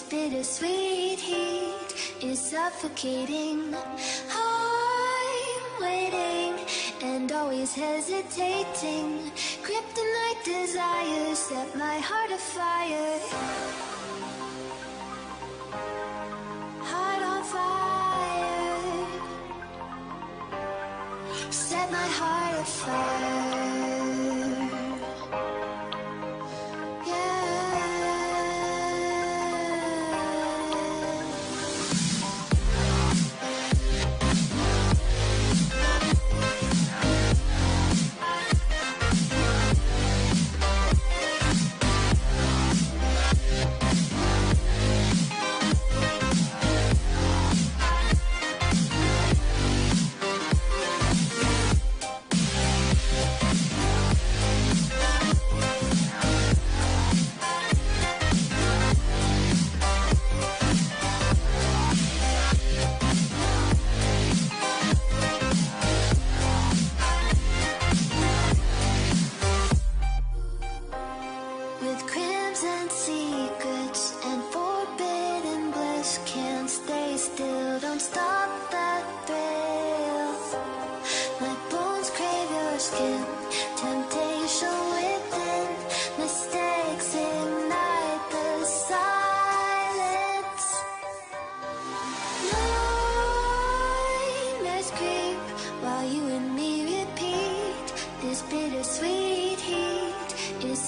bittersweet heat is suffocating. I'm waiting and always hesitating. Kryptonite desires set my heart afire. Heart on fire. Set my heart afire.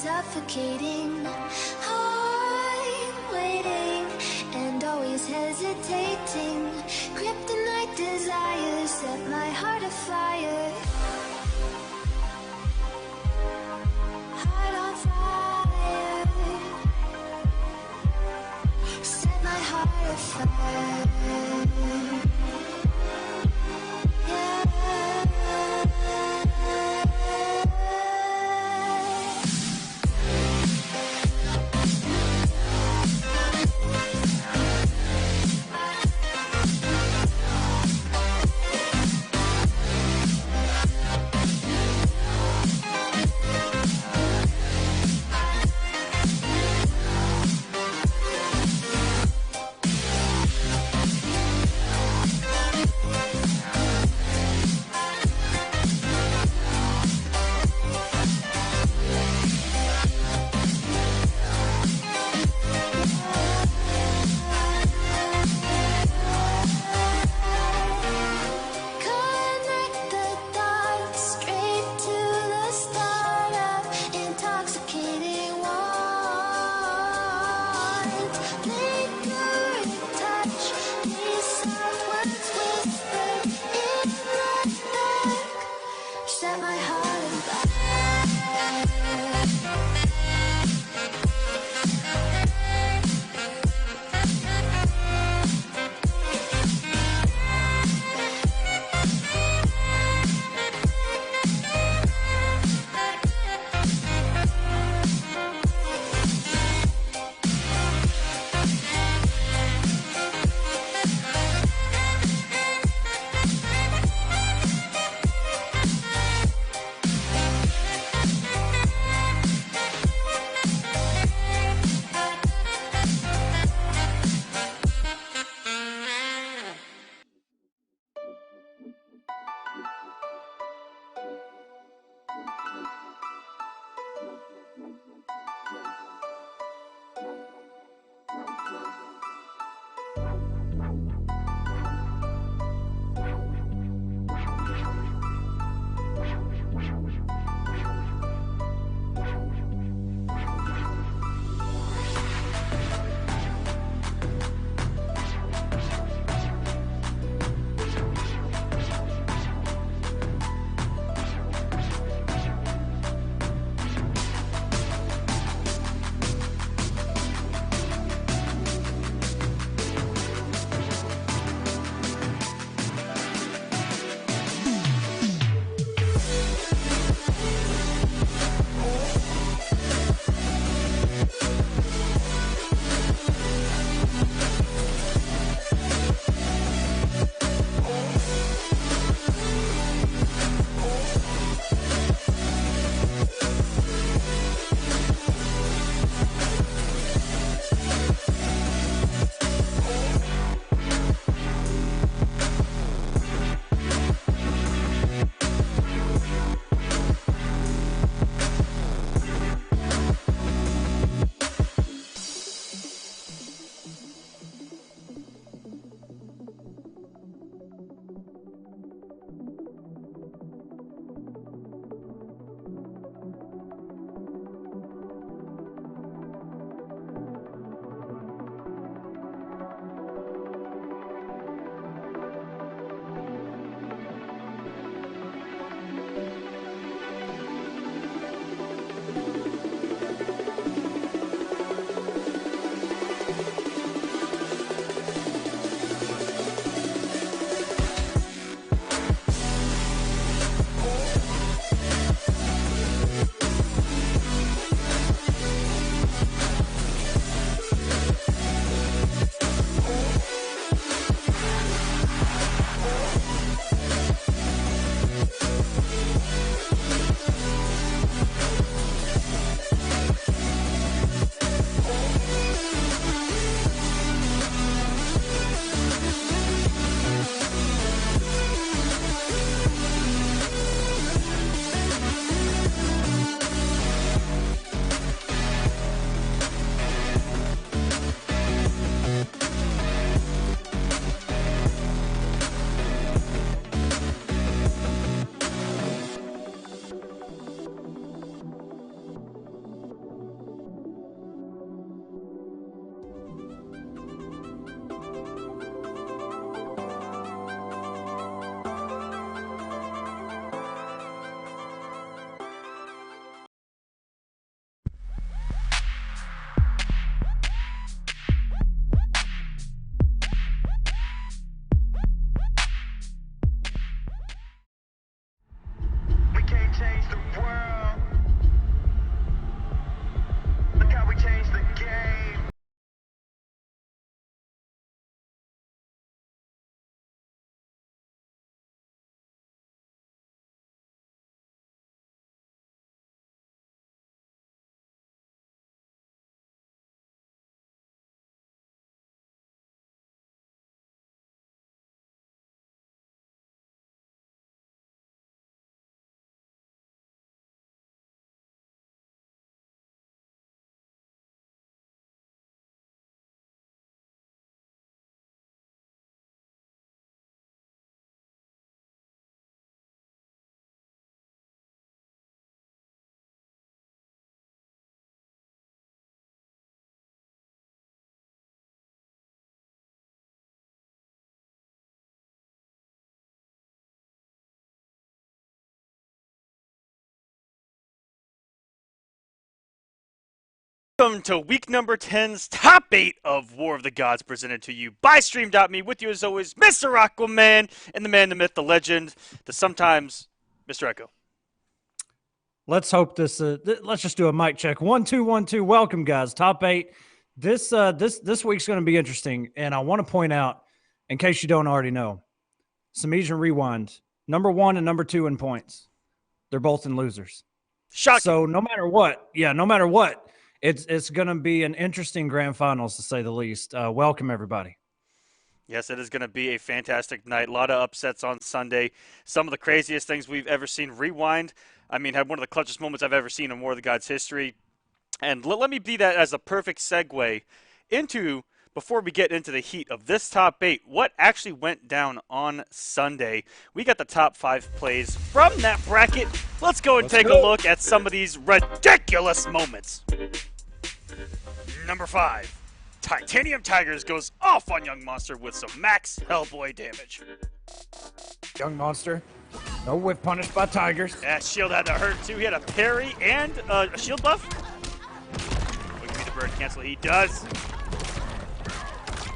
Suffocating. I'm waiting and always hesitating. Kryptonite desires set my heart afire. Heart on fire. Set my heart afire. Welcome to week number 10's top 8 of War of the Gods, presented to you by StreamMe. With you as always, Mr. Aquaman, and the man, the myth, the legend, the sometimes Mr. Echo. Let's hope this. Let's just do a mic check. 1 2 1 2. Welcome, guys. Top 8. This week's going to be interesting, and I want to point out, in case you don't already know, Semiij and Rewind, number 1 and number 2 in points. They're both in losers. Shocking. So no matter what, it's going to be an interesting grand finals, to say the least. Welcome, everybody. Yes, it is going to be a fantastic night. A lot of upsets on Sunday. Some of the craziest things we've ever seen. Rewind, had one of the clutchest moments I've ever seen in War of the Gods history. And let me be that as a perfect segue into, before we get into the heat of this top 8, what actually went down on Sunday. We got the top 5 plays from that bracket. Let's go and take a look at some of these ridiculous moments. Number 5. Titanium Tigers goes off on Young Monster with some max Hellboy damage. Young Monster, no whip punished by Tigers. Yeah, shield had to hurt too. He had a parry and a shield buff. Wait, give me the bird cancel. He does.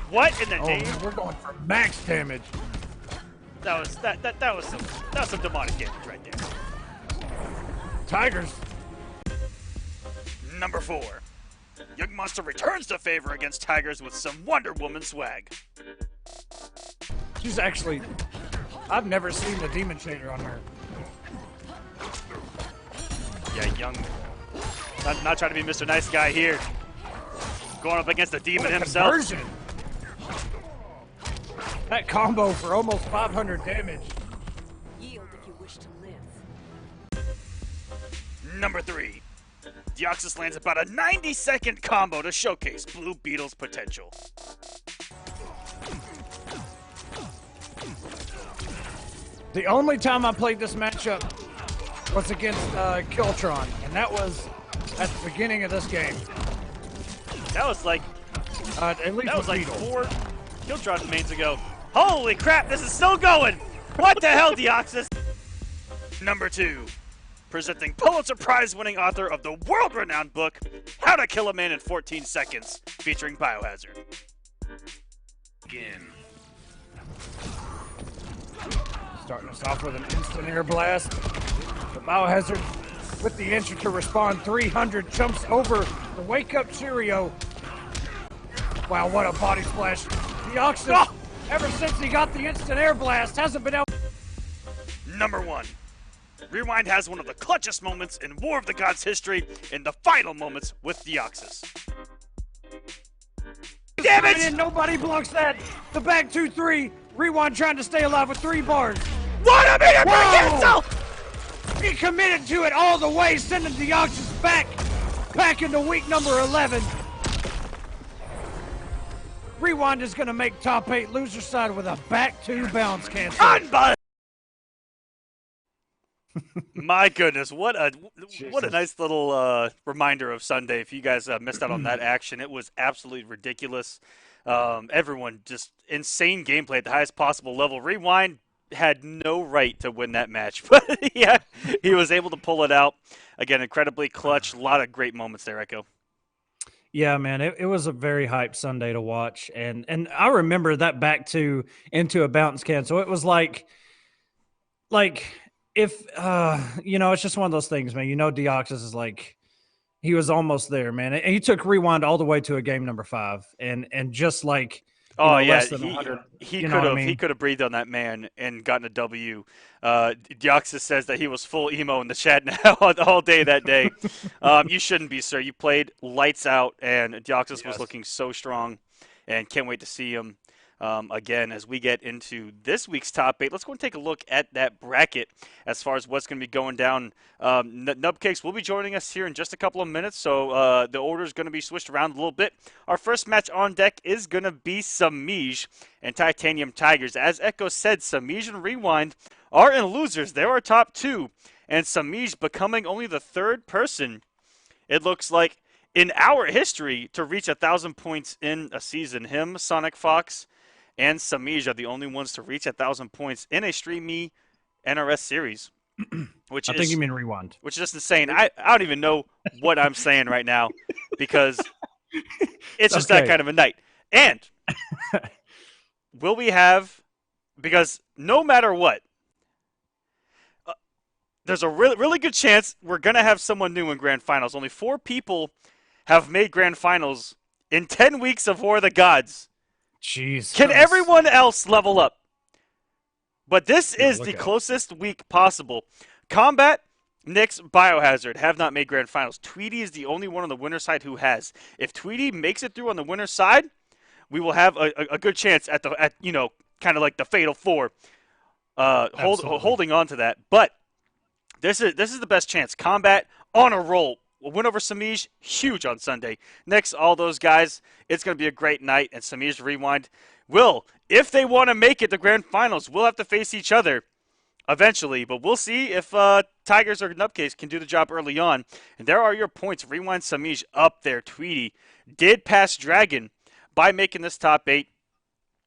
What in the name? We're going for max damage. That was some demonic damage right there. Tigers. Number 4. Young Monster returns the favor against Tigers with some Wonder Woman swag. She's actually... I've never seen the Demon Shader on her. Yeah, Young... Not trying to be Mr. Nice Guy here. Going up against the Demon himself. Conversion. That combo for almost 500 damage. Yield if you wish to live. Number 3. Deoxys lands about a 90-second combo to showcase Blue Beetle's potential. The only time I played this matchup was against Kiltron, and that was at the beginning of this game. That was like at least that was like Beetle. 4 Kiltron mains ago. Holy crap, this is still going! What the hell, Deoxys? Number 2. Presenting Pulitzer Prize-winning author of the world-renowned book, How to Kill a Man in 14 Seconds, featuring Biohazard. Again. Starting us off with an instant air blast. The Biohazard with the entry to respond 300 jumps over the wake-up Cheerio. Wow, what a body splash. Deoxys, ever since he got the instant air blast, hasn't been able... Number 1. Rewind has one of the clutchest moments in War of the Gods history in the final moments with Deoxys. Damn it! And nobody blocks that. The back 2-3. Rewind trying to stay alive with 3 bars. What a minute for cancel! He committed to it all the way, sending Deoxys back into week number 11. Rewind is going to make top 8 loser side with a back 2 bounce cancel. Unbelievable! My goodness, what a nice little reminder of Sunday. If you guys missed out on that action, it was absolutely ridiculous. Everyone just insane gameplay at the highest possible level. Rewind had no right to win that match, but yeah, he was able to pull it out. Again, incredibly clutch. A lot of great moments there, Echo. Yeah, man, it was a very hyped Sunday to watch, and I remember that back to into a bounce cancel. It was like if it's just one of those things, man. Deoxys is like, he was almost there, man. And he took Rewind all the way to a game number 5, and just like, he could have breathed on that man and gotten a W. Deoxys says that he was full emo in the chat now all day that day. You shouldn't be, sir. You played lights out, and Deoxys was looking so strong, and can't wait to see him again as we get into this week's top 8. Let's go and take a look at that bracket as far as what's going to be going down. Nubcakes will be joining us here in just a couple of minutes, so the order is going to be switched around a little bit. Our first match on deck is going to be Semiij and Titanium Tigers. As Echo said, Semiij and Rewind are in losers. They're our top 2, and Semiij becoming only the 3rd person, it looks like, in our history to reach 1,000 points in a season. Him, sonicfox, and Semiij are the only ones to reach 1,000 points in a StreamMe NRS series. I think you mean Rewind. Which is just insane. I don't even know what I'm saying right now. because it's just that kind of a night. And will we have, because no matter what, there's a really good chance we're going to have someone new in Grand Finals. Only 4 people have made Grand Finals in 10 weeks of War of the Gods. Jeez. Can everyone else level up? But this is the closest week possible. Kombat, Nyx, Biohazard have not made Grand Finals. Tweedy is the only one on the winner's side who has. If Tweedy makes it through on the winner's side, we will have a good chance at kind of like the Fatal 4, holding on to that. But this is the best chance. Kombat on a roll. A win over Semiij, huge on Sunday. Next, all those guys, it's going to be a great night. And Semiij Rewind will, if they want to make it to Grand Finals, will have to face each other eventually. But we'll see if Tigers or Nubcakes can do the job early on. And there are your points. Rewind Semiij up there. Tweedy did pass Dragon by making this top 8.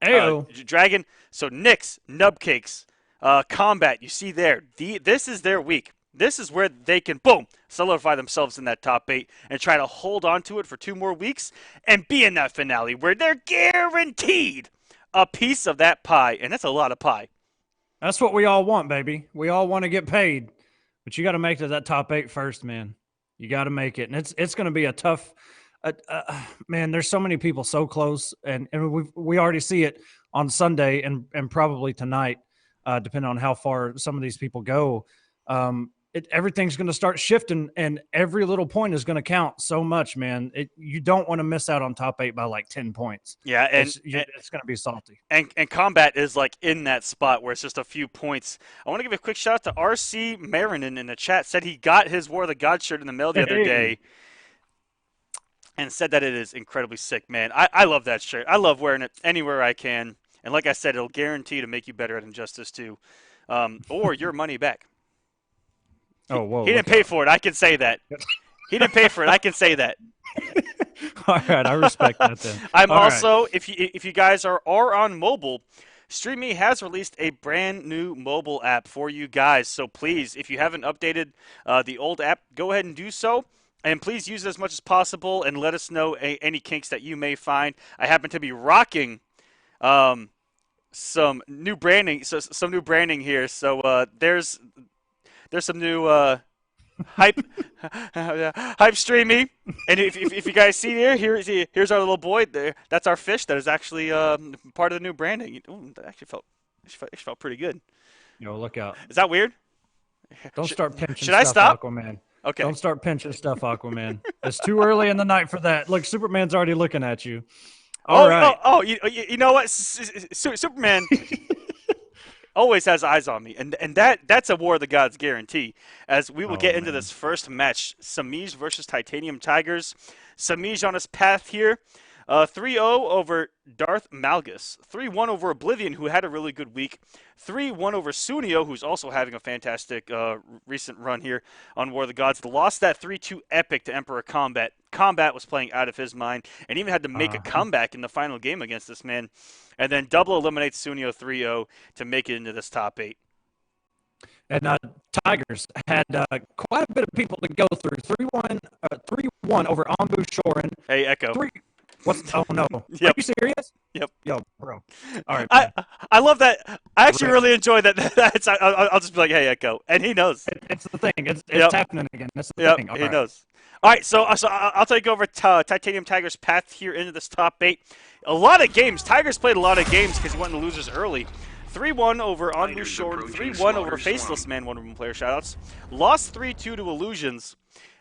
Dragon. So Nyx, Nubcakes, Kombat, you see there. This is their week. This is where they can, boom, solidify themselves in that top 8 and try to hold on to it for 2 more weeks and be in that finale where they're guaranteed a piece of that pie. And that's a lot of pie. That's what we all want, baby. We all want to get paid. But you got to make it to that top 8 first, man. You got to make it. And it's going to be a tough man, there's so many people so close. And we already see it on Sunday and probably tonight, depending on how far some of these people go. Everything's going to start shifting, and every little point is going to count so much, man. You don't want to miss out on top 8 by like 10 points. Yeah, and it's going to be salty. And Kombat is like in that spot where it's just a few points. I want to give a quick shout out to RC Marinin in the chat. Said he got his War of the God shirt in the mail the other day, and said that it is incredibly sick, man. I love that shirt. I love wearing it anywhere I can. And like I said, it'll guarantee to make you better at Injustice 2, or your money back. Oh, whoa. He didn't pay for it. I can say that. He didn't pay for it. I can say that. All right. I respect that then. I'm also, if you guys are on mobile, StreamMe has released a brand new mobile app for you guys. So please, if you haven't updated the old app, go ahead and do so. And please use it as much as possible and let us know any kinks that you may find. I happen to be rocking some new branding here. So there's some new hype StreamMe, and if you guys see here's our little boy there. That's our fish. That is actually part of the new branding. Ooh, that actually felt pretty good. Yo, look out! Is that weird? Don't start pinching. Should I stop? Aquaman. Okay. Don't start pinching stuff, Aquaman. It's too early in the night for that. Look, Superman's already looking at you. All right. You know what? Superman always has eyes on me, and that's a War of the Gods guarantee. As we will get into this first match, Semiij versus Titanium Tigers. Semiij on his path here, 3-0 over Darth Malgus, 3-1 over Oblivion, who had a really good week, 3-1 over Sunio, who's also having a fantastic recent run here on War of the Gods. Lost that 3-2 epic to Emperor Kombat. Kombat was playing out of his mind and even had to make a comeback in the final game against this man. And then double eliminates Sunio 3-0 to make it into this top 8. And Tigers had quite a bit of people to go through. 3-1 over Ambu Shorin. Hey, Echo. Oh, no. Yep. Are you serious? Yep. Yo, bro. All right. I love that. I actually really enjoy that. I'll just be like, hey, Echo. And he knows. It's the thing. It's happening again. That's the thing. He knows. All right, so I'll take over Titanium Tigers' path here into this top 8. A lot of games. Tigers played a lot of games because he went to losers early. 3-1 over Anbu Short, 3-1 over Faceless Man, one of them player shoutouts. Lost 3-2 to Illusions.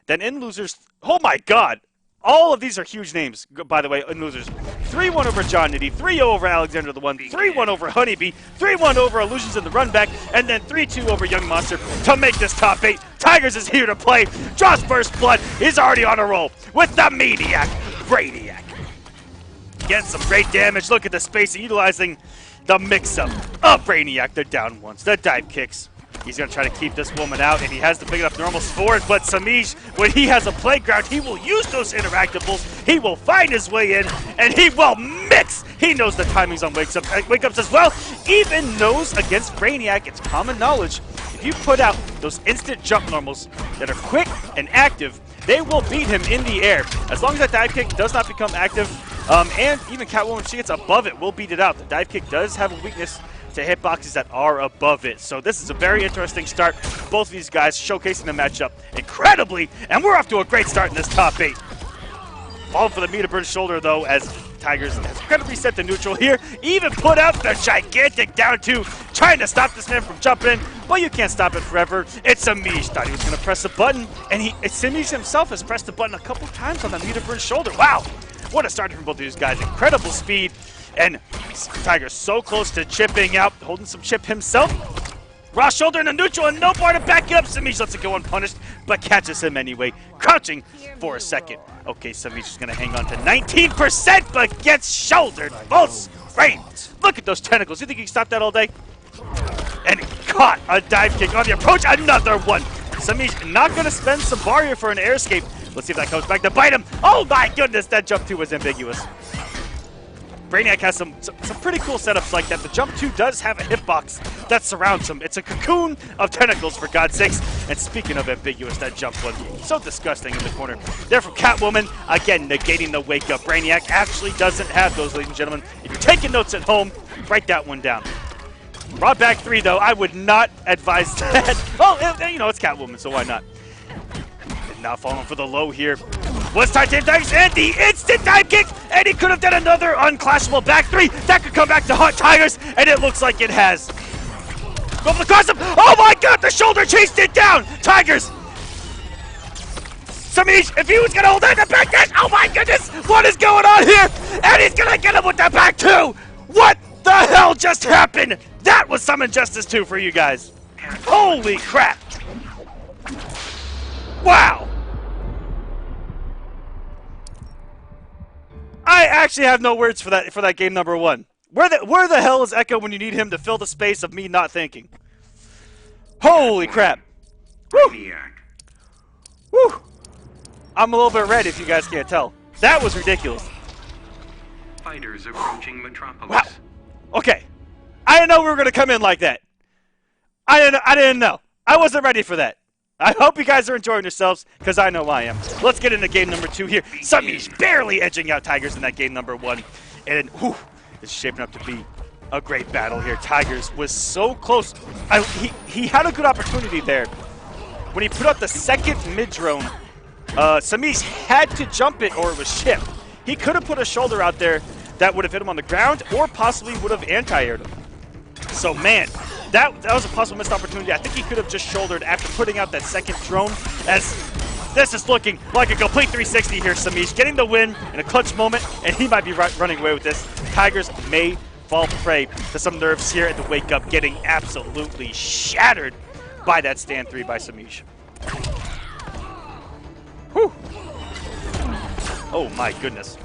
Then in losers, oh my god! All of these are huge names, by the way, in losers. 3-1 over John Nitty, 3-0 over Alexander the One, 3-1 over HoneyBee, 3-1 over Illusions in the run back, and then 3-2 over Young Monster to make this top 8. Tigers is here to play. Draws first blood. He's already on a roll with the Maniac, Brainiac. Getting some great damage. Look at the spacing, utilizing the mix-up of Brainiac. They're down once. The dive kicks. He's going to try to keep this woman out, and he has the big enough normals for it, but Semiij, when he has a playground, he will use those interactables, he will find his way in, and he will mix! He knows the timings on wake-ups as well, even knows against Brainiac, it's common knowledge, if you put out those instant jump normals that are quick and active, they will beat him in the air. As long as that dive kick does not become active, and even Catwoman, she gets above it, will beat it out. The dive kick does have a weakness to hitboxes that are above it. So this is a very interesting start. Both of these guys showcasing the matchup incredibly, and we're off to a great start in this top 8. Falling for the meter burn shoulder, though, as Tigers has kind of reset the neutral here. Even put out the gigantic down 2, trying to stop this man from jumping in, but you can't stop it forever. It's Semiij. Thought he was going to press a button, and Semiij himself has pressed the button a couple times on the meter burn shoulder. Wow, what a start from both of these guys. Incredible speed, and Tigers so close to chipping out, holding some chip himself. Raw shoulder in the neutral and no bar to back it up. Semiij lets it go unpunished, but catches him anyway, crouching for a second. Okay, Semiij is going to hang on to 19%, but gets shouldered. Both frames. Look at those tentacles. You think he can stop that all day? And caught a dive kick on the approach. Another one. Semiij not going to spend some bar here for an air escape. Let's see if that comes back to bite him. Oh my goodness, that jump 2 was ambiguous. Brainiac has some pretty cool setups like that. The jump 2 does have a hitbox that surrounds him. It's a cocoon of tentacles, for God's sakes. And speaking of ambiguous, that jump was so disgusting in the corner. There from Catwoman, again, negating the wake-up. Brainiac actually doesn't have those, ladies and gentlemen. If you're taking notes at home, write that one down. Raw back 3, though, I would not advise that. Well, you know, it's Catwoman, so why not? And now falling for the low here. Was Titan Dives and the instant dive kick, and he could have done another unclashable back 3. That could come back to Hot Tigers, and it looks like it has. Go for the cross up. Oh my god, the shoulder chased it down. Tigers. Semiij, if he was going to hold on the back dash, oh my goodness, what is going on here? And he's going to get him with the back 2. What the hell just happened? That was some Injustice 2 for you guys. Holy crap. Wow. I actually have no words for that game number 1. Where the hell is Echo when you need him to fill the space of me not thinking? Holy crap. Woo. Woo. I'm a little bit red if you guys can't tell. That was ridiculous. Fighters approaching Metropolis. Wow. Okay. I didn't know we were going to come in like that. I didn't know. I wasn't ready for that. I hope you guys are enjoying yourselves, because I know I am. Let's get into game number 2 here. Semiij barely edging out Tigers in that game number 1. And whew, it's shaping up to be a great battle here. Tigers was so close. He had a good opportunity there. When he put out the second mid-drone, Semiij had to jump it or it was chipped. He could have put a shoulder out there that would have hit him on the ground or possibly would have anti-aired him. So, man, that was a possible missed opportunity. I think he could have just shouldered after putting out that second drone, as this is looking like a complete 360 here. Semiij getting the win in a clutch moment, and he might be running away with this. Tigers may fall prey to some nerves here at the wake-up, getting absolutely shattered by that stand 3 by Semiij. Whew. Oh, my goodness.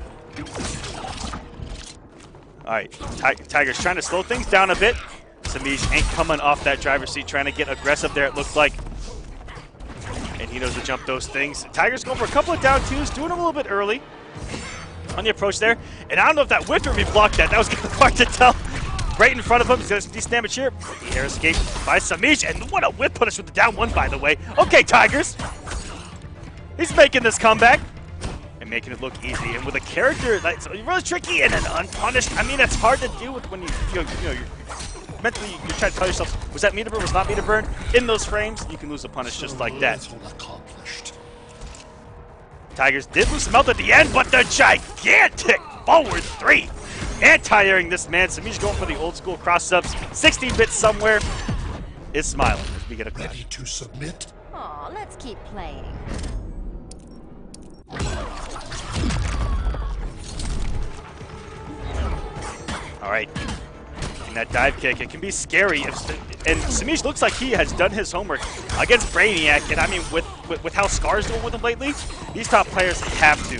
All right, Tigers trying to slow things down a bit. Semiij ain't coming off that driver's seat, trying to get aggressive there, it looked like. And he knows to jump those things. Tigers going for a couple of down 2s, doing them a little bit early on the approach there. And I don't know if that whiff or if he blocked that. That was kind of hard to tell. Right in front of him, he's got some decent damage here. The air escape by Semiij, and what a whip punish with the down 1, by the way. Okay, Tigers. He's making this comeback. And making it look easy, and with a character that's really tricky and an unpunished. I mean, it's hard to deal with when you're mentally you're trying to tell yourself, was that meter burn, was not meter burn? In those frames, you can lose a punish just like that. Tigers did lose some health at the end, but the gigantic forward 3 anti-airing this man. Semiij going for the old school cross subs. 16-bit somewhere is smiling as we get a clip. Ready to submit? Aw, let's keep playing. All right, and that dive kick, it can be scary. And Semiij looks like he has done his homework against Brainiac. And I mean, with how Scar's doing with him lately, these top players have to.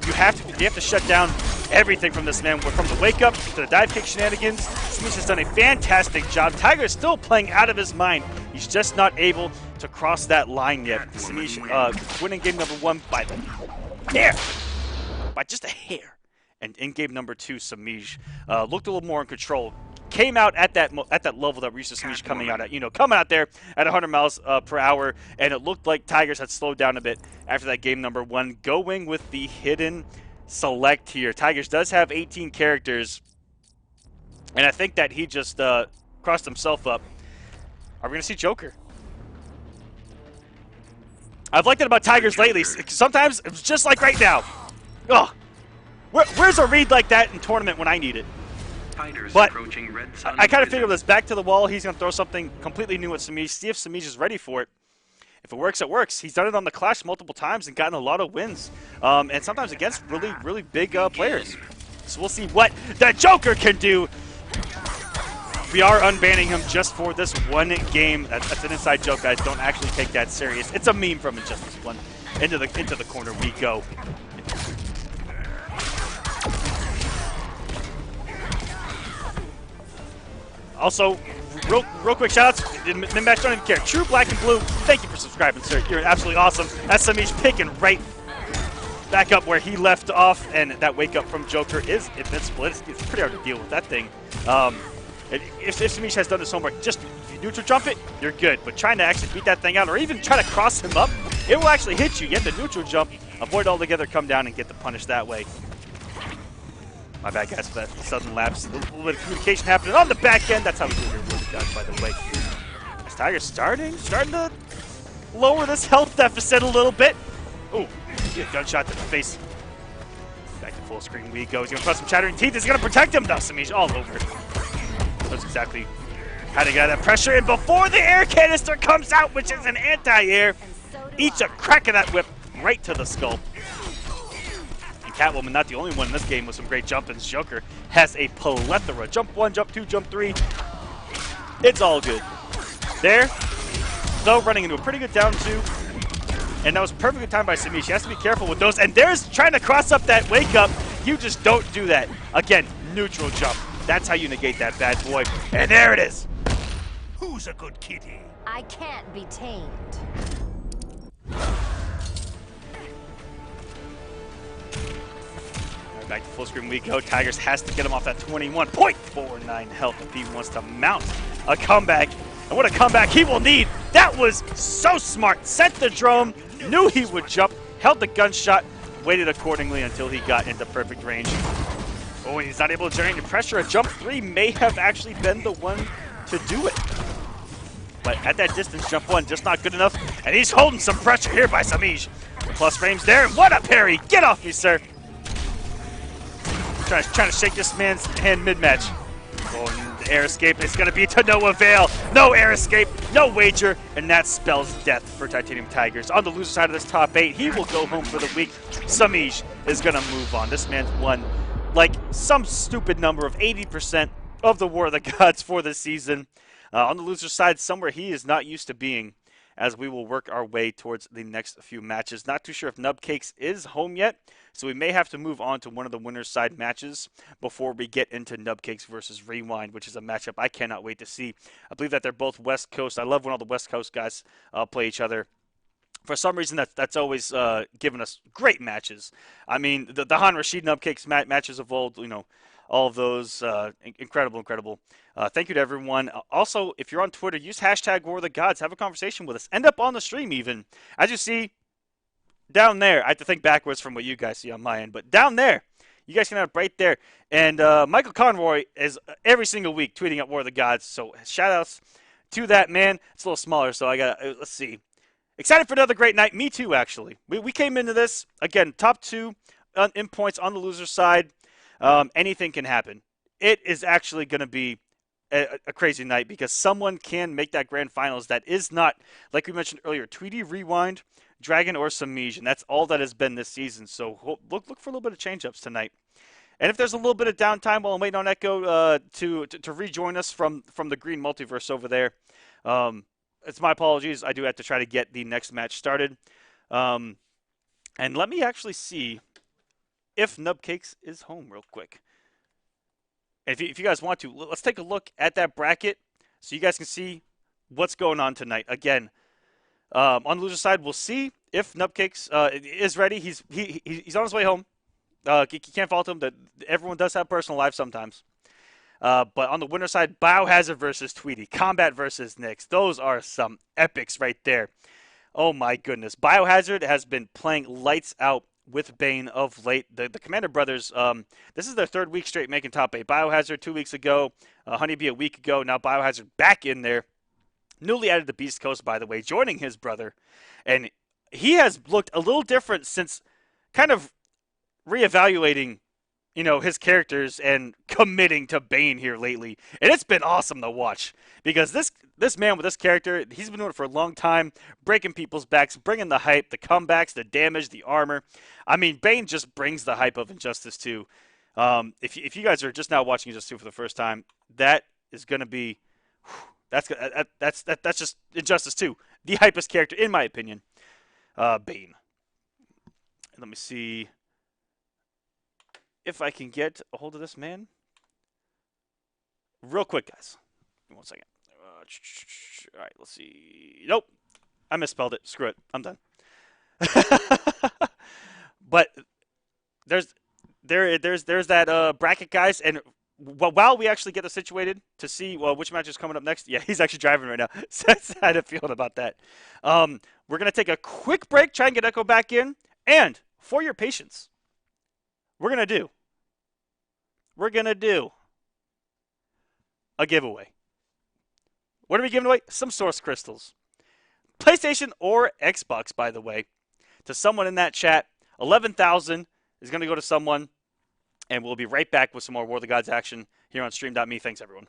You have to shut down everything from this man. From the wake up to the dive kick shenanigans, Semiij has done a fantastic job. Tiger is still playing out of his mind. He's just not able to cross that line yet. Semiij winning game number 1 by the hair, by just a hair. And in game number 2, Semiij looked a little more in control. came out at that level that we're used to Semiij coming out at. Coming out there at 100 miles per hour, and it looked like Tigers had slowed down a bit after that game number 1. Going with the hidden select here. Tigers does have 18 characters, and I think that he just crossed himself up. Are we going to see Joker? I've liked it about Tigers lately. Sometimes it's just like right now. Oh, where's a read like that in tournament when I need it? But I kind of figure this back to the wall. He's going to throw something completely new at Semiij. See if Semiij is ready for it. If it works, it works. He's done it on the Clash multiple times and gotten a lot of wins. And sometimes against really, really big players. So we'll see what the Joker can do. We are unbanning him just for this one game. That's an inside joke, guys. Don't actually take that serious. It's a meme from Injustice 1. Into the corner we go. Also, real quick shout-outs. Mid-match, don't even care. True Black and Blue, thank you for subscribing, sir. You're absolutely awesome. That's Semiij picking right back up where he left off, and that wake-up from Joker is invincible. It's pretty hard to deal with that thing. If Semiij has done his homework, just if you neutral jump it, you're good. But trying to actually beat that thing out, or even try to cross him up, it will actually hit you. You have to neutral jump, avoid altogether, come down, and get the punish that way. My bad, guys, for that sudden lapse. A little bit of communication happening on the back end. That's how we do it here, really, guys, by the way. Is Tiger starting to lower this health deficit a little bit? Ooh, get a gunshot to the face. Back to full screen we go. He's going to put some chattering teeth. He's going to protect him. No, Semiij all over. Knows exactly how to get that pressure in before the air canister comes out, which is an anti-air. Eats a crack of that whip right to the skull. Catwoman, not the only one in this game with some great jumping. Joker has a plethora. Jump 1, jump 2, jump 3. It's all good. There, though, running into a pretty good down 2. And that was perfectly timed by Semiij. She has to be careful with those. And there's trying to cross up that wake up. You just don't do that. Again, neutral jump. That's how you negate that bad boy. And there it is. Who's a good kitty? I can't be tamed. Back to full screen we go. Tigers has to get him off that 21.49 health if he wants to mount a comeback. And what a comeback he will need. That was so smart. Set the drone, knew he would jump, held the gunshot, waited accordingly until he got into perfect range. Oh, and he's not able to generate any pressure. A jump 3 may have actually been the one to do it. But at that distance, jump 1 just not good enough. And he's holding some pressure here by Semiij. Plus frames there. What a parry. Get off me, sir. Trying to shake this man's hand mid-match. Oh, and the air escape is going to be to no avail. No air escape, no wager, and that spells death for Titanium Tigers. On the loser side of this top 8, he will go home for the week. Semiij is going to move on. This man's won like some stupid number of 80% of the War of the Gods for this season. On the loser side, somewhere he is not used to being, as we will work our way towards the next few matches. Not too sure if Nubcakes is home yet, so we may have to move on to one of the winner's side matches before we get into Nubcakes versus Rewind, which is a matchup I cannot wait to see. I believe that they're both West Coast. I love when all the West Coast guys play each other. For some reason, that's always given us great matches. I mean, the Han Rashid Nubcakes matches of old, all of those, incredible. Thank you to everyone. Also, if you're on Twitter, use hashtag War of the Gods. Have a conversation with us. End up on the stream even. As you see down there, I have to think backwards from what you guys see on my end, but down there, you guys can have it right there. And Michael Conroy is every single week tweeting at War of the Gods. So shout outs to that man. It's a little smaller, so I got let's see. Excited for another great night. Me too, actually. We came into this, again, top 2 in points on the loser side. Anything can happen. It is actually going to be a crazy night because someone can make that grand finals that is not, like we mentioned earlier, Tweedy, Rewind, Dragon, or Semiij, and that's all that has been this season. So look for a little bit of change-ups tonight. And if there's a little bit of downtime while I'm waiting on Echo to rejoin us from the green multiverse over there, it's my apologies. I do have to try to get the next match started. And let me actually see if Nubcakes is home real quick. And if you guys want to, let's take a look at that bracket so you guys can see what's going on tonight. Again, on the loser side, we'll see if Nubcakes is ready. He's on his way home. You can't fault him. That everyone does have personal lives sometimes. But on the winner side, Biohazard versus Tweedy, Kombat versus Nyx. Those are some epics right there. Oh my goodness. Biohazard has been playing lights out with Bane of late. The Commander Brothers, this is their third week straight making top 8. Biohazard 2 weeks ago, HoneyBee a week ago, now Biohazard back in there. Newly added to Beast Coast, by the way, joining his brother. And he has looked a little different since kind of reevaluating, his characters and committing to Bane here lately. And it's been awesome to watch because this man with this character, he's been doing it for a long time, breaking people's backs, bringing the hype, the comebacks, the damage, the armor. I mean, Bane just brings the hype of Injustice 2. If you guys are just now watching Injustice 2 for the first time, that is going to be that's just Injustice 2, the hypest character in my opinion. Bane. Let me see if I can get a hold of this man. Real quick, guys. 1 second. All right, let's see. Nope. I misspelled it. Screw it. I'm done. But there's that bracket, guys, and while we actually get this situated to see which match is coming up next, yeah, he's actually driving right now. So I had a feeling about that. We're gonna take a quick break, try and get Echo back in, and for your patience, we're gonna do a giveaway. What are we giving away? Some Source Crystals. PlayStation or Xbox, by the way, to someone in that chat. 11,000 is going to go to someone, and we'll be right back with some more War of the Gods action here on Stream.me. Thanks, everyone.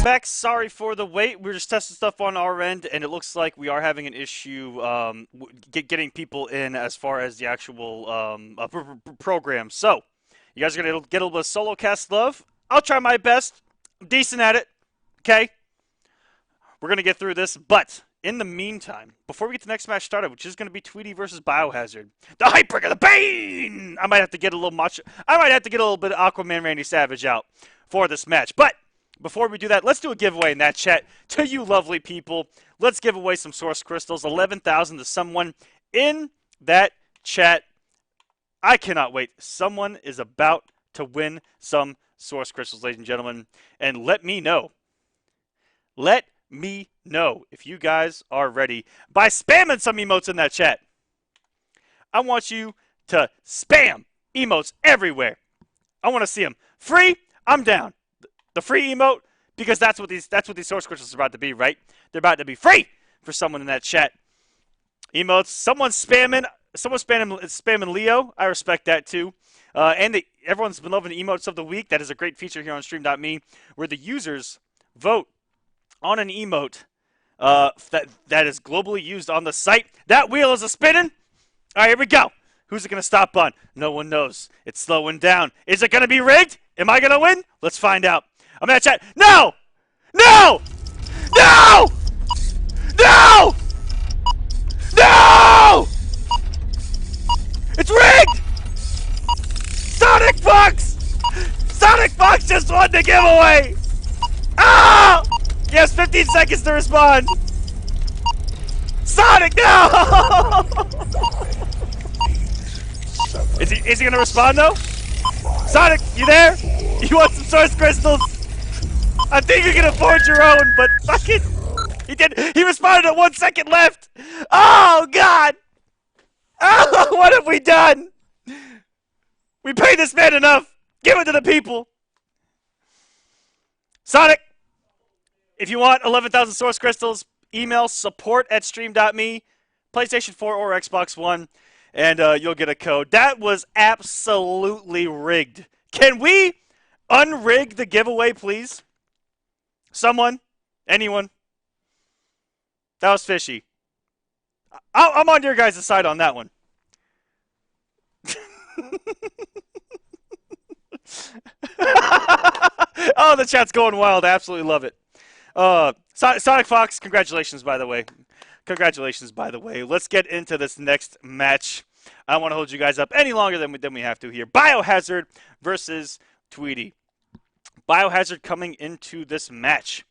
Vex, sorry for the wait. We're just testing stuff on our end, and it looks like we are having an issue getting people in as far as the actual program. So, you guys are going to get a little bit of solo cast love. I'll try my best. I'm decent at it. Okay? We're going to get through this, but in the meantime, before we get the next match started, which is going to be Tweedy versus Biohazard, the Hypebreaker, the Bane! I might have to get a little bit of Aquaman Randy Savage out for this match. But before we do that, let's do a giveaway in that chat to you lovely people. Let's give away some source crystals, 11,000 to someone in that chat. I cannot wait. Someone is about to win some source crystals, ladies and gentlemen. And let me know. Let me know if you guys are ready by spamming some emotes in that chat. I want you to spam emotes everywhere. I want to see them. Free, I'm down. The free emote, because that's what these source crystals are about to be, right? They're about to be free for someone in that chat. Emotes, someone's spamming Leo. I respect that too. And everyone's been loving the emotes of the week. That is a great feature here on StreamMe, where the users vote on an emote that is globally used on the site. That wheel is a-spinning. All right, here we go. Who's it going to stop on? No one knows. It's slowing down. Is it going to be rigged? Am I going to win? Let's find out. I'm going to chat. No! No! No! No! No! It's rigged! sonicfox! sonicfox just won the giveaway! Ah! He has 15 seconds to respond. Sonic, no! Is he gonna respond though? Sonic, you there? You want some source crystals? I think you can afford your own, but fuck it. He responded at 1 second left. Oh God! Oh, what have we done? We paid this man enough. Give it to the people. Sonic, if you want 11,000 source crystals, email support@stream.me, PlayStation 4 or Xbox One, and you'll get a code. That was absolutely rigged. Can we unrig the giveaway, please? Someone? Anyone? That was fishy. I'm on your guys' side on that one. Oh, the chat's going wild. I absolutely love it. Sonic Fox, congratulations, by the way. Congratulations, by the way. Let's get into this next match. I don't want to hold you guys up any longer than we have to here. Biohazard versus Tweedy. Biohazard coming into this match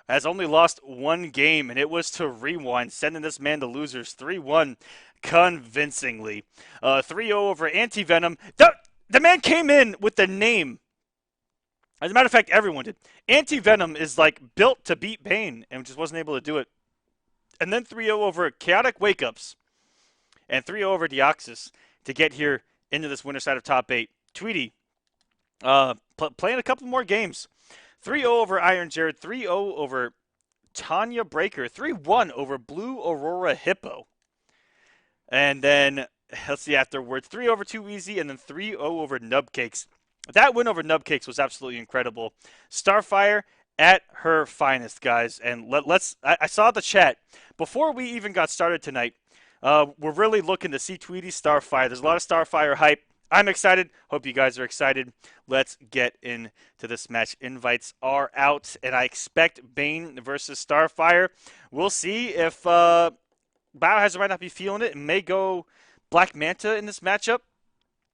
has only lost one game, and it was to Rewind, sending this man to losers 3-1 convincingly. 3-0 over Anti-Venom. The man came in with the name. As a matter of fact, everyone did. Anti-Venom is like built to beat Bane and just wasn't able to do it. And then 3-0 over Chaotic Wake-Ups and 3-0 over Deoxys to get here into this winner side of top 8. Tweedy playing a couple more games. 3-0 over Iron Jared, 3-0 over Tanya Breaker, 3-1 over Blue Aurora Hippo. And then, let's see afterwards, 3 over 2 Easy, and then 3-0 over Nubcakes. That win over Nubcakes was absolutely incredible. Starfire at her finest, guys. And I saw the chat. Before we even got started tonight, we're really looking to see Tweedy Starfire. There's a lot of Starfire hype. I'm excited. Hope you guys are excited. Let's get into this match. Invites are out, and I expect Bane versus Starfire. We'll see if Biohazard might not be feeling it and may go Black Manta in this matchup,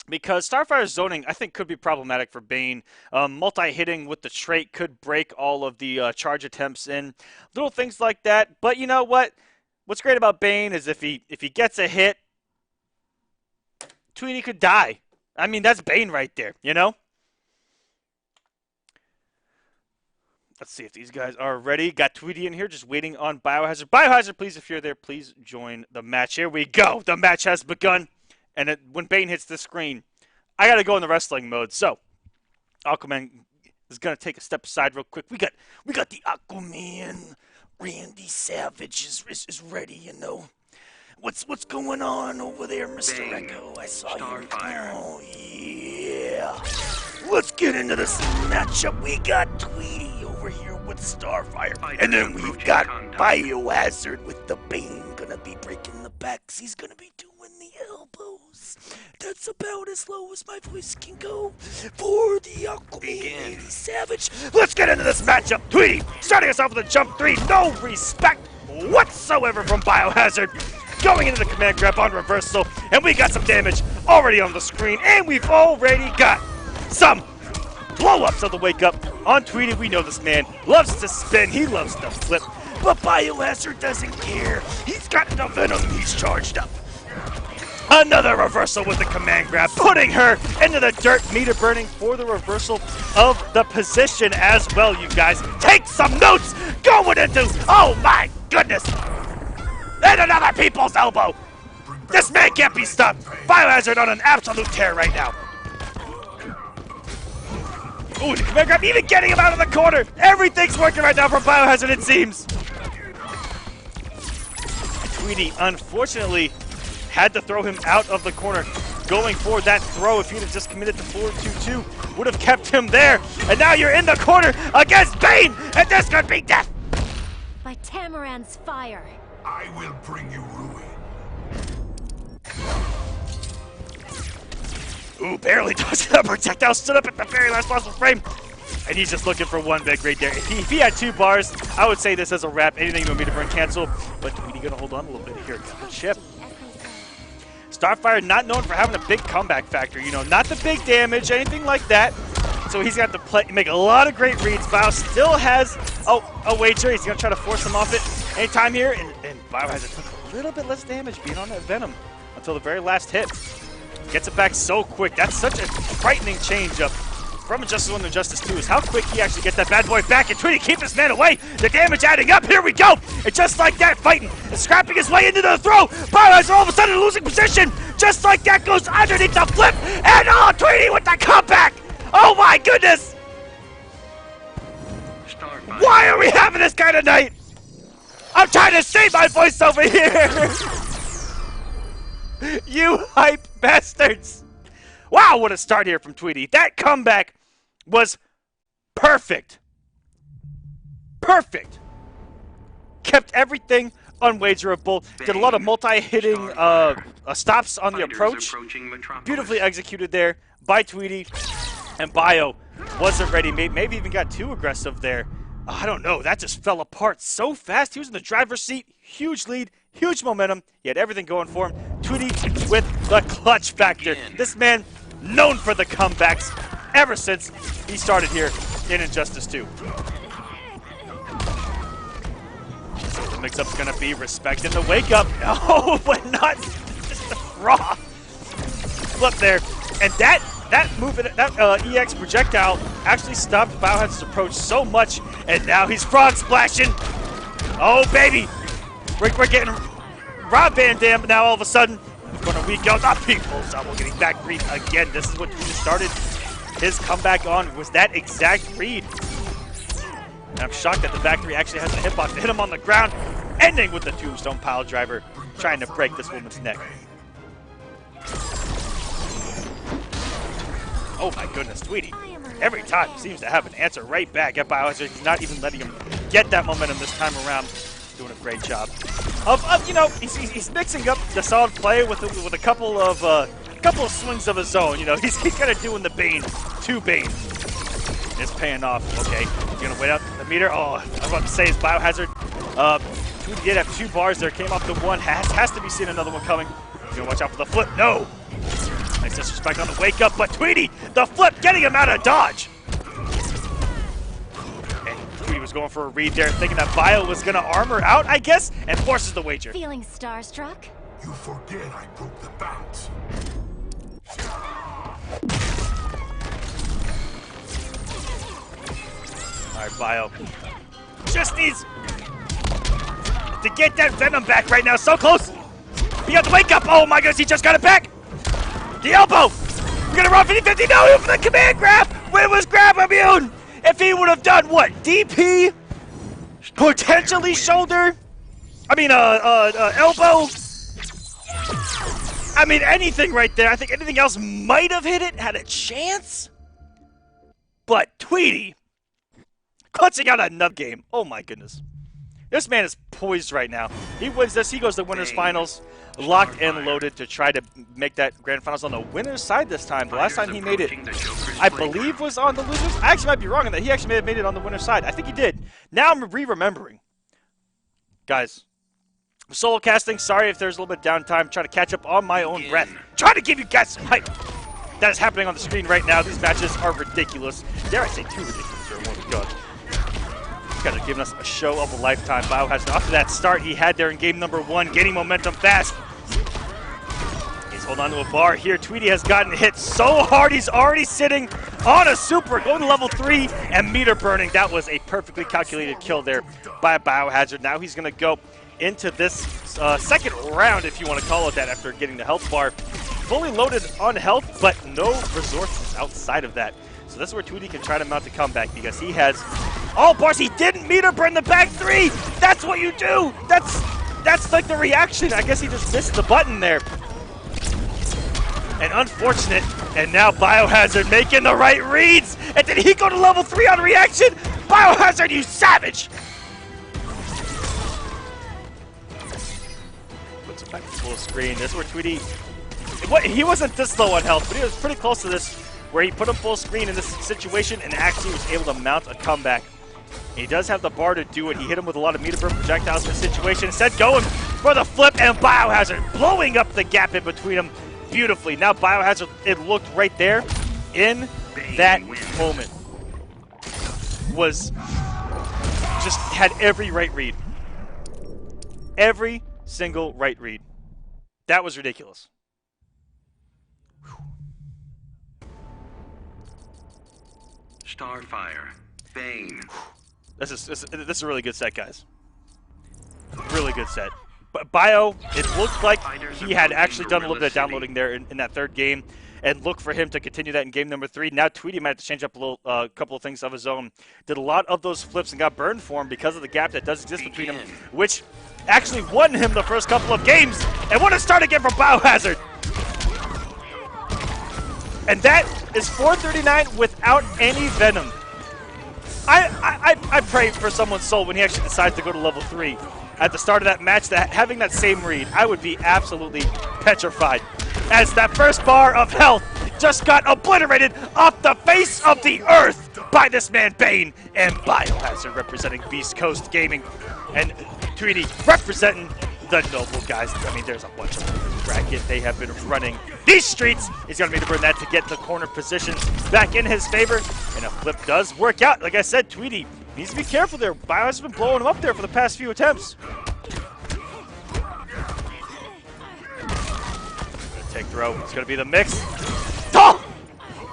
because Starfire's zoning, I think, could be problematic for Bane. Multi-hitting with the trait could break all of the charge attempts in. Little things like that. But you know what? What's great about Bane is if he gets a hit, Tweedy could die. I mean, that's Bane right there, you know? Let's see if these guys are ready. Got Tweedy in here, just waiting on Biohazard. Biohazard, please, if you're there, please join the match. Here we go. The match has begun. And when Bane hits the screen, I got to go in the wrestling mode. So, Aquaman is going to take a step aside real quick. We got the Aquaman. Randy Savage is ready, you know. What's going on over there, Mr. Echo? I saw you. Oh, yeah. Let's get into this matchup. We got Tweedy over here with Starfire. And then we've got Biohazard with the Bane. Gonna be breaking the backs. He's gonna be doing the elbows. That's about as low as my voice can go for the Aquaman Lady Savage. Let's get into this matchup. Tweety starting us off with a jump 3. No respect whatsoever from Biohazard. Going into the command grab on reversal. And we got some damage already on the screen. And we've already got some blow-ups of the wake-up on Tweety. We know this man loves to spin. He loves to flip. But Biohazard doesn't care. He's got the venom. He's charged up. Another reversal with the command grab, putting her into the dirt. Meter burning for the reversal of the position as well, you guys. Take some notes going into, oh my goodness. And another people's elbow. This man can't be stopped. Biohazard on an absolute tear right now. Ooh, the command grab even getting him out of the corner. Everything's working right now for Biohazard, it seems. Tweedy, unfortunately, had to throw him out of the corner. Going for that throw, if he'd have just committed to 4-2-2, would have kept him there. And now you're in the corner against Bane, and this could be death. By Tamaran's fire. I will bring you ruin. Ooh, barely dodged that projectile. Stood up at the very last possible frame. And he's just looking for one big right there. If he had 2 bars, I would say this as a wrap. Anything you want me to burn, cancel. But Tweety gonna hold on a little bit here. Got the chip. Starfire not known for having a big comeback factor. You know, not the big damage, anything like that. So he's got to make a lot of great reads. Bio still has a wager. He's gonna try to force him off it anytime here. And Biohazard took a little bit less damage being on that Venom until the very last hit. Gets it back so quick. That's such a frightening change up from Injustice 1 to Injustice 2 is how quick he actually gets that bad boy back. And Tweety keep this man away. The damage adding up. Here we go. And just like that, fighting and scrapping his way into the throw. Biohazard all of a sudden losing position. Just like that goes underneath the flip. And oh, Tweety with the comeback. Oh my goodness. Why are we having this kind of night? I'm trying to save my voice over here. You hype bastards. Wow, what a start here from Tweety. That comeback was perfect. Perfect. Kept everything unwagerable. Did a lot of multi-hitting stops on the approach. Beautifully executed there by Tweety. And Bio wasn't ready. Maybe even got too aggressive there. I don't know. That just fell apart so fast. He was in the driver's seat. Huge lead. Huge momentum. He had everything going for him. Tweety with the clutch factor. This man known for the comebacks ever since he started here in Injustice 2. So the mix-up's going to be respecting the wake-up. No, but not just the raw flip there. And that move, that EX projectile actually stopped Biohazard's approach so much. And now he's frog splashing. Oh, baby. We're getting Rob Van Dam now all of a sudden. Corner we go. The people's elbow getting back read again. This is what he started his comeback on, was that exact read. And I'm shocked that the back 3 actually has a hitbox to hit him on the ground, ending with the tombstone pile driver, trying to break this woman's neck. Oh my goodness, Tweety. Every time seems to have an answer right back at Biohazard. He's not even letting him get that momentum this time around. Doing a great job of you know, he's mixing up the solid play with a couple of swings of his own. You know, he's kind of doing the Bane to Bane. It's paying off. Okay, you're gonna wait out the meter. Oh, I was about to say, is Biohazard. Tweety did have 2 bars there. Came off the one. Has to be seeing another one coming. He's gonna watch out for the flip. No. Nice disrespect on the wake up, but Tweety, the flip, getting him out of dodge. He was going for a read there, thinking that Bio was going to armor out, I guess, and forces the wager. Feeling starstruck? You forget I broke the bounce. All right, Bio. Just needs to get that Venom back right now. So close. He got the wake up. Oh my goodness, he just got it back. The elbow. We're going to run 50-50. No, for the command grab. When it was grab immune. If he would have done what? DP? Potentially shoulder? I mean, elbow? I mean, anything right there. I think anything else might have hit it, had a chance. But Tweety Clutching out another game. Oh my goodness. This man is poised right now. He wins this. He goes to winners finals. Locked and loaded to try to make that grand finals on the winner's side this time. The last time he made it, I believe, was on the losers. I actually might be wrong on that. He actually may have made it on the winner's side. I think he did. Now I'm re-remembering. Guys, solo casting. Sorry if there's a little bit of downtime. Trying to catch up on my own breath. Trying to give you guys some hype. That is happening on the screen right now. These matches are ridiculous. Dare I say too ridiculous for a moment. God. Guys are giving us a show of a lifetime. Biohazard, after that start he had there in game number 1, gaining momentum fast. He's holding on to a bar here. Tweedy has gotten hit so hard, he's already sitting on a super, going to level 3 and meter burning. That was a perfectly calculated kill there by Biohazard. Now he's going to go into this second round, if you want to call it that, after getting the health bar. Fully loaded on health, but no resources outside of that. So this is where Tweedy can try to mount a comeback because he has all bars. He didn't meter burn the back 3. That's what you do. That's like the reaction. I guess he just missed the button there. And unfortunate. And now Biohazard making the right reads. And did he go to level 3 on reaction? Biohazard, you savage! Puts it back to full screen. This is where Tweedy... He wasn't this low on health, but he was pretty close to this, where he put him full screen in this situation and actually was able to mount a comeback. He does have the bar to do it. He hit him with a lot of meter burn projectiles in this situation. Instead, going for the flip, and Biohazard blowing up the gap in between them beautifully. Now Biohazard, it looked right there in that moment, was just had every right read. Every single right read. That was ridiculous. Starfire. Bane. This is a really good set, guys. Really good set. But Bio, it looked like he had actually done a little bit of downloading there in that third game, and look for him to continue that in game number 3. Now Tweedy might have to change up a couple of things of his own. Did a lot of those flips and got burned for him because of the gap that does exist between them, which actually won him the first couple of games. And what a start again for Biohazard. And that is 439 without any Venom. I pray for someone's soul when he actually decides to go to level 3 at the start of that match, that having that same read. I would be absolutely petrified, as that first bar of health just got obliterated off the face of the earth by this man Bane. And Biohazard representing Beast Coast Gaming, and Tweedy representing the Noble guys. I mean, there's a bunch of them in this bracket. They have been running these streets. He's going to need to burn that to get the corner positions back in his favor. And a flip does work out. Like I said, Tweedy needs to be careful there. Biohazard's been blowing him up there for the past few attempts. Take throw. It's going to be the mix. Oh!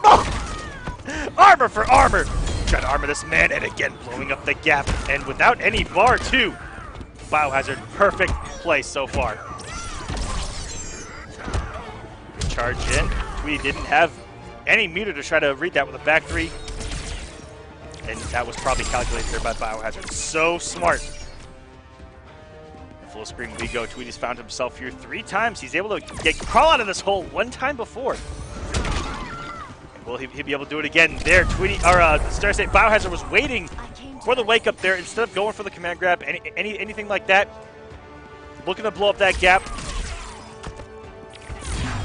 Oh! Armor for armor. Trying to armor this man, and again blowing up the gap. And without any bar, too. Biohazard, perfect play so far. Charge in. Tweedy didn't have any meter to try to read that with a back 3. And that was probably calculated there by Biohazard. So smart. Full screen we go. Tweedy's found himself here 3 times. He's able to crawl out of this hole 1 time before. Will he be able to do it again there? Tweedy, or Biohazard was waiting for the wake up there instead of going for the command grab, anything like that. Looking to blow up that gap.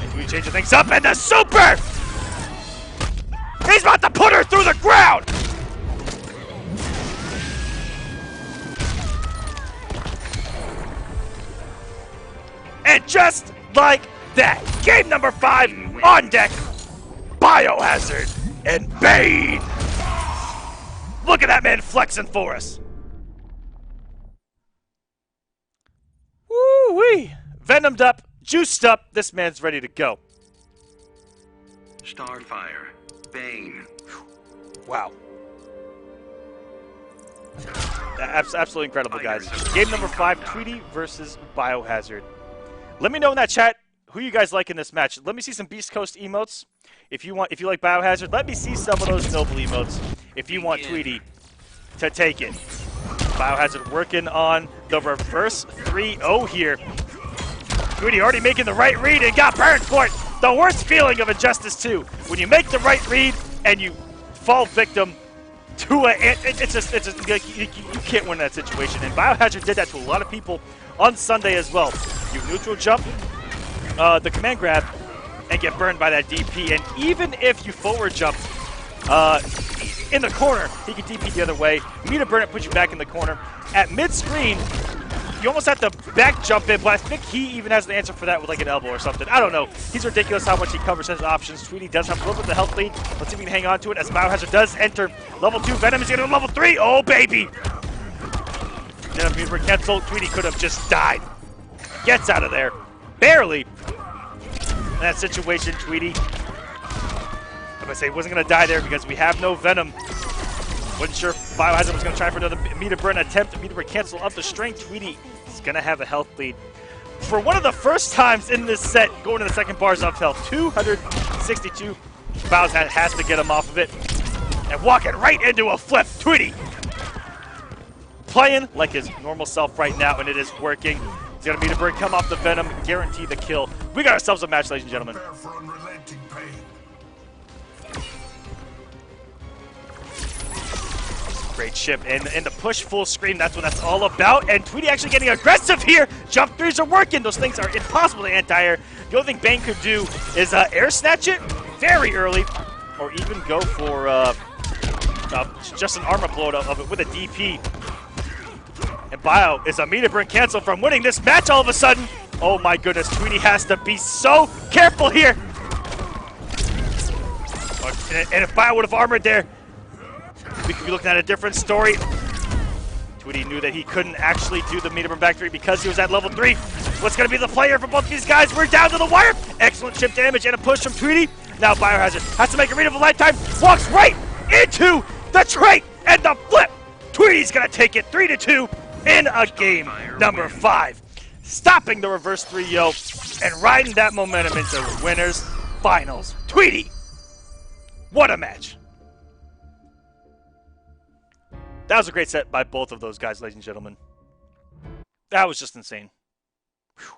And Tweedy changing things up, and the super! He's about to put her through the ground! And just like that, game number 5 on deck, Biohazard and Bane. Look at that man flexing for us. Woo-wee. Venomed up, juiced up, this man's ready to go. Starfire. Bane. Wow. Absolutely incredible, guys. Game number 5, Tweedy versus Biohazard. Let me know in that chat who you guys like in this match. Let me see some Beast Coast emotes. If you like Biohazard, let me see some of those Noble emotes. If you want Tweedy to take it. Biohazard working on the reverse 3-0 here. Tweedy already making the right read and got burned for it. The worst feeling of Injustice 2. When you make the right read and you fall victim It's just you can't win that situation. And Biohazard did that to a lot of people on Sunday as well. You neutral jump, the command grab, and get burned by that DP. And even if you forward jump in the corner, he can DP the other way. Meter burn it, puts you back in the corner. At mid-screen, you almost have to back jump in, but I think he even has an answer for that with like an elbow or something. I don't know. He's ridiculous how much he covers his options. Tweedy does have a little bit of the health lead. Let's see if we can hang on to it as Biohazard does enter level 2. Venom is going to level 3. Oh, baby. Then if we were canceled, Tweedy could have just died. Gets out of there. Barely. In that situation, Tweedy, I'm going to say, wasn't going to die there because we have no Venom. Wasn't sure if Biohazard was going to try for another meter burn attempt. Meter burn cancel up the strength. Tweedy is going to have a health lead. For one of the first times in this set, going to the second bars of health, 262. Biohazard has to get him off of it. And walking right into a flip. Tweedy playing like his normal self right now, and it is working. He's going to meter burn, come off the Venom, guarantee the kill. We got ourselves a match, ladies and gentlemen. Prepare for unrelenting pain. Great ship, and the push full screen, that's what that's all about. And Tweedy actually getting aggressive here. Jump threes are working. Those things are impossible to anti-air. The only thing Bane could do is air snatch it very early, or even go for just an armor blow of it with a DP. And Bio is a meter burn cancel from winning this match all of a sudden. Oh my goodness, Tweedy has to be so careful here. And if Bio would have armored there, we could be looking at a different story. Tweedy knew that he couldn't actually do the meter burn back 3 because he was at level 3. What's going to be the player for both these guys? We're down to the wire. Excellent chip damage and a push from Tweedy. Now Biohazard has to make a read of a lifetime. Walks right into the trait and the flip. Tweedy's going to take it 3-2 in a game number 5. Stopping the reverse 3-0 and riding that momentum into winners finals. Tweedy, what a match. That was a great set by both of those guys, ladies and gentlemen. That was just insane. Whew.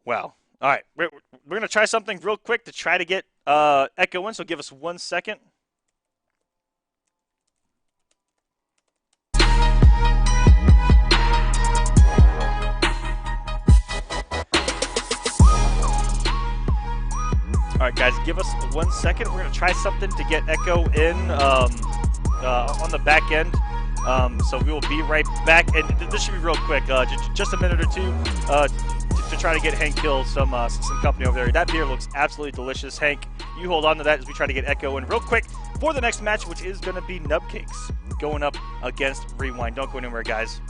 Wow. All right, we're going to try something real quick to try to get Echo in, so give us 1 second. All right, guys, give us 1 second. We're going to try something to get Echo in on the back end. So we will be right back. And this should be real quick, just a minute or two to try to get Hank kill some company over there. That beer looks absolutely delicious. Hank, you hold on to that as we try to get Echo in real quick for the next match, which is going to be Nubcakes going up against Rewind. Don't go anywhere, guys.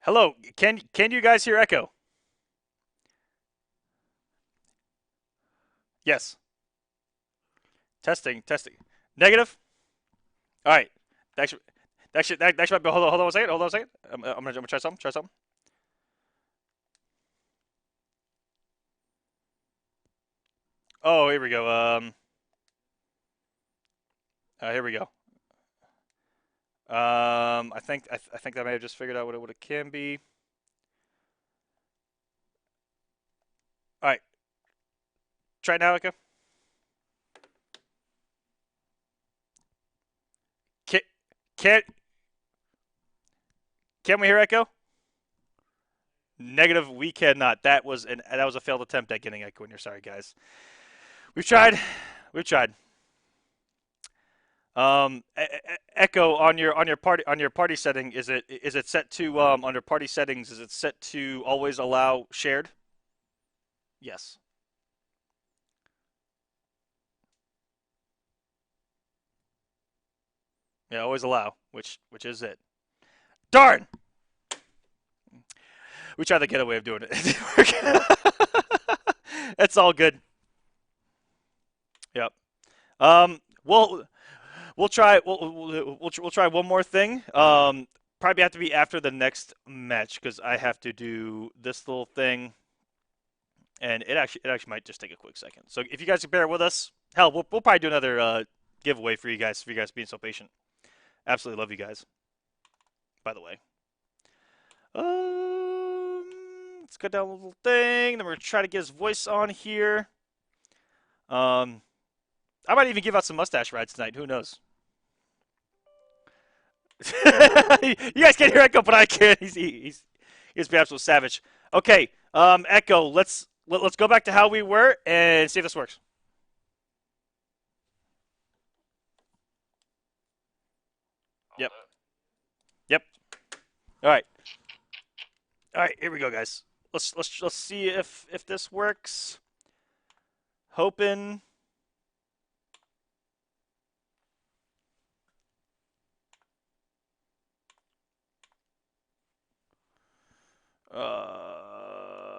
Hello. Can you guys hear Echo? Yes. Testing. Negative. All right. Actually, that might be. Hold on a second. I'm gonna try something. Oh, here we go. Here we go. I think I may have just figured out what it can be. All right. Try it now, Echo. Can we hear Echo? Negative. We cannot. That was a failed attempt at getting Echo in here. Sorry, guys. We've tried. Echo on your party setting, is it set to under party settings? Is it set to always allow shared? Yes. Yeah, always allow, which is it. Darn! We tried the getaway of doing it. It's all good. Yep. We'll try one more thing. Probably have to be after the next match because I have to do this little thing, and it actually might just take a quick second. So if you guys can bear with us, hell, we'll probably do another giveaway for you guys being so patient. Absolutely love you guys. By the way. Let's go down a little thing. Then we're gonna try to get his voice on here. I might even give out some mustache rides tonight. Who knows? You guys can't hear Echo, but I can. He's the absolute savage. Okay, Echo. Let's go back to how we were and see if this works. Yep. All right. Here we go, guys. Let's see if this works. Hoping.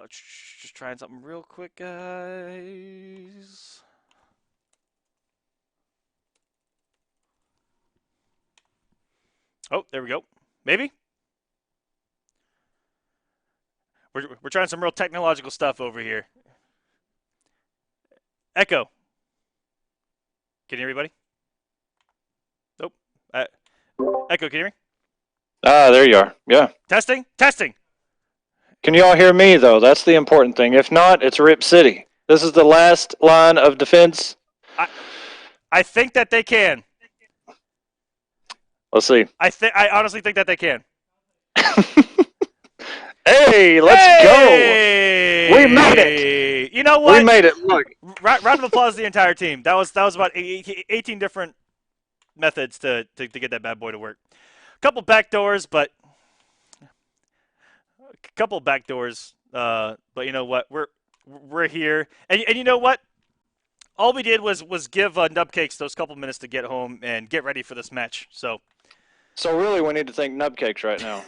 Just trying something real quick, guys. Oh, there we go. Maybe. We're trying some real technological stuff over here. Echo. Can you hear everybody? Nope. Echo, can you hear me? There you are. Yeah. Testing. Can you all hear me, though? That's the important thing. If not, it's Rip City. This is the last line of defense. I think that they can. Let's see. I honestly think that they can. Hey, let's go. We made it. You know what? We made it. Look. Round of applause to the entire team. That was about 18 different methods to get that bad boy to work. A couple back doors, but you know what? We're here, and you know what? All we did was give Nubcakes those couple minutes to get home and get ready for this match. So really, we need to thank Nubcakes right now.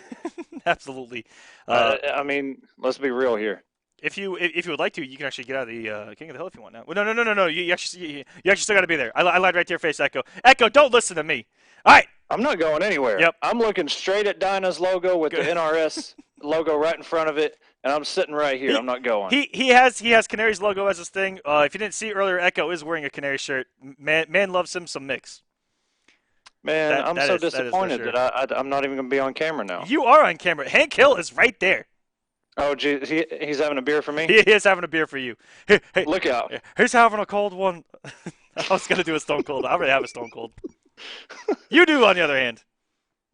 Absolutely. I mean, let's be real here. If you would like to, you can actually get out of the King of the Hill if you want now. Well, no. You actually still got to be there. I lied right to your face, Echo. Echo, don't listen to me. All right. I'm not going anywhere. Yep. I'm looking straight at Dyna's logo with the NRS logo right in front of it, and I'm sitting right here. I'm not going. He has Canary's logo as his thing. If you didn't see earlier, Echo is wearing a Canary shirt. Man loves him some mix. Man, I'm so disappointed that I'm not even going to be on camera now. You are on camera. Hank Hill is right there. Oh, geez, he's having a beer for me? He is having a beer for you. Hey, look out. He's having a cold one. I was going to do a Stone Cold. I already have a Stone Cold. You do, on the other hand.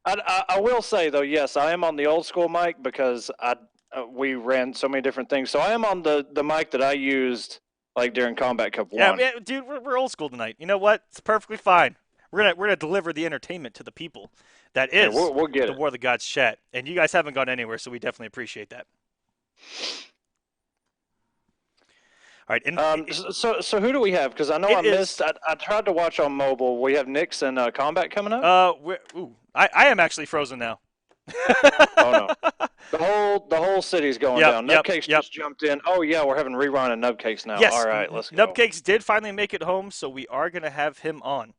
I will say, though, yes, I am on the old school mic because we ran so many different things. So I am on the mic that I used like during Kombat Cup 1. Yeah, dude, we're old school tonight. You know what? It's perfectly fine. We're gonna deliver the entertainment to the people. That is we'll get the War of the Gods chat. And you guys haven't gone anywhere, so we definitely appreciate that. All right. So who do we have? Because I know I missed. I tried to watch on mobile. We have Nyx and Kombat coming up. I am actually frozen now. Oh no. The whole city's going down. Nubcakes just jumped in. Oh yeah, we're having Rerun and Nubcakes now. Yes. All right, let's go. Nubcakes did finally make it home, so we are gonna have him on.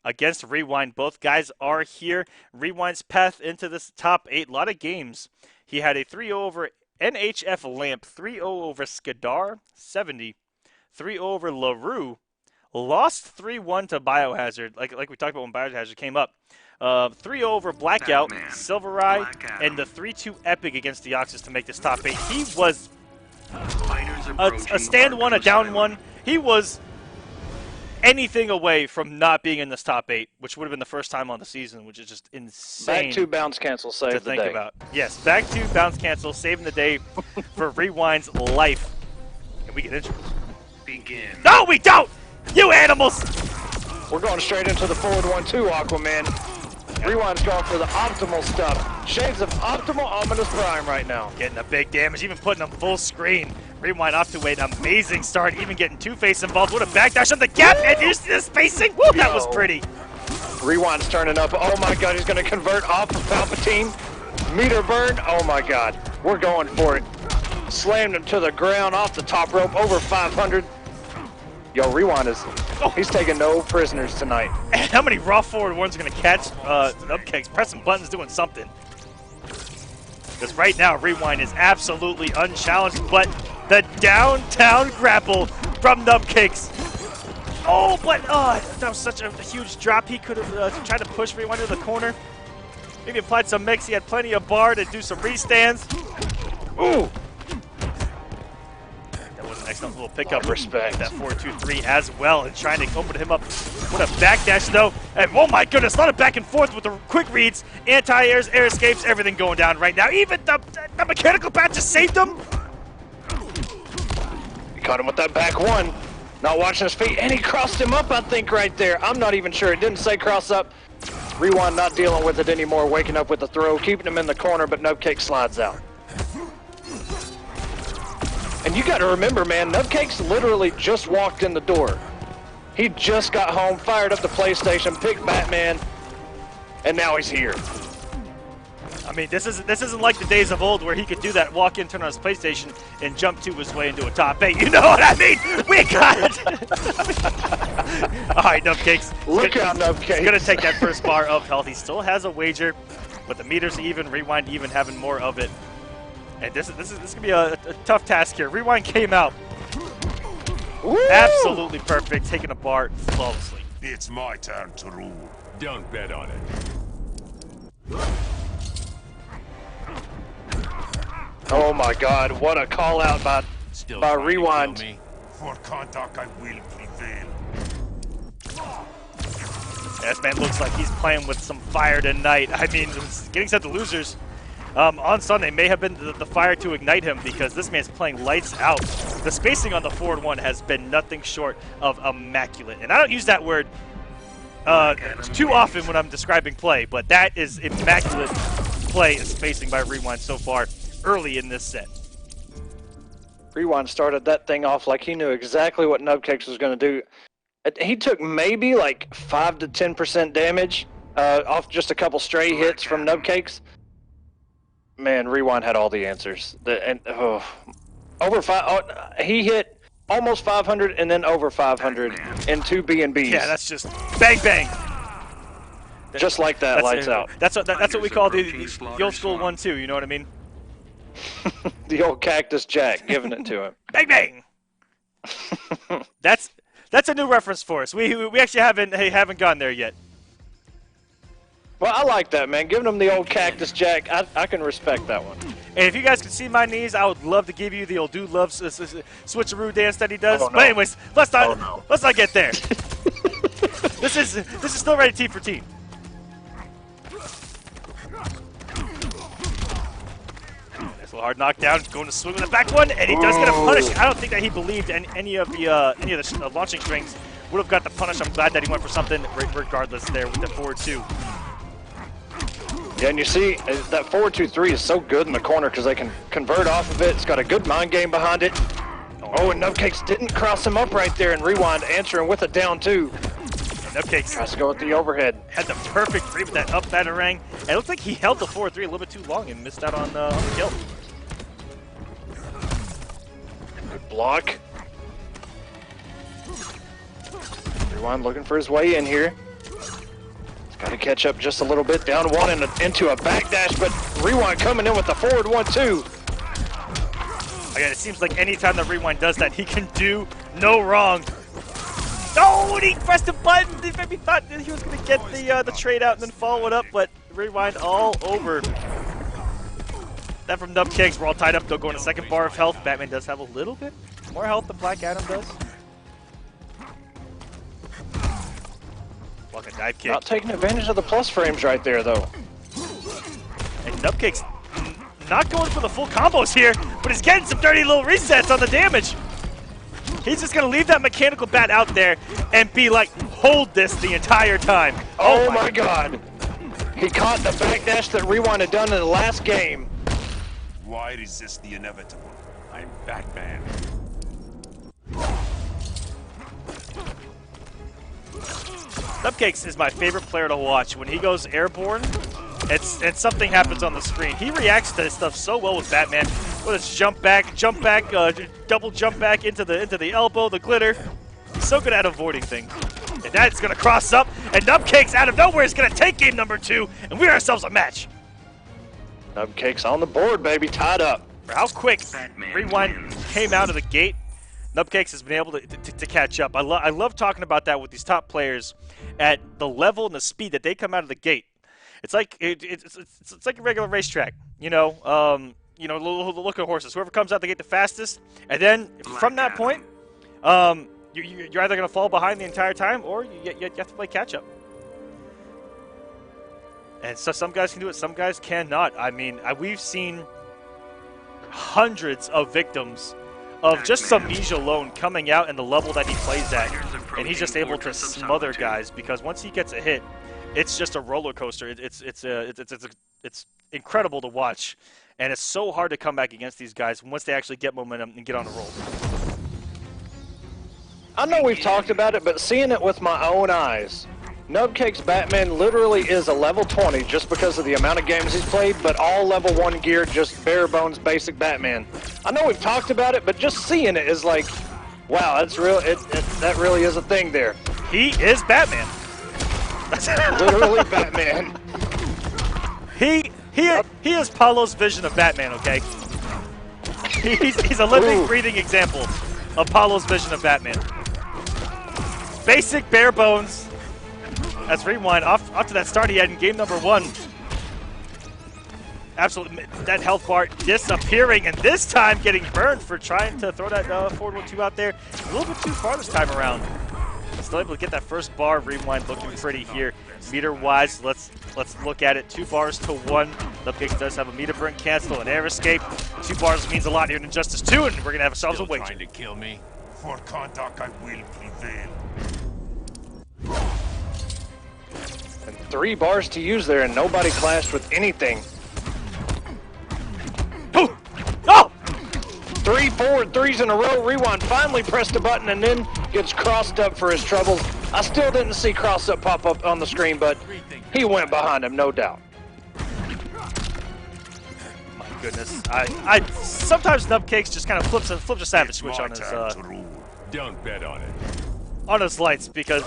Against Rewind, both guys are here. Rewind's path into this top 8, a lot of games. He had a 3-0 over NHF Lamp, 3-0 over Skadar, 70, 3-0 over LaRue, lost 3-1 to Biohazard, like we talked about when Biohazard came up. 3-0 over Blackout, SylverRye, and the 3-2 Epic against Deoxys to make this top 8. He was a stand one, a down one. He was anything away from not being in this top 8, which would have been the first time on the season, which is just insane. Back to bounce cancel, save to the think day. about. Yes, back to bounce cancel, saving the day for Rewind's life. And we get intros. Begin. No, we don't! You animals! We're going straight into the forward 1-2, Aquaman. Rewind's going for the optimal stuff. Shades of optimal Ominous Prime right now. Getting a big damage, even putting him full screen. Rewind off to an amazing start, even getting Two-Face involved. What a backdash on the gap, and you see the spacing? Woo, that was pretty. Rewind's turning up. Oh my god, he's going to convert off of Palpatine. Meter burn. Oh my god. We're going for it. Slammed him to the ground off the top rope, over 500. Yo, Rewind is, he's taking no prisoners tonight. How many raw forward ones are going to catch Nubcakes? Pressing buttons, doing something. Because right now, Rewind is absolutely unchallenged, but the downtown grapple from Nubcakes. Oh, but that was such a huge drop. He could have tried to push Rewind to the corner. Maybe applied some mix. He had plenty of bar to do some restands. Ooh. Excellent little pickup. Respect. That 4-2-3 as well, and trying to open him up. What a backdash though. And oh my goodness, a lot of back and forth with the quick reads, anti-airs, air escapes, everything going down right now. Even the mechanical bat just saved him. He caught him with that back one. Not watching his feet, and he crossed him up, I think, right there. I'm not even sure. It didn't say cross up. Rewind not dealing with it anymore, waking up with the throw, keeping him in the corner, but Nubcake slides out. And you got to remember, man, Nubcakes literally just walked in the door. He just got home, fired up the PlayStation, picked Batman, and now he's here. I mean, this isn't like the days of old where he could do that, walk in, turn on his PlayStation, and jump to his way into a top 8. You know what I mean? We got it! All right, Nubcakes. Look out, Nubcakes. He's going to take that first bar of health. He still has a wager, but the meters even, Rewind even having more of it. And this is going to be a tough task here. Rewind came out. Woo! Absolutely perfect, taking a bar flawlessly. It's my turn to rule. Don't bet on it. Oh my god, what a call out by Rewind. For contact, I will prevail. This man looks like he's playing with some fire tonight. I mean, getting set to losers. On Sunday may have been the fire to ignite him because this man's playing lights out. The spacing on the forward one has been nothing short of immaculate. And I don't use that word too often when I'm describing play, but that is immaculate play and spacing by Rewind so far early in this set. Rewind started that thing off like he knew exactly what Nubcakes was going to do. He took maybe like 5 to 10% damage off just a couple stray hits from Nubcakes. Man, Rewind had all the answers. He hit almost 500 and then over 500 in 2 B&Bs. Yeah, that's just bang bang. Just like that, lights out. That's what we call the old school 1-2. You know what I mean? The old Cactus Jack, giving it to him. Bang bang. That's a new reference for us. We actually haven't gone there yet. Well, I like that, man. Giving him the old Cactus Jack, I can respect that one. And if you guys could see my knees, I would love to give you the old dude loves switcheroo dance that he does. Oh, no. But anyways, let's not get there. This is still ready team for team. There's a little hard knockdown, going to swing with the back one, and he does get a punish. I don't think that he believed any of the launching strings would have got the punish. I'm glad that he went for something regardless there with the 4-2. Yeah, and you see that 4-2-3 is so good in the corner because they can convert off of it. It's got a good mind game behind it. Oh, and Nubcakes didn't cross him up right there, and Rewind answering with a down 2. Nubcakes Tries to go with the overhead. had the perfect read with that up batarang. And it looked like he held the 4-3 a little bit too long and missed out on the kill. Good block. Rewind looking for his way in here. He's got to catch up just a little bit. Down one and into a backdash, but Rewind coming in with the forward 1-2. Again, it seems like anytime that Rewind does that, he can do no wrong. Oh, and he pressed a button. He maybe thought that he was going to get the trade out and then follow it up, but Rewind all over. That from Nubcakes. We're all tied up. They'll go in a second bar of health. Batman does have a little bit more health than Black Adam does. Like a dive kick. Not taking advantage of the plus frames right there, though. And Nubcakes not going for the full combos here, but he's getting some dirty little resets on the damage. He's just going to leave that mechanical bat out there and be like, hold this the entire time. Oh my god. He caught the backdash that Rewind had done in the last game. Why resist the inevitable? I'm Batman. Nubcakes is my favorite player to watch. When he goes airborne, and something happens on the screen, he reacts to this stuff so well with Batman. Whether it's jump back, double jump back into the elbow, the glitter. He's so good at avoiding things. And that's gonna cross up, and Nubcakes out of nowhere is gonna take game number 2, and we ourselves a match. Nubcakes on the board, baby, tied up. For how quick Rewind came out of the gate, Nubcakes has been able to catch up. I love talking about that with these top players at the level and the speed that they come out of the gate. It's like it's like a regular racetrack, you know. Look at horses. Whoever comes out the gate the fastest, and then from that point, you're either going to fall behind the entire time, or you have to play catch up. And so some guys can do it, some guys cannot. I mean, we've seen hundreds of victims of just Semiij alone coming out and the level that he plays at, and he's just able to smother guys because once he gets a hit, it's just a roller coaster. It's incredible to watch, and it's so hard to come back against these guys once they actually get momentum and get on a roll. I know we've talked about it, but seeing it with my own eyes, Nubcakes Batman literally is a level 20 just because of the amount of games he's played, but all level 1 gear, just bare bones basic Batman. I know we've talked about it, but just seeing it is like, wow, that's real. That really is a thing there. He is Batman. Literally Batman. He is Paulo's vision of Batman. Okay, he's a living, breathing example of Paulo's vision of Batman. Basic bare bones. That's Rewind off to that start he had in game number 1. Absolutely, that health bar disappearing, and this time getting burned for trying to throw that forward 1-2 out there. A little bit too far this time around. Still able to get that first bar. Rewind looking pretty here. Meter-wise, let's look at it. 2 bars to 1. Nubcakes does have a meter burn cancel, an air escape. 2 bars means a lot here in Injustice 2, and we're gonna have ourselves a wager. Trying to kill me? For conduct, I will prevail. And 3 bars to use there, and nobody clashed with anything. Oh! Oh! 3 forward 3s in a row. Rewind finally pressed a button and then gets crossed up for his troubles. I still didn't see cross up pop up on the screen, but he went behind him, no doubt. My goodness, I sometimes Nubcakes just kind of flips a savage switch on his Don't bet on it. on his lights because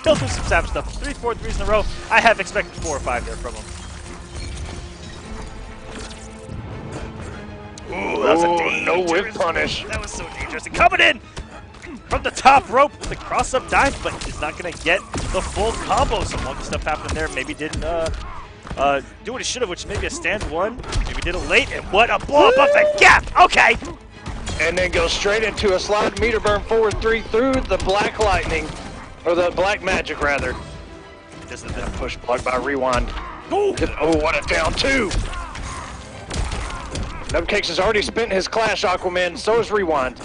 he'll do some savage stuff. 3 forward 3s in a row. I have expected 4 or 5 there from him. Ooh, that was a dangerous, no whip punish. That was so dangerous. And coming in from the top rope, the cross-up dive, but he's not going to get the full combo. Some lucky stuff happened there. Maybe didn't do what he should have, which maybe a stand 1. Maybe did it late, and what a blow up the gap. Okay. And then goes straight into a slide meter burn forward 3 through the black lightning, or the black magic rather. This is a push plug by Rewind. Ooh. Oh, what a down 2. Nubcakes has already spent his Clash, Aquaman, so is Rewind.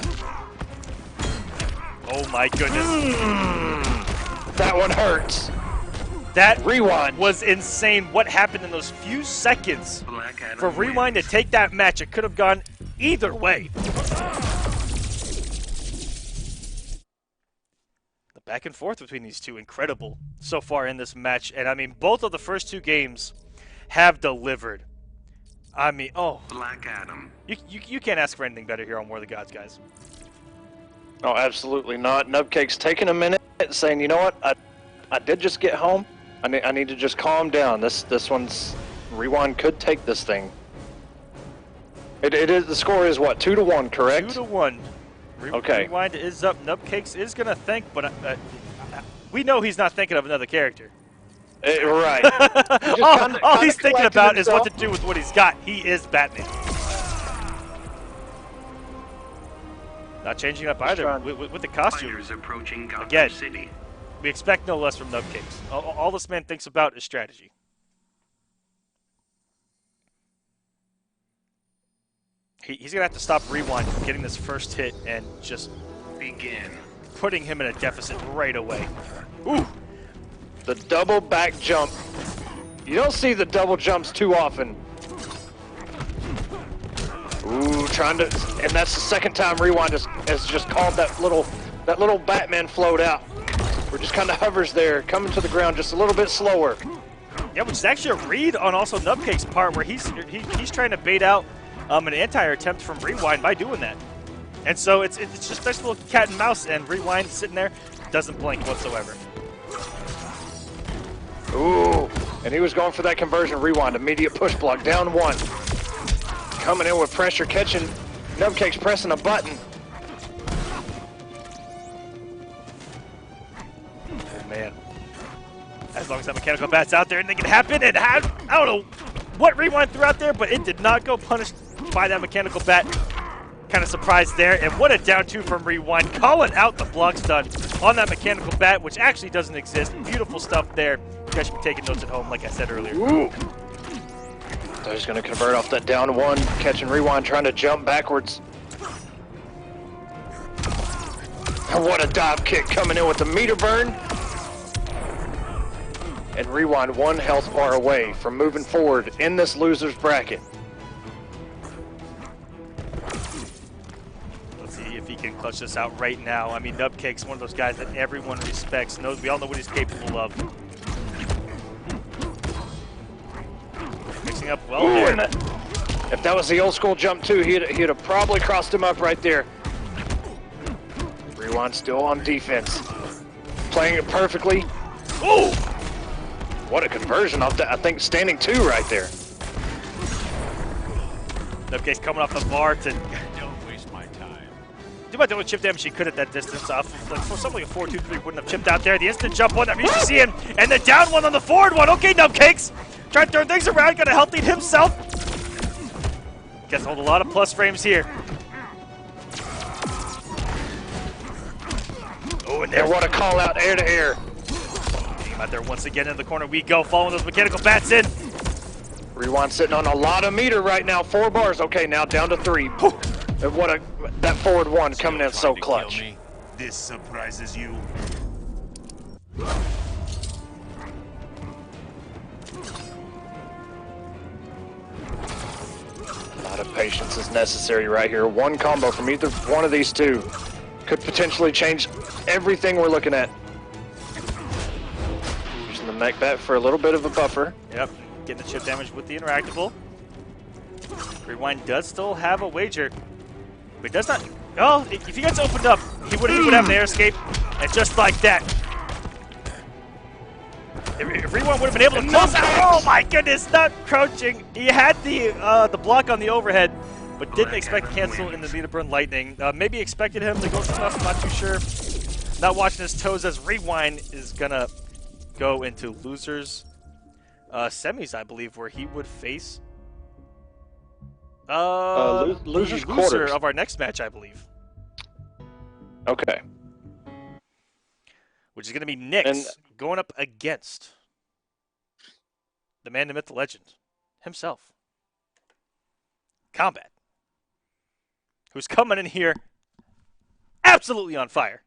Oh my goodness. That one hurts. That Rewind was insane. What happened in those few seconds for Rewind to take that match? It could have gone either way. The back and forth between these two. Incredible so far in this match. And, I mean, both of the first two games have delivered. I mean, oh. Black Adam. You can't ask for anything better here on War of the Gods, guys. Oh, absolutely not. Nubcakes taking a minute, saying, you know what? I did just get home. I need to just calm down. This one's... Rewind could take this thing. It is, the score is what, 2-1, correct? 2-1. Okay. Rewind is up. Nubcakes is going to think, but we know he's not thinking of another character. Right. All he's thinking about is what to do with what he's got. He is Batman. Not changing up either with the costume. Fighters approaching Gotham Again, City. we expect no less from Nubcakes. All this man thinks about is strategy. He's going to have to stop Rewind from getting this first hit and just begin putting him in a deficit right away. Ooh! The double back jump. You don't see the double jumps too often. Ooh, trying to, and that's the second time Rewind has just called that little Batman float out. Where just kind of hovers there, coming to the ground just a little bit slower. Yeah, which is actually a read on also Nubcake's part, where he's trying to bait out an anti-attempt from Rewind by doing that. And so it's just a nice little cat and mouse, and Rewind sitting there doesn't blink whatsoever. Ooh, and he was going for that conversion. Rewind, immediate push block, down one. Coming in with pressure, catching Nubcakes, pressing a button. Oh, man. As long as that mechanical bat's out there and they can happen, and I don't know what Rewind threw out there, but it did not go punished by that mechanical bat. Kind of surprised there, and what a down two from Rewind, calling out the block stun on that mechanical bat, which actually doesn't exist. Beautiful stuff there. You guys should be taking notes at home, like I said earlier. Ooh. So he's going to convert off that down one, catching Rewind, trying to jump backwards. And what a dive kick coming in with the meter burn. And Rewind one health bar away from moving forward in this loser's bracket. Let's see if he can clutch this out right now. I mean, Nubcake's one of those guys that everyone respects, knows we all know what he's capable of. Mixing up well there. If that was the old school jump too, he'd have probably crossed him up right there. Rewind still on defense. Playing it perfectly. Ooh! What a conversion off that, I think standing two right there. Nubcakes coming off the bar to Don't waste my time. do about the only chip damage he could at that distance. Like for something like a 4-2-3 wouldn't have chipped out there. The instant jump one that we're used to seeing, and the down one on the forward one. Okay, Nubcakes trying to turn things around, got a health lead himself. Gets to hold a lot of plus frames here. Oh, and there, what a call out air to air. Getting him out there once again in the corner we go, following those mechanical bats in. Rewind sitting on a lot of meter right now, 4 bars. Okay, now down to 3. And what a, that forward one coming in so clutch. This surprises you. A lot of patience is necessary right here. One combo from either one of these two could potentially change everything we're looking at. Using the mech bat for a little bit of a buffer. Yep, getting the chip damage with the interactable. Rewind does still have a wager, but does not. Oh, if he gets opened up, he would have an air escape, and just like that. If Rewind would have been able to close out, oh my goodness, not crouching. He had the block on the overhead, but didn't expect to cancel in the meter burn lightning. Maybe expected him to go stuff, not too sure. Not watching his toes as Rewind is gonna go into losers semis, I believe, where he would face losers the quarters loser of our next match, I believe. Okay. Which is gonna be Nyx going up against the man, the myth, the legend himself, Kombat, who's coming in here absolutely on fire.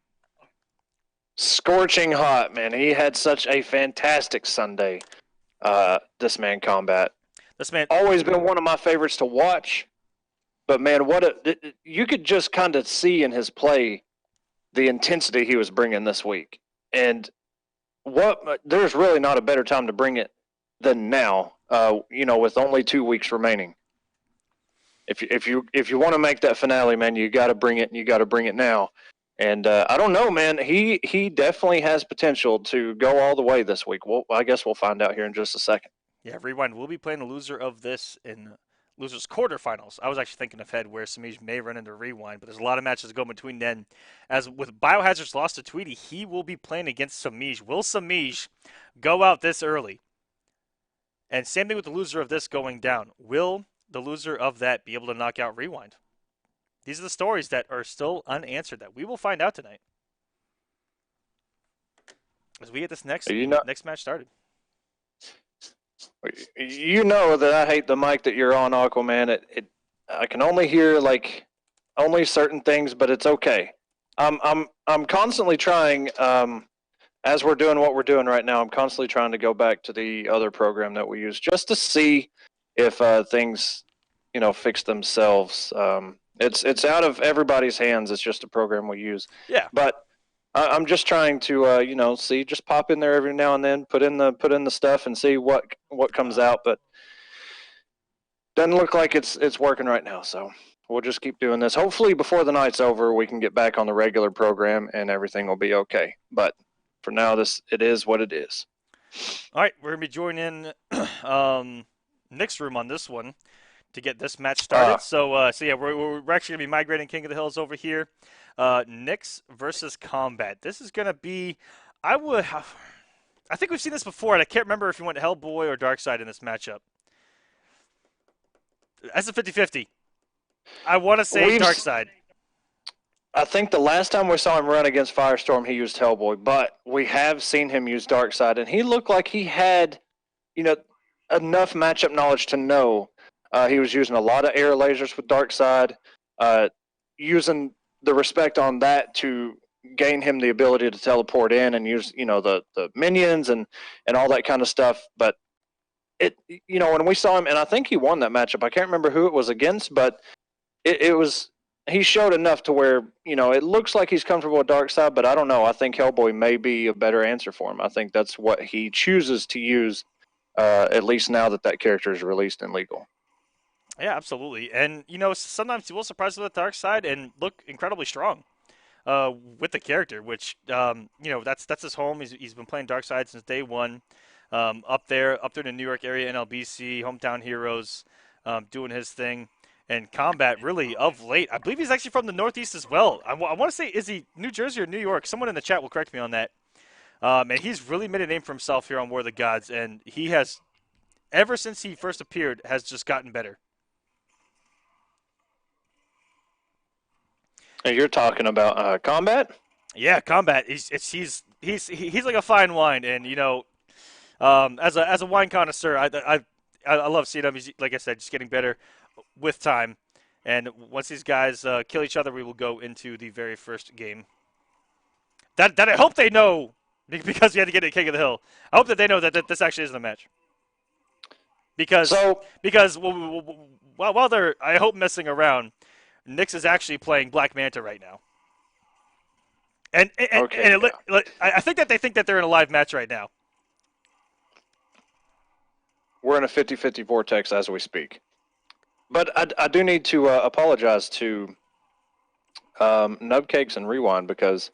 Scorching hot, man. He had such a fantastic Sunday. This man, Kombat. This man always been one of my favorites to watch. But man, you could just kind of see in his play the intensity he was bringing this week. And there's really not a better time to bring it than now. With only 2 weeks remaining. If you want to make that finale, man, you got to bring it, and you got to bring it now. And I don't know, man. He definitely has potential to go all the way this week. Well, I guess we'll find out here in just a second. Yeah, Rewind will be playing the loser of this in losers quarterfinals. I was actually thinking ahead where Semiij may run into Rewind, but there's a lot of matches going between then. As with Biohazard's loss to Tweedy, he will be playing against Semiij. Will Semiij go out this early? And same thing with the loser of this going down. Will the loser of that be able to knock out Rewind? These are the stories that are still unanswered that we will find out tonight as we get this next match started. You know that I hate the mic that you're on, Aquaman. I can only hear only certain things, but it's okay. I'm constantly trying. As we're doing what we're doing right now, I'm constantly trying to go back to the other program that we use just to see if things, fix themselves. It's out of everybody's hands. It's just a program we use. Yeah. But I'm just trying to, see, just pop in there every now and then, put in the stuff and see what comes out. But doesn't look like it's working right now. So we'll just keep doing this. Hopefully before the night's over, we can get back on the regular program and everything will be okay. But for now, it is what it is. All right, we're gonna be joining Nick's room on this one to get this match started. So yeah, we're actually gonna be migrating King of the Hills over here. Nyx versus Kombat. This is gonna be, I think we've seen this before, and I can't remember if you went Hellboy or Darkseid in this matchup. That's a 50-50. I want to say Darkseid. I think the last time we saw him run against Firestorm, he used Hellboy, but we have seen him use Darkseid, and he looked like he had, enough matchup knowledge to know. He was using a lot of air lasers with Darkseid, using the respect on that to gain him the ability to teleport in and use, the minions and all that kind of stuff. But when we saw him, and I think he won that matchup. I can't remember who it was against, but it was. He showed enough to where, it looks like he's comfortable with Darkseid, but I don't know. I think Hellboy may be a better answer for him. I think that's what he chooses to use, at least now that character is released and legal. Yeah, absolutely. And, sometimes he will surprise with the Darkseid and look incredibly strong with the character, which, that's his home. He's been playing Darkseid since day one, up there in the New York area, NLBC, Hometown Heroes, doing his thing. And Kombat, really, of late, I believe he's actually from the Northeast as well. I want to say, is he New Jersey or New York? Someone in the chat will correct me on that. And he's really made a name for himself here on War of the Gods, and he has, ever since he first appeared, has just gotten better. And you're talking about Kombat? Yeah, Kombat. He's like a fine wine, and as a wine connoisseur, I love seeing him. He's, like I said, just getting better with time. And once these guys kill each other, we will go into the very first game. That I hope they know, because we had to get a King of the Hill. I hope that they know that this actually isn't a match. Because while they're, I hope, messing around, Nyx is actually playing Black Manta right now. And I think that they think that they're in a live match right now. We're in a 50-50 vortex as we speak. But I do need to apologize to Nubcakes and Rewind, because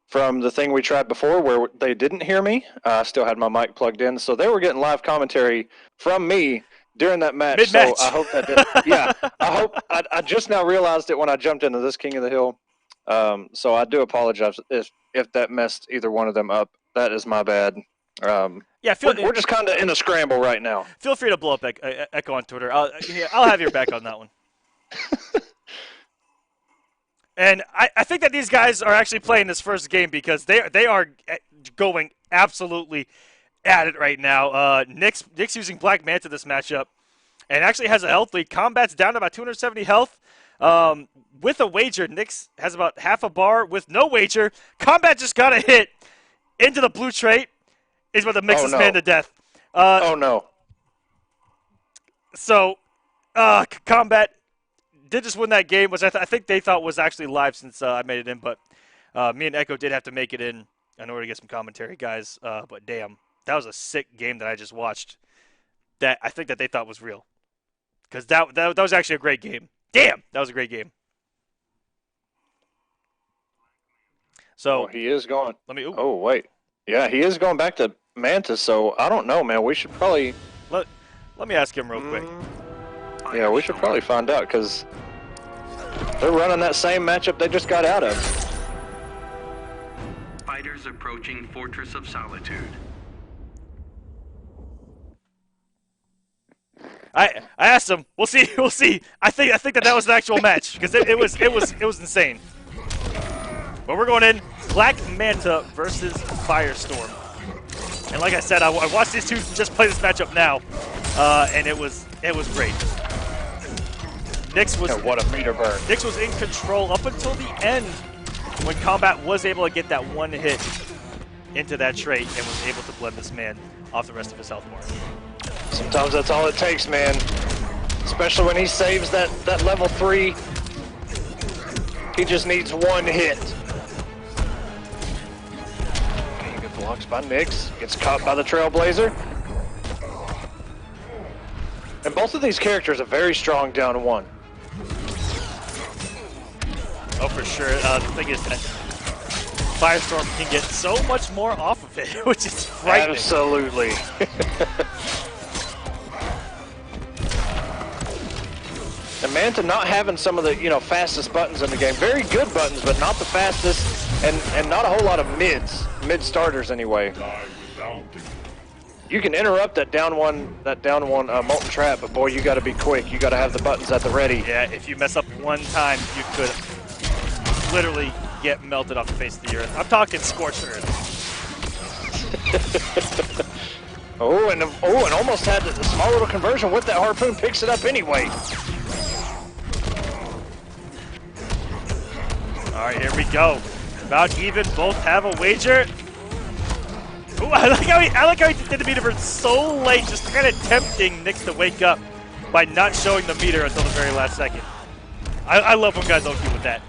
from the thing we tried before where they didn't hear me, I still had my mic plugged in, so they were getting live commentary from me during that match. Mid-match. So I hope that I just now realized it when I jumped into this King of the Hill. So I do apologize if that messed either one of them up. That is my bad. We're just kind of in a scramble right now. Feel free to blow up Echo on Twitter. I'll have your back on that one. And I think that these guys are actually playing this first game because they are going absolutely at it right now. Nyx using Black Manta this matchup, and actually has a health lead. Kombat's down to about 270 health. With a wager, Nyx has about half a bar. With no wager, Kombat just got a hit into the blue trait. He's about to mix this man to death. Oh, no. So, Kombat did just win that game, which I think they thought was actually live since I made it in. But me and Echo did have to make it in in order to get some commentary, guys. But damn, that was a sick game that I just watched. That I think that they thought was real, because that was actually a great game. Damn, that was a great game. So he is going. Let me. Ooh. Oh wait, yeah, he is going back to Manta. So I don't know, man. We should probably. Let me ask him real quick. Yeah, we should probably find out because they're running that same matchup they just got out of. Fighters approaching Fortress of Solitude. I asked him. We'll see. We'll see. I think that was an actual match because it was insane. But we're going in Black Manta versus Firestorm. And like I said, I watched these two just play this matchup now, and it was great. Nyx was what a meter burn. Nyx was in control up until the end when Kombat was able to get that one hit into that trait and was able to blend this man off the rest of his health bar. Sometimes that's all it takes, man. Especially when he saves that level 3. He just needs one hit. Okay, good blocks by Nyx. Gets caught by the Trailblazer. And both of these characters are very strong down 1. Oh, for sure. The thing is that Firestorm can get so much more off of it, which is frightening. Absolutely. And Manta not having some of the fastest buttons in the game. Very good buttons, but not the fastest, and not a whole lot of mid starters anyway. You can interrupt that down one molten trap, but boy, you got to be quick. You got to have the buttons at the ready. Yeah, if you mess up one time, you could literally get melted off the face of the earth. I'm talking scorched earth. and almost had the small little conversion with that harpoon. Picks it up anyway. All right, here we go. About even, both have a wager. Ooh, I like how he did the meter burn so late, just kind of tempting Nyx to wake up by not showing the meter until the very last second. I love when guys OQ with that.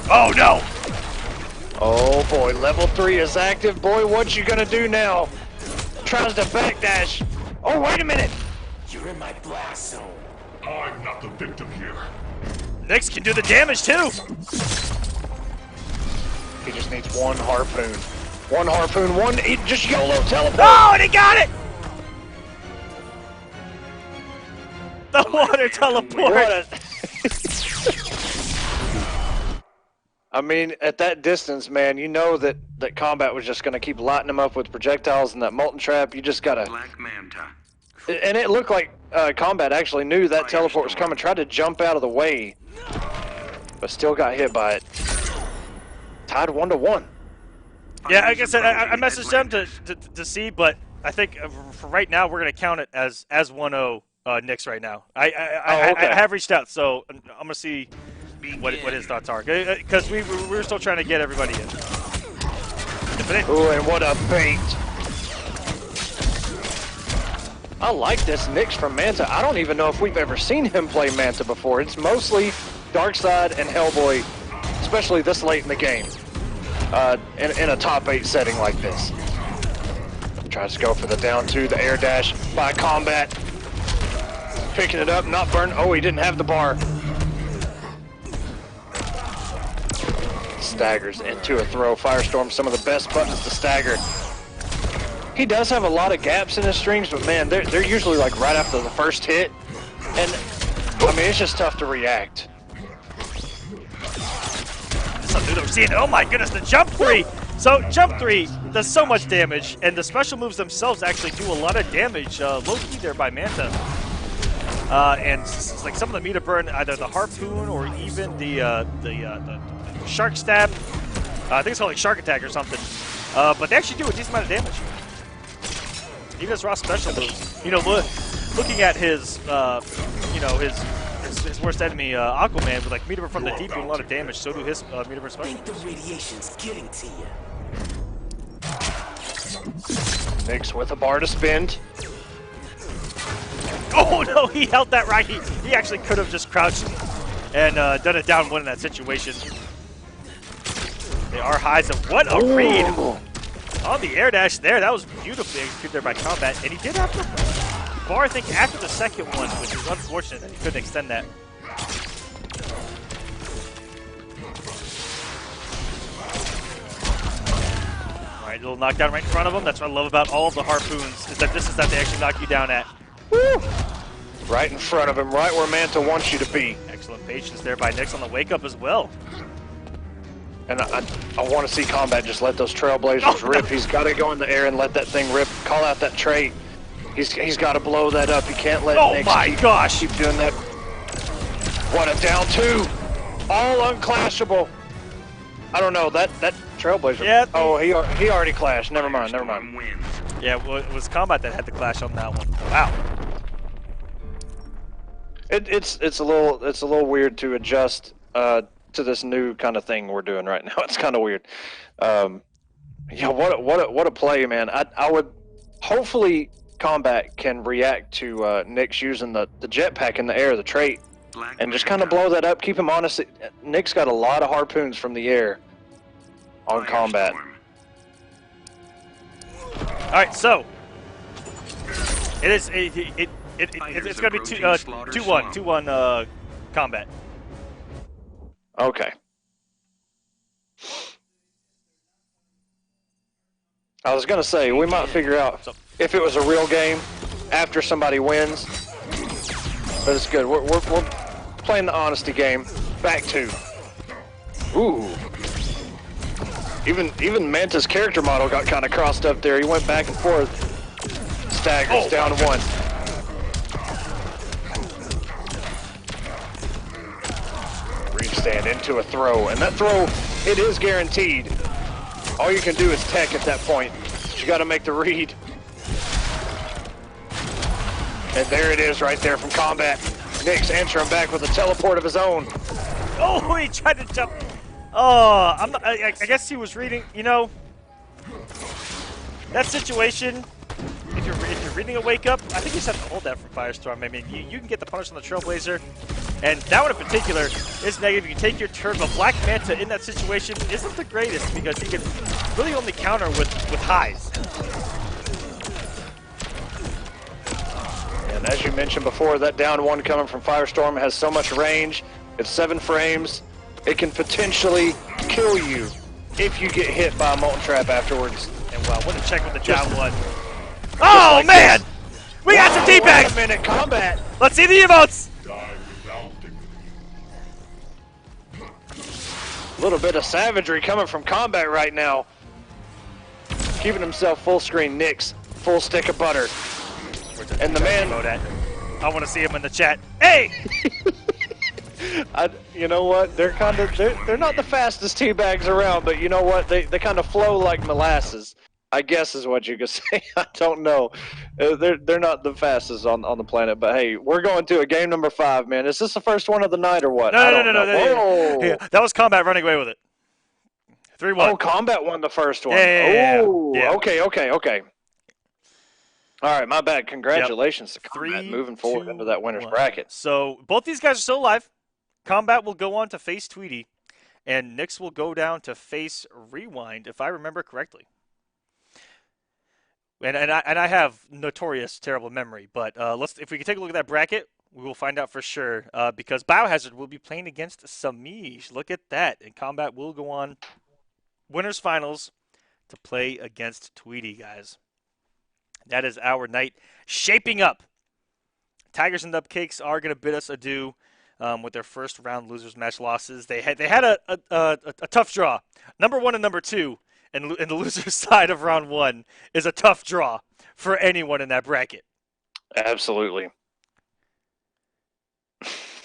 Oh no! Oh boy, level 3 is active. Boy, what you gonna do now? Tries to backdash. Oh, wait a minute! You're in my blast zone. I'm not the victim here. Nyx can do the damage too! He just needs one harpoon. One harpoon, just YOLO teleport! Oh, and he got it! The water teleport! I mean, at that distance, man, you know that Kombat was just going to keep lighting him up with projectiles and that molten trap. You just got to... Black Manta. And it looked like Kombat actually knew that teleport was coming, tried to jump out of the way, but still got hit by it. Tied 1-1. Yeah, like I said, I messaged them to see, but I think for right now we're going to count it as 1-0 Nyx right now. I have reached out, so I'm going to see what his thoughts are, because we were still trying to get everybody in. Ooh, and what a bait! I like this Nyx from Manta. I don't even know if we've ever seen him play Manta before. It's mostly Darkseid and Hellboy, especially this late in the game, in a top 8 setting like this. Tries to go for the down 2, the air dash by Kombat. Picking it up, not burn. Oh, he didn't have the bar. Staggers into a throw. Firestorm, some of the best buttons to stagger. He does have a lot of gaps in his strings, but man, they're usually like right after the first hit. And I mean, it's just tough to react. Something that we're seeing. Oh my goodness, the jump 3! So jump 3 does so much damage, and the special moves themselves actually do a lot of damage. Low-key there by Manta. And like some of the meter burn, either the harpoon or even the shark stab. I think it's called like shark attack or something. But they actually do a decent amount of damage. Even his raw special moves. You know, looking at his, his worst enemy, Aquaman, with like meter burn from the deep doing a lot of damage. So do his meter burn special moves. The radiation's getting to you. Nyx with a bar to spend. Oh no, he held that right. He actually could have just crouched and done a down 1 in that situation. They are highs, and what a read on the air dash there. That was beautifully executed there by Kombat, and he did have to bar, I think, after the second one, which is unfortunate that he couldn't extend that. All right, little knockdown right in front of him. That's what I love about all of the harpoons, is that this is that they actually knock you down at. Woo! Right in front of him, right where Manta wants you to be. Excellent patience there by Nyx on the wake up as well. And I want to see Kombat just let those Trailblazers rip. He's got to go in the air and let that thing rip. Call out that trait. He's got to blow that up. He can't let Nyx keep doing that. What a down two. All unclashable. I don't know, that Trailblazer. Yeah. Oh, he already clashed. Never mind. Yeah, well, it was Kombat that had the clash on that one. Wow. It's a little weird to adjust to this new kind of thing we're doing right now. It's kind of weird. Yeah, what a play, man. I would hopefully Kombat can react to Nyx using the jetpack in the air, the trait, and just kind of blow that up. Keep him honest. Nyx got a lot of harpoons from the air on Kombat. All right, so it's gonna be 2-1 Kombat. Okay. I was gonna say we might figure out if it was a real game after somebody wins, but it's good. We're playing the honesty game. Back to. Ooh. Even Manta's character model got kind of crossed up there. He went back and forth. Staggers down one. Reach stand into a throw, and that throw, it is guaranteed. All you can do is tech at that point. You got to make the read. And there it is right there from Kombat. Nyx answering back with a teleport of his own. Oh, he tried to jump. Oh, I guess he was reading, you know, that situation, if you're reading a wake up, I think you just have to hold that from Firestorm. I mean, you can get the punish on the Trailblazer, and that one in particular is negative. You can take your turn, but Black Manta in that situation isn't the greatest because he can really only counter with highs. And as you mentioned before, that down one coming from Firestorm has so much range. It's 7 frames. It can potentially kill you if you get hit by a Molten Trap afterwards. And wow, what a check with the down one. Oh, like man! This. We got some D-bags! Wait a minute, Kombat! Let's see the emotes! A little bit of savagery coming from Kombat right now. Keeping himself full screen. Nyx, full stick of butter. And the man... I want to see him in the chat. Hey! You know what? They're not the fastest teabags around, but you know what? They kind of flow like molasses, I guess is what you could say. I don't know. They're not the fastest on the planet, but hey, we're going to a game number 5, man. Is this the first one of the night or what? No. Yeah, that was Kombat running away with it. 3-1. Oh, Kombat won the first one. Yeah. Okay. All right, my bad. Congratulations to Kombat moving forward into that winner's bracket. So both these guys are still alive. Kombat will go on to face Tweedy, and Nyx will go down to face Rewind, if I remember correctly. And I have notorious terrible memory, but if we can take a look at that bracket, we will find out for sure. Because Biohazard will be playing against Semiij. Look at that, and Kombat will go on winners finals to play against Tweedy, guys. That is our night shaping up. Tigers and Nubcakes are going to bid us adieu with their first round losers match losses. They had a tough draw. Number 1 and number 2, and the loser's side of round 1 is a tough draw for anyone in that bracket. Absolutely.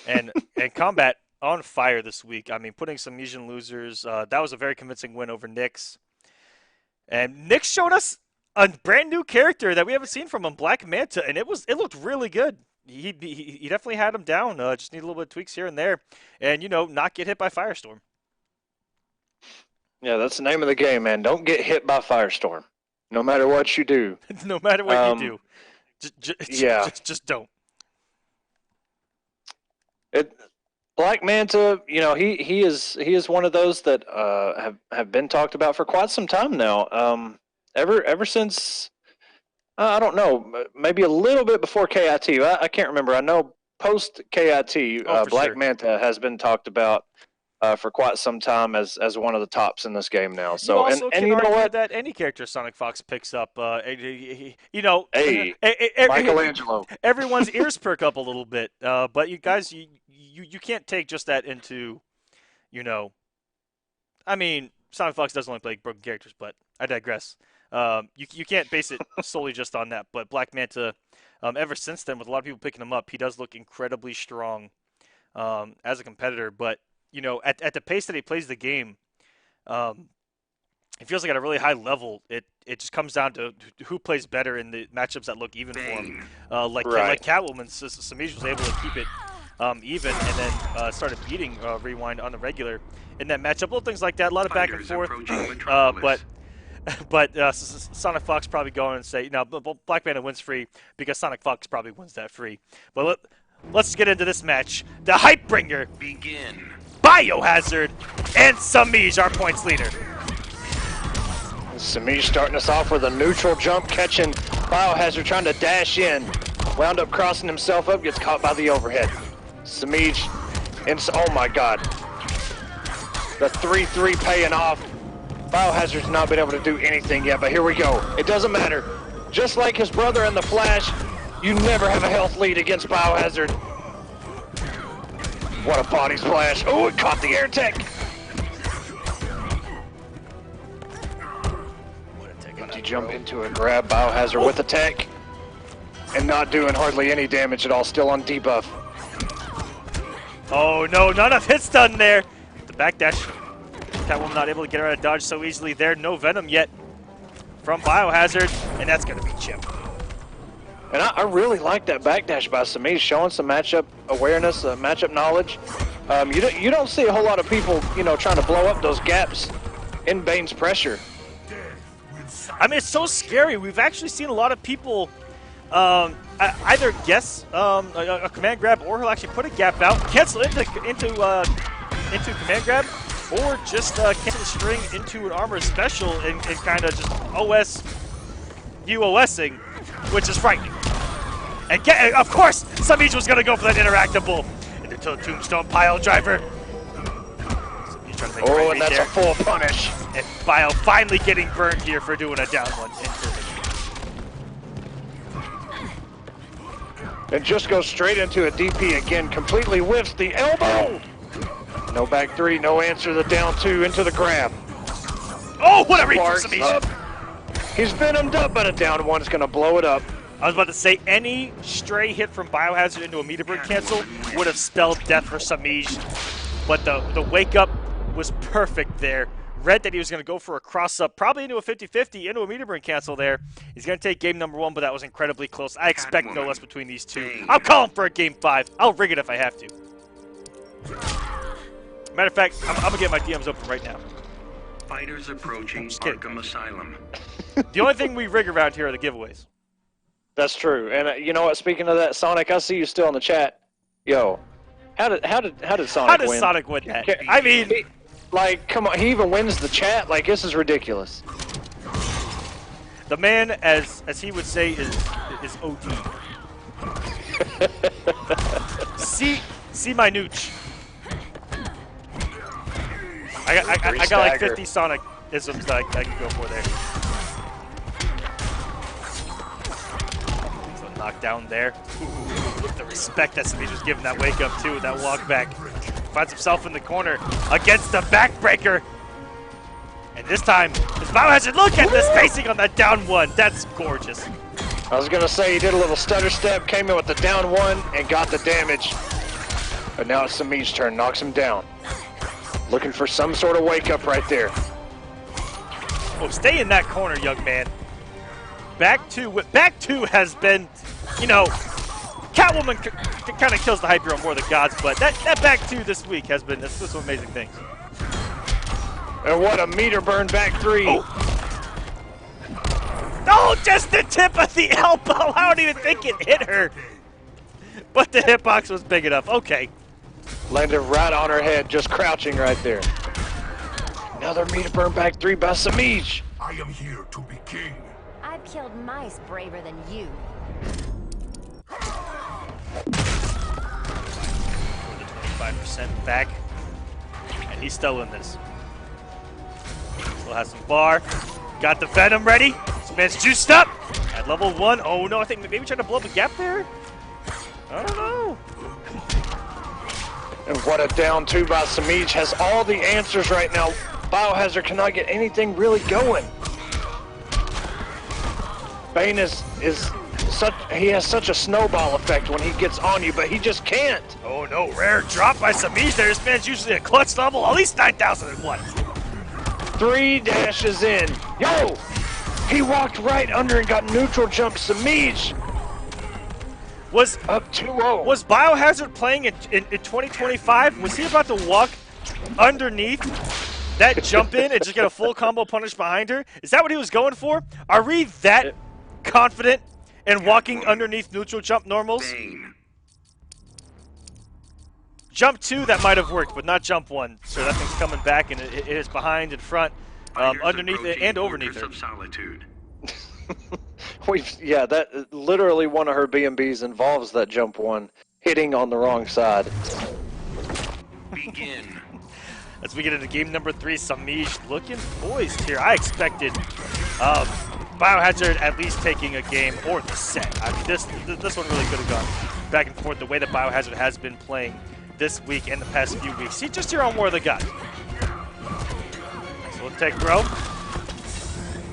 And Kombat on fire this week. I mean, putting some Asian losers. That was a very convincing win over Nyx. And Nyx showed us a brand new character that we haven't seen from him, Black Manta, and it looked really good. He definitely had him down. Just need a little bit of tweaks here and there, and not get hit by Firestorm. Yeah, that's the name of the game, man. Don't get hit by Firestorm, no matter what you do. No matter what you do, just don't. Black Manta, you know, he is one of those that have been talked about for quite some time now. Ever since I don't know, maybe a little bit before KIT. I can't remember. I know post KIT, Black Manta has been talked about for quite some time as one of the tops in this game now. So you also can you know argue what? that any character Sonic Fox picks up, you know, Hey, Michelangelo. Everyone's ears perk up a little bit. But you guys, you can't take just that into, you know, I mean, Sonic Fox does only play broken characters, but I digress. You can't base it solely just on that. But Black Manta, ever since then, with a lot of people picking him up, he does look incredibly strong as a competitor. But you know, at the pace that he plays the game, it feels like at a really high level. It just comes down to who plays better in the matchups that look even for him. Like Catwoman, Semiij was able to keep it even, and then started beating Rewind on the regular in that matchup. Little things like that, a lot of back and forth. But Sonic Fox probably going and say, you know, Black Manta wins free because Sonic Fox probably wins that free. But let's get into this match. The Hype Bringer, Begin. Biohazard, and Semiij, our points leader. Semiij starting us off with a neutral jump, catching Biohazard, trying to dash in. Wound up crossing himself up, gets caught by the overhead. Semiij, oh my god. The 3-3 paying off. Biohazard's not been able to do anything yet, but here we go. It doesn't matter. Just like his brother in the Flash, you never have a health lead against Biohazard. What a body splash. Oh, it caught the air tech. Empty jump into it, grab Biohazard with the tech. And not doing hardly any damage at all, still on debuff. Oh no, none of hits done there. The backdash. Catwoman not able to get her out of dodge so easily there. No Venom yet from Biohazard, and that's going to be Chip. And I really like that backdash by Semiij, showing some matchup awareness, matchup knowledge. You don't see a whole lot of people, you know, trying to blow up those gaps in Bane's pressure. I mean, it's so scary. We've actually seen a lot of people either guess a command grab, or he'll actually put a gap out, cancel into command grab, or just cancel the string into an armor special and kind of just UOSing, which is frightening. And of course, Semiij was going to go for that interactable into a tombstone pile driver. Oh, and that's a full punish. And Bio finally getting burned here for doing a down one. And just goes straight into a DP again, completely whiffs the elbow. No back three, no answer, the down two into the grab. Oh, what a reach for Semiij. He's venomed up, but a down one is going to blow it up. I was about to say, any stray hit from Biohazard into a meter burn cancel would have spelled death for Semiij. But the wake up was perfect there. Read that he was going to go for a cross-up, probably into a 50-50, into a meter burn cancel there. He's going to take game number 1, but that was incredibly close. I expect no less between these two. I'm calling for a game 5. I'll rig it if I have to. Matter of fact, I'm going to get my DMs open right now. Fighters approaching Arkham Asylum. The only thing we rig around here are the giveaways. That's true. And you know what? Speaking of that, Sonic, I see you still in the chat. Yo, how did Sonic win? How does Sonic win that? I mean, like, come on, he even wins the chat. Like, this is ridiculous. The man, as he would say, is OD. see my nooch. I got like 50 Sonic isms that I can go for there. So knocked down there. Ooh, the respect that Semiij was giving that wake up too, that walk back. Finds himself in the corner against the backbreaker. And this time, his Biohazard, look at the spacing on that down one. That's gorgeous. I was going to say he did a little stutter step, came in with the down one, and got the damage. But now it's Semiij's turn, knocks him down. Looking for some sort of wake up right there. Oh, stay in that corner, young man. Back two has been, you know, Catwoman kind of kills the hype hero more than gods, but that back two this week has been some amazing things. And what a meter burn back three. Oh, just the tip of the elbow. I don't even think it hit her. But the hitbox was big enough. Okay. Landed right on her head, just crouching right there. Another meter burn back 3 by Semiij. I am here to be king. I've killed mice braver than you. 25% back. And he's still in this. Still has some bar. Got the Venom ready. This man's juiced up. At level 1. Oh no, I think maybe trying to blow up a gap there. I don't know. And what a down 2 by Semiij. Has all the answers right now. Biohazard cannot get anything really going. Bane is such, he has such a snowball effect when he gets on you, but he just can't. Oh no, rare drop by Semiij there. This man's usually a clutch level, at least 9,001. 3 dashes in. Yo! He walked right under and got neutral jump. Semiij was up 2-0. Was Biohazard playing in 2025? Was he about to walk underneath that jump in and just get a full combo punish behind her? Is that what he was going for? Are we that confident in walking underneath neutral jump normals? Jump 2, that might have worked, but not jump 1. So that thing's coming back, and it is behind and front, underneath it and overneath her. Yeah, that literally one of her B&Bs involves that jump 1 hitting on the wrong side. Begin. As we get into game number 3, Semiij looking poised here. I expected Biohazard at least taking a game or the set. I mean, this one really could have gone back and forth the way that Biohazard has been playing this week and the past few weeks. See, just here on War of the God. So we'll take bro.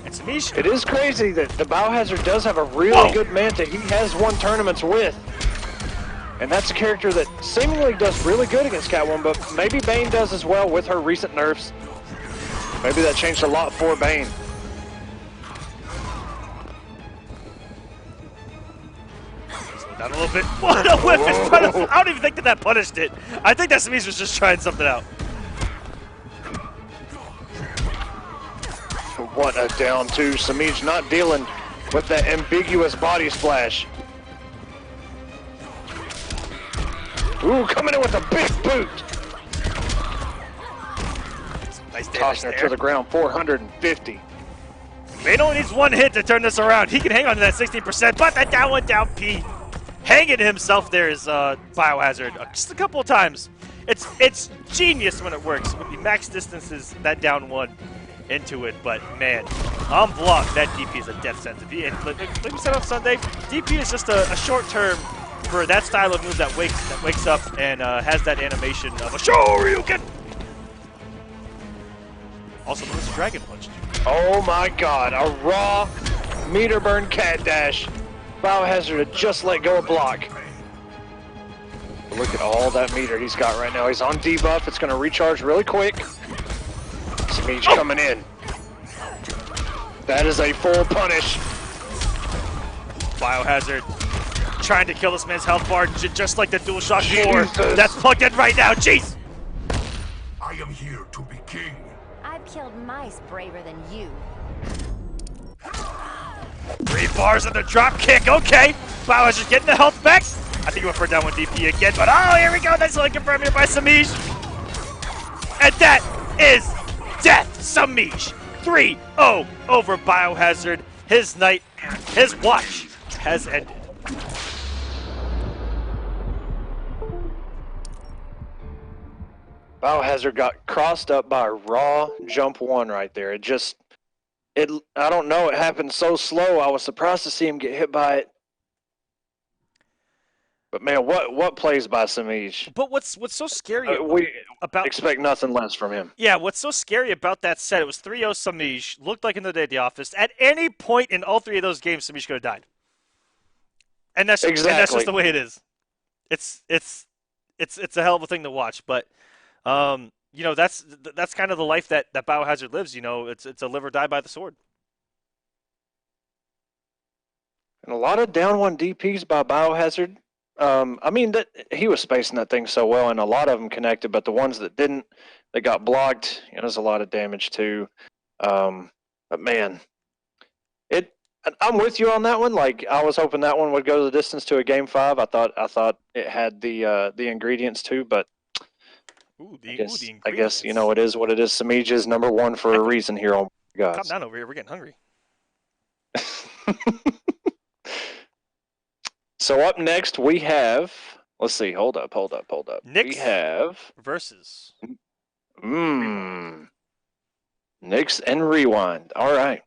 And Semiij. It is crazy that the Biohazard does have a really good Manta he has won tournaments with. And that's a character that seemingly does really good against Catwoman, but maybe Bane does as well with her recent nerfs. Maybe that changed a lot for Bane. Slow down a little bit. What a whip! I don't even think that punished it. I think that Semiij was just trying something out. What a down 2. Semiij not dealing with that ambiguous body splash. Ooh, coming in with a big boot. Nice tossing her to the ground, 450. Bane only needs 1 hit to turn this around. He can hang on to that 16%, but that down 1 down P. Hanging himself there is Biohazard just a couple of times. It's genius when it works. With the max distances, that down 1 into it, but man, on block, that DP is a death sentence. And like we said on Sunday, DP is just a short term for that style of move that wakes up and has that animation of a Shoryuken. Also known as a Dragon Punch. Oh my god, a raw meter burn cat dash. Biohazard had just let go of block. But look at all that meter he's got right now. He's on debuff. It's going to recharge really quick. Semiij coming in. That is a full punish. Biohazard trying to kill this man's health bar just like the DualShock 4 that's plugged in right now. Jeez! I am here to be king. I've killed mice braver than you. 3 bars on the drop kick. Okay, Biohazard getting the health back. I think he went for a down 1 DP again, but oh, here we go. That's only confirmed here by Semiij. And that is death. Semiij 3-0 over Biohazard. His night, his watch has ended. Biohazard got crossed up by a raw jump 1 right there. I don't know, it happened so slow. I was surprised to see him get hit by it. But man, what plays by Semiij? But what's so scary we about expect nothing less from him. Yeah, what's so scary about that set, it was 3-0 Semiij, looked like in the day at the office. At any point in all 3 of those games, Semiij could have died. And that's just the way it is. It's a hell of a thing to watch, but you know, that's kind of the life that Biohazard lives, you know. It's a live or die by the sword. And a lot of down 1 DPs by Biohazard. I mean, that he was spacing that thing so well, and a lot of them connected, but the ones that didn't, they got blocked. You know, there's a lot of damage too. But man, I'm with you on that one. Like, I was hoping that one would go the distance to a game 5. I thought it had the ingredients too, but Ooh, I guess you know it is what it is. Semiij is #1 for a reason here on Calm guys. down over here. We're getting hungry. So up next we have. Let's see. Hold up. Nyx We have versus. Nyx and Rewind. All right.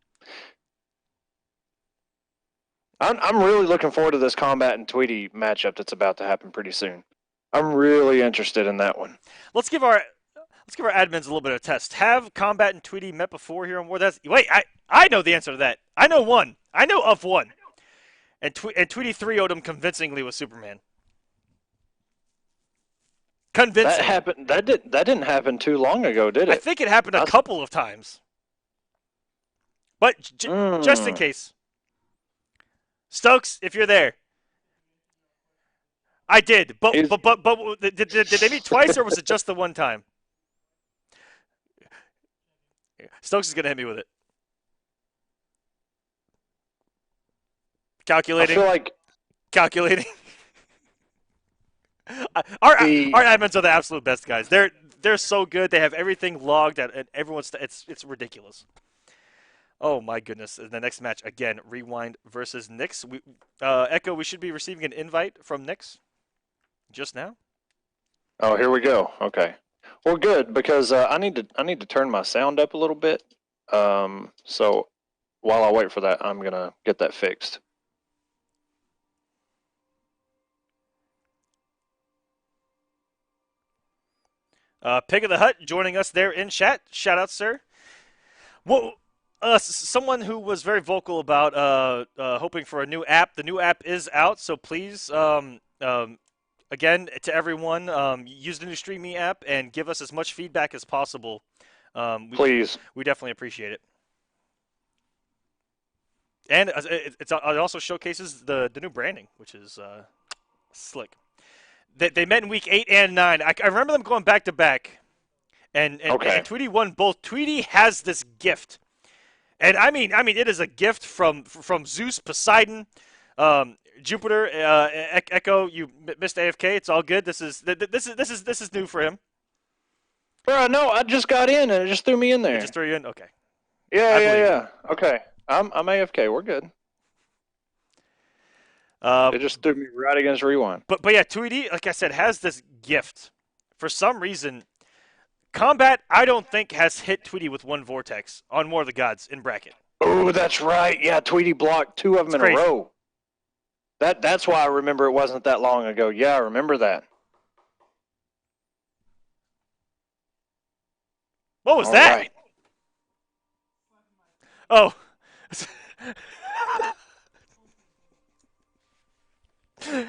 I'm really looking forward to this Kombat and Tweety matchup that's about to happen pretty soon. I'm really interested in that one. Let's give our admins a little bit of a test. Have Kombat and Tweety met before here on War? Wait, I know the answer to that. I know one. I know of one. And Tweety 3-0'd him convincingly with Superman. Convincing. That happened. That didn't happen too long ago, did it? I think it happened a couple of times. But just in case. Stokes, if you're there. I did, but did they meet twice or was it just the one time? Stokes is gonna hit me with it. Calculating. I feel like calculating. Our admins are the absolute best guys. They're so good. They have everything logged and everyone's. It's ridiculous. Oh my goodness! The next match again, Rewind versus Nyx. Echo, we should be receiving an invite from Nyx just now. Oh, here we go. Okay. Well, good because I need to turn my sound up a little bit. So while I wait for that, I'm gonna get that fixed. Pig of the Hut joining us there in chat. Shout out, sir. Well, someone who was very vocal about hoping for a new app. The new app is out, so please, again, to everyone, use the new StreamMe app and give us as much feedback as possible. Please. We definitely appreciate it. And it also showcases the new branding, which is slick. They met in week 8 and 9. I remember them going back to back, and Tweety won both. Tweety has this gift, and I mean, it is a gift from Zeus, Poseidon, Jupiter, Echo. You missed AFK. It's all good. This is new for him. Bro, no, I just got in and it just threw me in there. It just threw you in. Okay. Yeah. Okay, I'm AFK. We're good. It just threw me right against Rewind. But yeah, Tweety, like I said, has this gift. For some reason, Kombat, I don't think, has hit Tweety with one vortex on War of the Gods in bracket. Oh, that's right. Yeah, Tweety blocked 2 of them in a row. That's why I remember it wasn't that long ago. Yeah, I remember that. What was that? Right. Oh.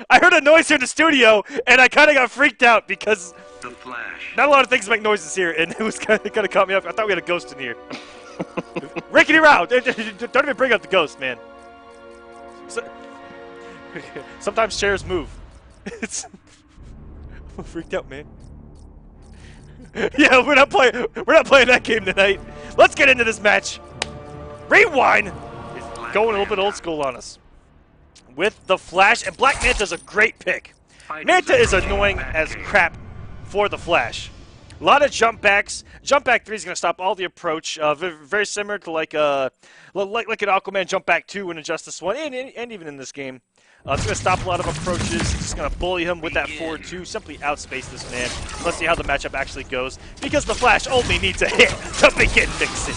I heard a noise here in the studio, and I kind of got freaked out because The Flash. Not a lot of things make noises here, and it was kind of caught me up. I thought we had a ghost in here. Rickety round! Don't even bring up the ghost, man. Sometimes chairs move. I'm freaked out, man. Yeah, we're not playing that game tonight. Let's get into this match. Rewind is going a little bit old school on us with the Flash, and Black Manta's a great pick. Manta is annoying as crap for the Flash. A lot of jump backs. Jump back 3 is going to stop all the approach. Very similar to like an Aquaman jump back 2 in Injustice 1, and even in this game. It's going to stop a lot of approaches. It's just going to bully him with that forward 2. Simply outspace this man. Let's see how the matchup actually goes. Because the Flash only needs a hit to begin mixing.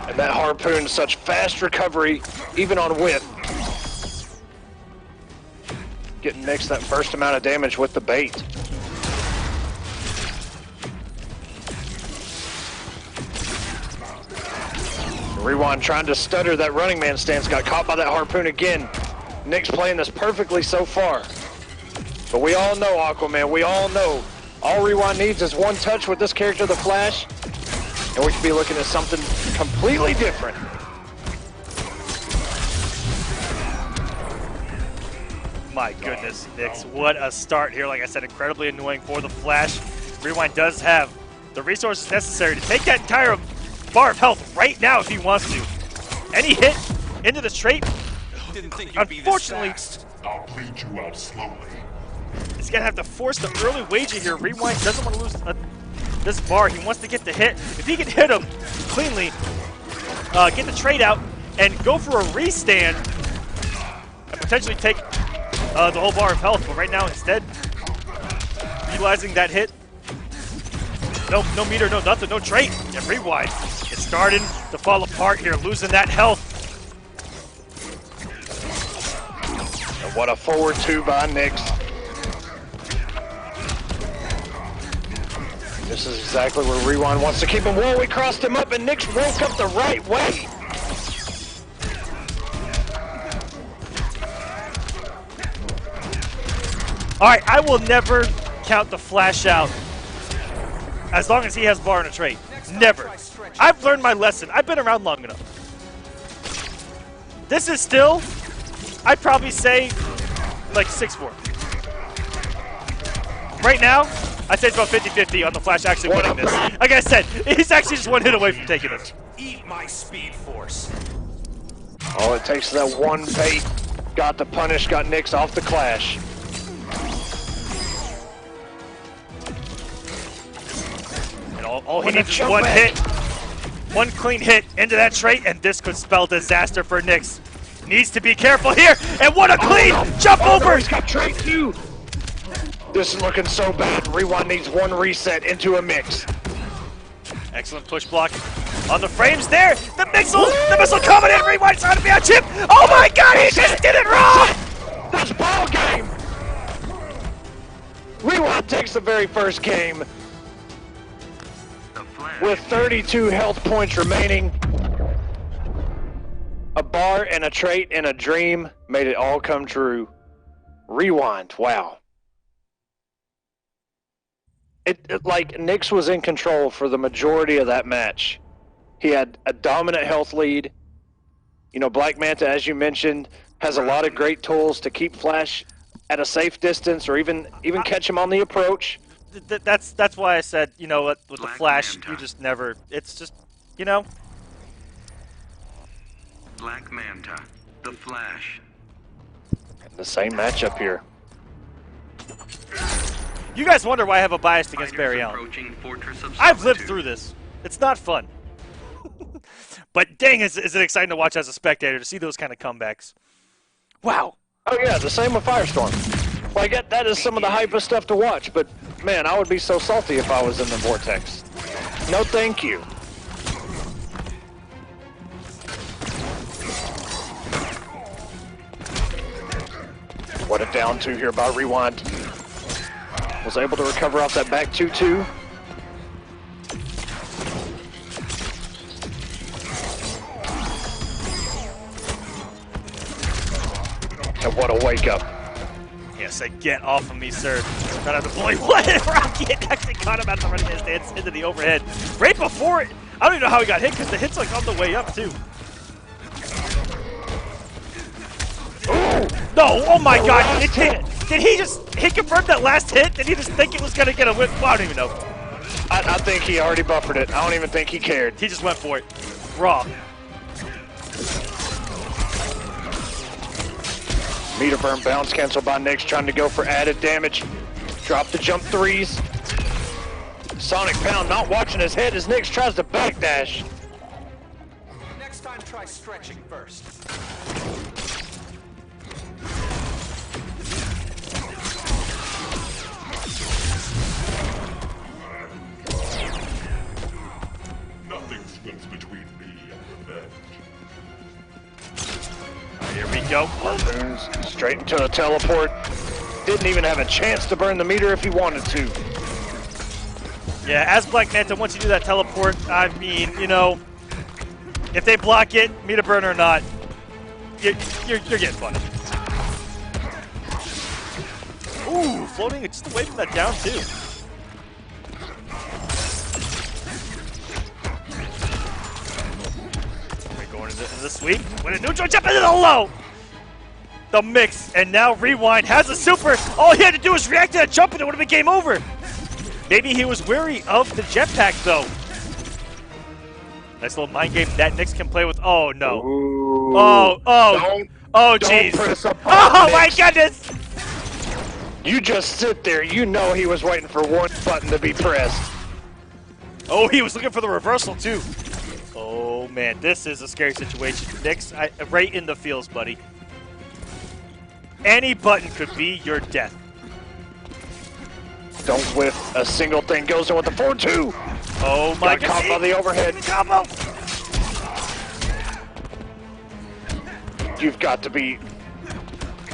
And that harpoon, such fast recovery, even on whip. Getting Nyx that first amount of damage with the bait. Rewind trying to stutter that running man stance, got caught by that harpoon again. Nyx playing this perfectly so far. But we all know, Aquaman, we all know, all Rewind needs is one touch with this character, the Flash, and we could be looking at something completely different. My goodness, Nyx, what a start here. Like I said, incredibly annoying for the Flash. Rewind does have the resources necessary to take that entire bar of health right now if he wants to. Any hit into the trait, Didn't think you'd unfortunately, be this fast. I'll bleed you out slowly. is going to have to force the early wager here. Rewind doesn't want to lose this bar. He wants to get the hit. If he can hit him cleanly, get the trade out, and go for a restand, and potentially take the whole bar of health. But right now, instead, utilizing that hit. No meter, no nothing, no trade. And Rewind is starting to fall apart here, losing that health. And what a forward 2 by Nyx. This is exactly where Rewind wants to keep him. Whoa, we crossed him up and Nyx woke up the right way. Alright, I will never count the flash out as long as he has bar and a trait. Never. I've learned my lesson. I've been around long enough. This is still, I'd probably say, like 6-4. Right now, I'd say it's about 50-50 on the flash actually winning this. Like I said, he's actually just one hit away from taking it. Eat my speed force. All it takes is that one bait. Got the punish, got Nyx off the clash. And all he needs is one hit. One clean hit into that trait, and this could spell disaster for Nyx. Needs to be careful here, and what a clean jump over! He's got trait 2! This is looking so bad. Rewind needs one reset into a mix. Excellent push block on the frames there. The missile coming in. Rewind trying to be on chip. Oh my god, he just did it wrong! That's ball game! Rewind takes the very first game with 32 health points remaining. A bar and a trait and a dream made it all come true. Rewind, wow. It like Nyx was in control for the majority of that match. He had a dominant health lead. You know, Black Manta, as you mentioned, has a lot of great tools to keep Flash at a safe distance or even catch him on the approach. That's why I said, you know, with the Flash, you just never. It's just, you know. Black Manta, the Flash. The same matchup here. You guys wonder why I have a bias against Barry Allen. I've lived through this. It's not fun. But dang, is it exciting to watch as a spectator to see those kind of comebacks. Wow. Oh yeah, the same with Firestorm. Like that is some of the hypest stuff to watch, but man, I would be so salty if I was in the Vortex. No thank you. What a down 2 here by Rewind. Was able to recover off that back 2-2. And what a wake up. Yes, get off of me, sir. Not out of the bully. What? Rocket actually caught him out of the running stance into the overhead. Right before it. I don't even know how he got hit because the hit's like on the way up, too. Ooh. No, oh my god, it hit. Did he confirm that last hit? Did he just think it was going to get a whip? Well, I don't even know. I think he already buffered it. I don't even think he cared. He just went for it. Raw. Meter burn bounce cancel by Nyx, trying to go for added damage. Drop the jump 3s. Sonic Pound not watching his head as Nyx tries to backdash. Next time, try stretching first. Nothing stands between me and revenge. Here we go. Harpoons straight into a teleport. Didn't even have a chance to burn the meter if he wanted to. Yeah, as Black Manta, once you do that teleport, I mean, you know, if they block it, meter burn or not, you're getting punished. Ooh, floating just away from that down too. We're going into the sweep. When a neutral jump into the low. The mix, and now Rewind has a super. All he had to do was react to that jump and it would have been game over. Maybe he was wary of the jetpack though. Nice little mind game that Nyx can play with. Oh no. Ooh. Oh jeez. Oh my goodness. You just sit there. You know he was waiting for one button to be pressed. Oh, he was looking for the reversal, too. Oh, man, this is a scary situation. Nick's right in the feels, buddy. Any button could be your death. Don't whiff a single thing. Goes in with the 4-2. Oh, my God. Caught by the overhead. Combo. You've got to be...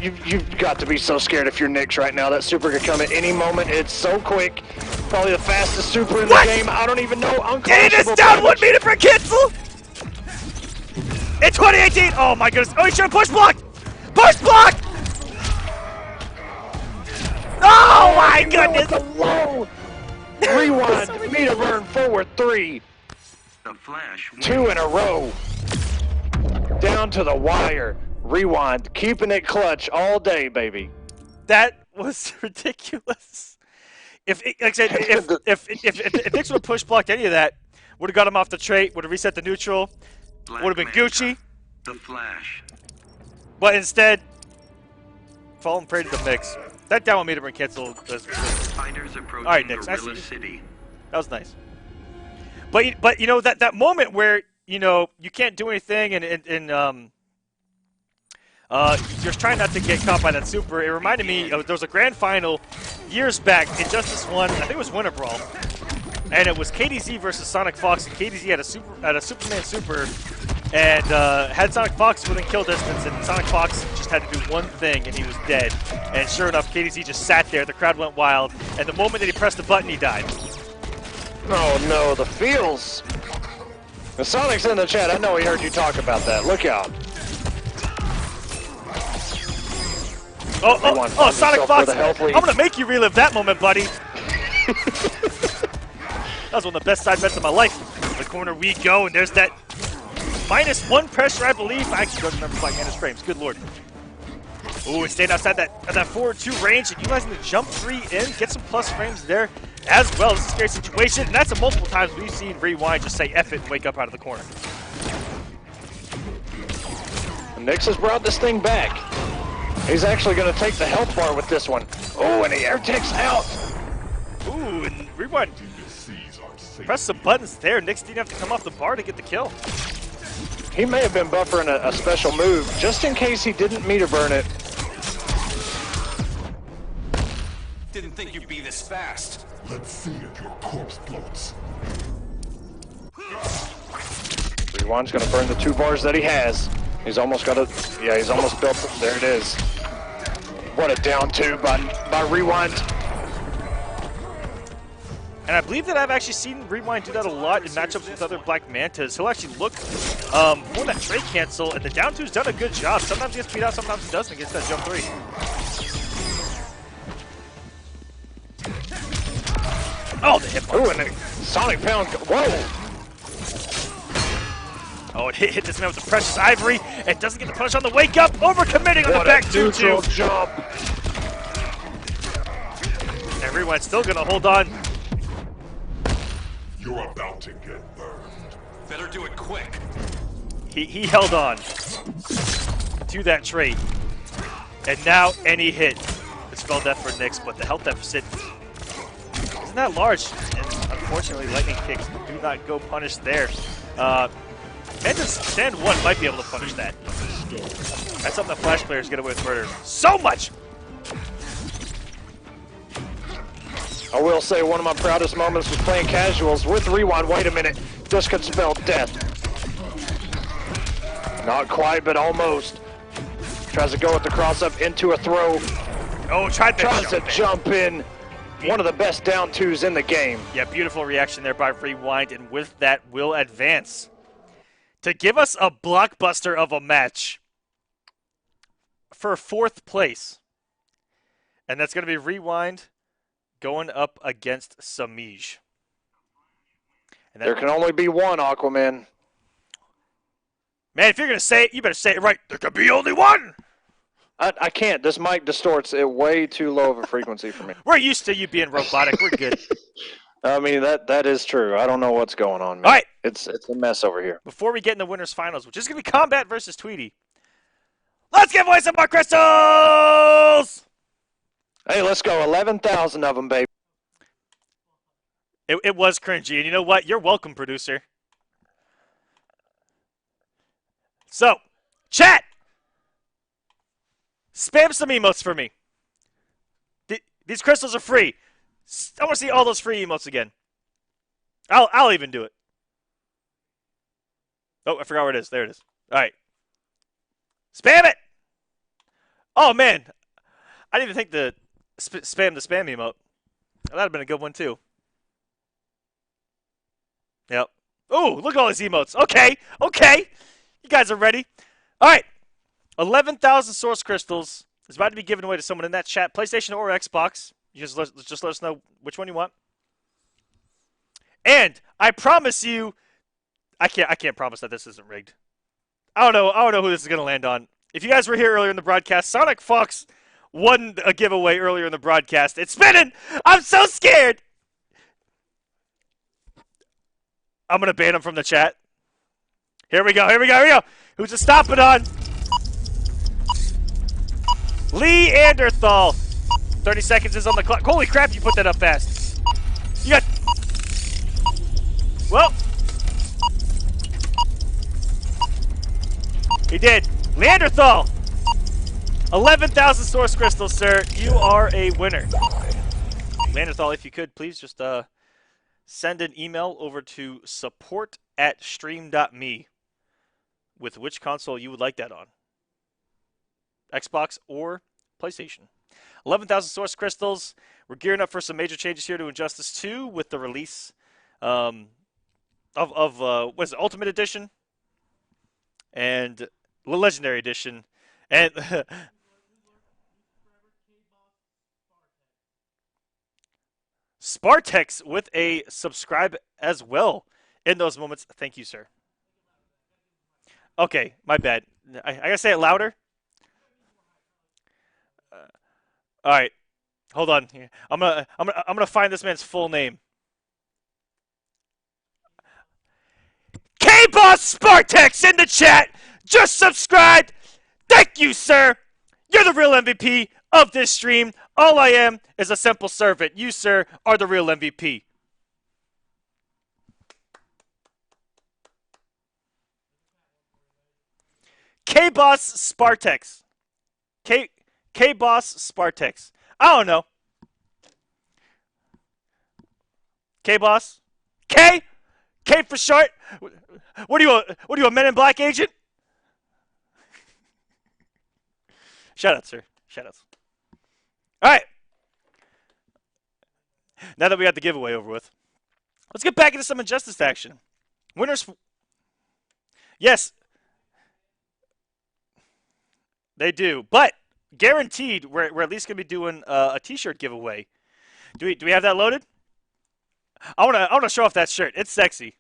You've got to be so scared if you're Nyx right now. That super could come at any moment. It's so quick. Probably the fastest super in the game. I don't even know. It is down 1 meter per cancel! In 2018! Oh my goodness. Oh, he should have push blocked! Push block! Oh my goodness! Low. Rewind. Meter burn forward 3. The Flash. 2 in a row. Down to the wire. Rewind. Keeping it clutch all day, baby. That was ridiculous. If like I said, if Nyx would have push blocked any of that, would have got him off the trait, would have reset the neutral, would have been Gucci. The Flash. But instead, falling prey to the mix. That down 1 meter burn cancel was Fighters approaching all right, Nyx, I see Gorilla you. City. That was nice. But you know that moment where you can't do anything and you're trying not to get caught by that super. It reminded me of there was a grand final years back, Injustice 1, I think it was Winter Brawl, and it was KDZ versus Sonic Fox, and KDZ had a Superman super, and had Sonic Fox within kill distance, and Sonic Fox just had to do one thing, and he was dead. And sure enough, KDZ just sat there, the crowd went wild, and the moment that he pressed the button, he died. Oh no, the feels. The Sonic's in the chat. I know he heard you talk about that. Look out. Oh, Sonic Fox, I'm going to make you relive that moment, buddy. That was one of the best side bets of my life. In the corner we go, and there's that -1 pressure, I believe. I actually don't remember Black Mana's frames. Good lord. Ooh, and staying outside that forward 2 range and utilizing the jump 3 in, get some plus frames there as well. This is a scary situation, and that's a multiple times we've seen Rewind just say F it and wake up out of the corner. Nyx has brought this thing back. He's actually going to take the health bar with this one. Oh, and the air takes out. Ooh, and Rewind press some buttons there. Nyx didn't have to come off the bar to get the kill. He may have been buffering a special move just in case he didn't meter burn it. Didn't think you'd be this fast. Let's see if your corpse floats. Rewind's going to burn the 2 bars that he has. He's almost got it. Yeah, he's almost built it. There it is. What a down 2 by Rewind. And I believe that I've actually seen Rewind do that a lot in matchups with other Black Mantas. He'll actually look for that trade cancel, and the down 2's done a good job. Sometimes he gets beat out, sometimes he doesn't against that jump 3. Oh, the hit. Ooh, and the Sonic Pound. Whoa! Oh, it hit this man with the precious ivory, and doesn't get the punish on the wake up. Overcommitting on the back 2-2. Jump. And Rewind's still gonna hold on. You're about to get burned. Better do it quick. He held on to that trait. And now any hit is spell death for Nyx, but the health deficit isn't that large. And unfortunately, lightning kicks do not go punished there. Manta's stand 1 might be able to punish that. That's something that Flash players get away with murder so much. I will say one of my proudest moments was playing casuals with Rewind. Wait a minute, this could spell death. Not quite, but almost. Tries to go with the cross up into a throw. Oh, tries to jump in. One of the best down 2s in the game. Yeah, beautiful reaction there by Rewind, and with that will advance to give us a blockbuster of a match for 4th place. And that's going to be Rewind going up against Semiij. And there can only be one, Aquaman. Man, if you're going to say it, you better say it right. There can be only one! I can't. This mic distorts it way too low of a frequency for me. We're used to you being robotic. We're good. I mean, that is true. I don't know what's going on, man. All right. It's a mess over here. Before we get in the winners finals, which is going to be Kombat versus Tweedy, let's give away some more crystals! Hey, let's go. 11,000 of them, baby. It was cringy, and you know what? You're welcome, producer. So, chat! Spam some emotes for me. These crystals are free. I want to see all those free emotes again. I'll even do it. Oh, I forgot where it is. There it is. All right. Spam it! Oh, man. I didn't even think to spam the spam emote. That would have been a good one, too. Yep. Ooh, look at all these emotes. Okay. You guys are ready. All right. 11,000 source crystals is about to be given away to someone in that chat, PlayStation or Xbox. You just let us know which one you want. And I promise you, I can't promise that this isn't rigged. I don't know who this is gonna land on. If you guys were here earlier in the broadcast, sonicfox won a giveaway earlier in the broadcast. It's spinning. I'm so scared. I'm gonna ban him from the chat. Here we go. Who's it stopping on? Lee Anderthal. 30 seconds is on the clock. Holy crap, you put that up fast. You got... Well. He did. Neanderthal. 11,000 source crystals, sir. You are a winner. Neanderthal, if you could, please just send an email over to support@stream.me with which console you would like that on. Xbox or PlayStation. 11,000 source crystals. We're gearing up for some major changes here to Injustice 2 with the release of what is it, Ultimate Edition and Legendary Edition. And Spartex with a subscribe as well in those moments. Thank you, sir. Okay, my bad. I gotta say it louder. All right, hold on. I'm gonna find this man's full name. K-Boss Spartex in the chat. Just subscribed. Thank you, sir. You're the real MVP of this stream. All I am is a simple servant. You, sir, are the real MVP. K-Boss Spartex. K-Boss Spartex. I don't know. K-Boss? K? K for short? What are you, a Men in Black agent? Shout out, sir. Shout outs. All right. Now that we got the giveaway over with, let's get back into some Injustice action. Winners. Yes. They do. But guaranteed, we're at least going to be doing a t-shirt giveaway. Do we have that loaded? I want to show off that shirt. It's sexy.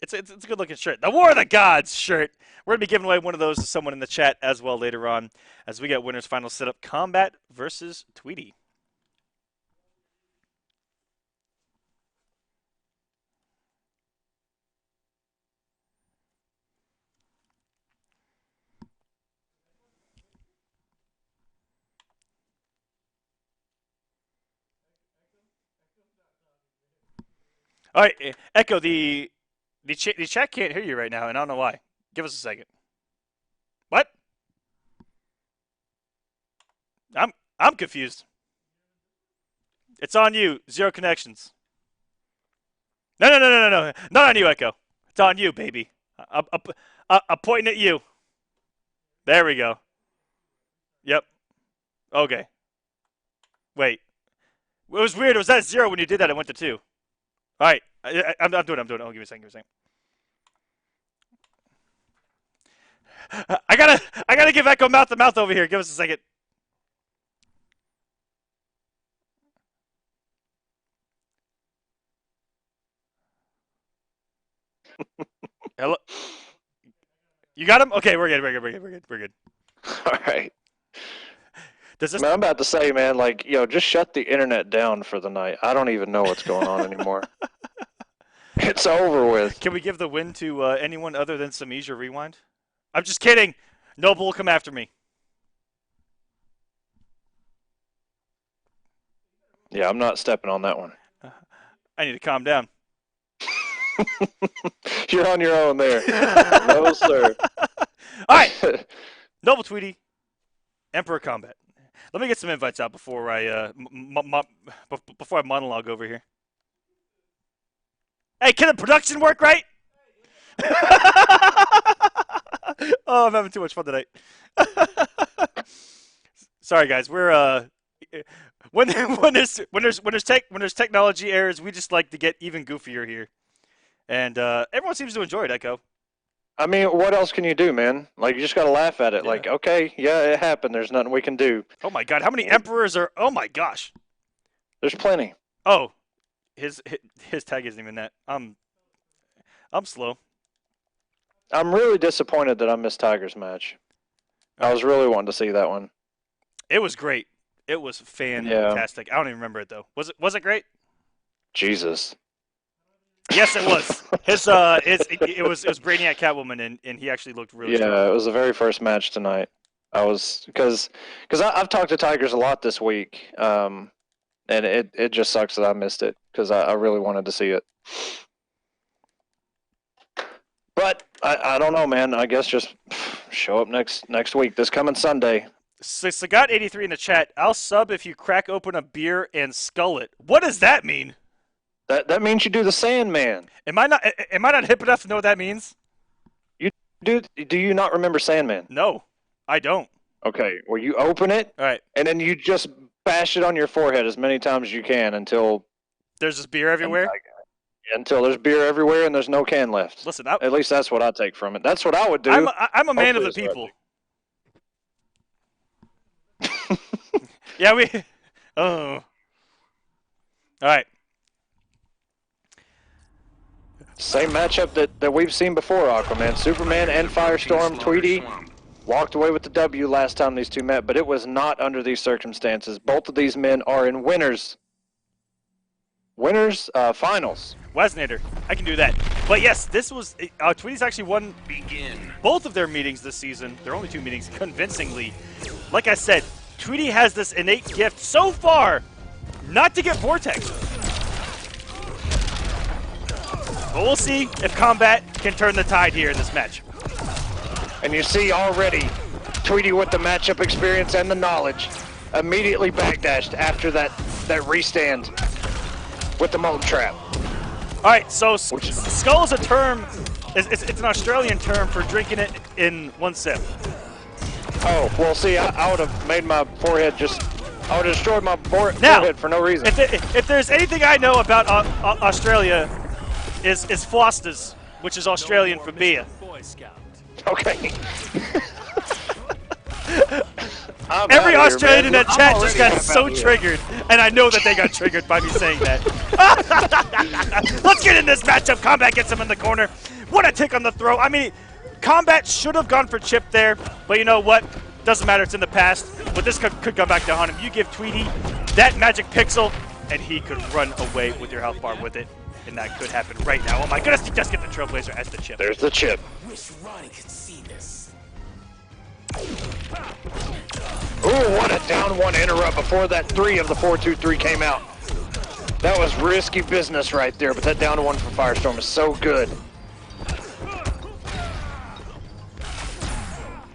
It's a good looking shirt. The War of the Gods shirt. We're going to be giving away one of those to someone in the chat as well later on as we get winners final set up. Kombat versus Tweedy. All right, Echo, the chat can't hear you right now, and I don't know why. Give us a second. What? I'm confused. It's on you. 0 connections. No. Not on you, Echo. It's on you, baby. I'm pointing at you. There we go. Yep. Okay. Wait. It was weird. It was at 0 when you did that. It went to 2. All right, I'm doing it. Oh, give me a second. I gotta give Echo mouth to mouth over here. Give us a second. Hello. You got him? Okay, we're good. All right. Does this... Man, I'm about to say, man, like, just shut the internet down for the night. I don't even know what's going on anymore. It's over with. Can we give the win to anyone other than Semiij or Rewind? I'm just kidding. Noble will come after me. Yeah, I'm not stepping on that one. I need to calm down. You're on your own there. No, sir. All right. Noble Tweedy, Emperor Kombat. Let me get some invites out before I before I monologue over here. Hey, can the production work right? Oh, I'm having too much fun tonight. Sorry, guys. We're when there's technology errors, we just like to get even goofier here, and everyone seems to enjoy it. Echo. I mean, what else can you do, man? Like, you just gotta laugh at it. Yeah. Like, okay, yeah, it happened. There's nothing we can do. Oh my God, how many emperors are? Oh my gosh. There's plenty. Oh, his tag isn't even that. I'm slow. I'm really disappointed that I missed Tiger's match. I was really wanting to see that one. It was great. It was fantastic. I don't even remember it though. Was it great? Jesus. Yes, it was. It was Brainiac Catwoman, and he actually looked really strong. Yeah, it was the very first match tonight. Because I've talked to Tigers a lot this week, and it just sucks that I missed it because I really wanted to see it. But I don't know, man. I guess just show up next week, this coming Sunday. Sagat83 in the chat. I'll sub if you crack open a beer and skull it. What does that mean? That means you do the Sandman. Am I not hip enough to know what that means? Do you not remember Sandman? No, I don't. Okay, well, you open it, all right, and then you just bash it on your forehead as many times as you can until there's just beer everywhere. Until there's beer everywhere and there's no can left. Listen, at least that's what I take from it. That's what I would do. I'm a man of the people. Yeah, we. Oh. All right. Same matchup that we've seen before, Aquaman. Superman and Firestorm. Tweedy walked away with the W last time these two met, but it was not under these circumstances. Both of these men are in winners finals. Wesnader, I can do that. But yes, this was Tweedy's actually won both of their meetings this season. Their only two meetings convincingly. Like I said, Tweedy has this innate gift so far not to get Vortex. But we'll see if Kombat can turn the tide here in this match. And you see already Tweedy with the matchup experience and the knowledge immediately backdashed after that restand with the molten trap. All right, so skull is a term. It's an Australian term for drinking it in one sip. Oh, well, see, I would have made my forehead I would have destroyed my forehead for no reason. If there's anything I know about Australia, is Foster's, which is Australian for beer. Okay. Every Australian in that chat just got so triggered, and I know that they got triggered by me saying that. Let's get in this matchup. Kombat gets him in the corner. What a tick on the throw. I mean, Kombat should have gone for Chip there, but you know what? Doesn't matter. It's in the past. But this could come back to haunt him. You give Tweedy that magic pixel, and he could run away with your health bar with it. And that could happen right now. Oh my goodness, he does get the Trailblazer as the chip. There's the chip. Wish Ronnie could see this. Ooh, what a down one interrupt before that 3 of the 4-2-3 came out. That was risky business right there, but that down one for Firestorm is so good.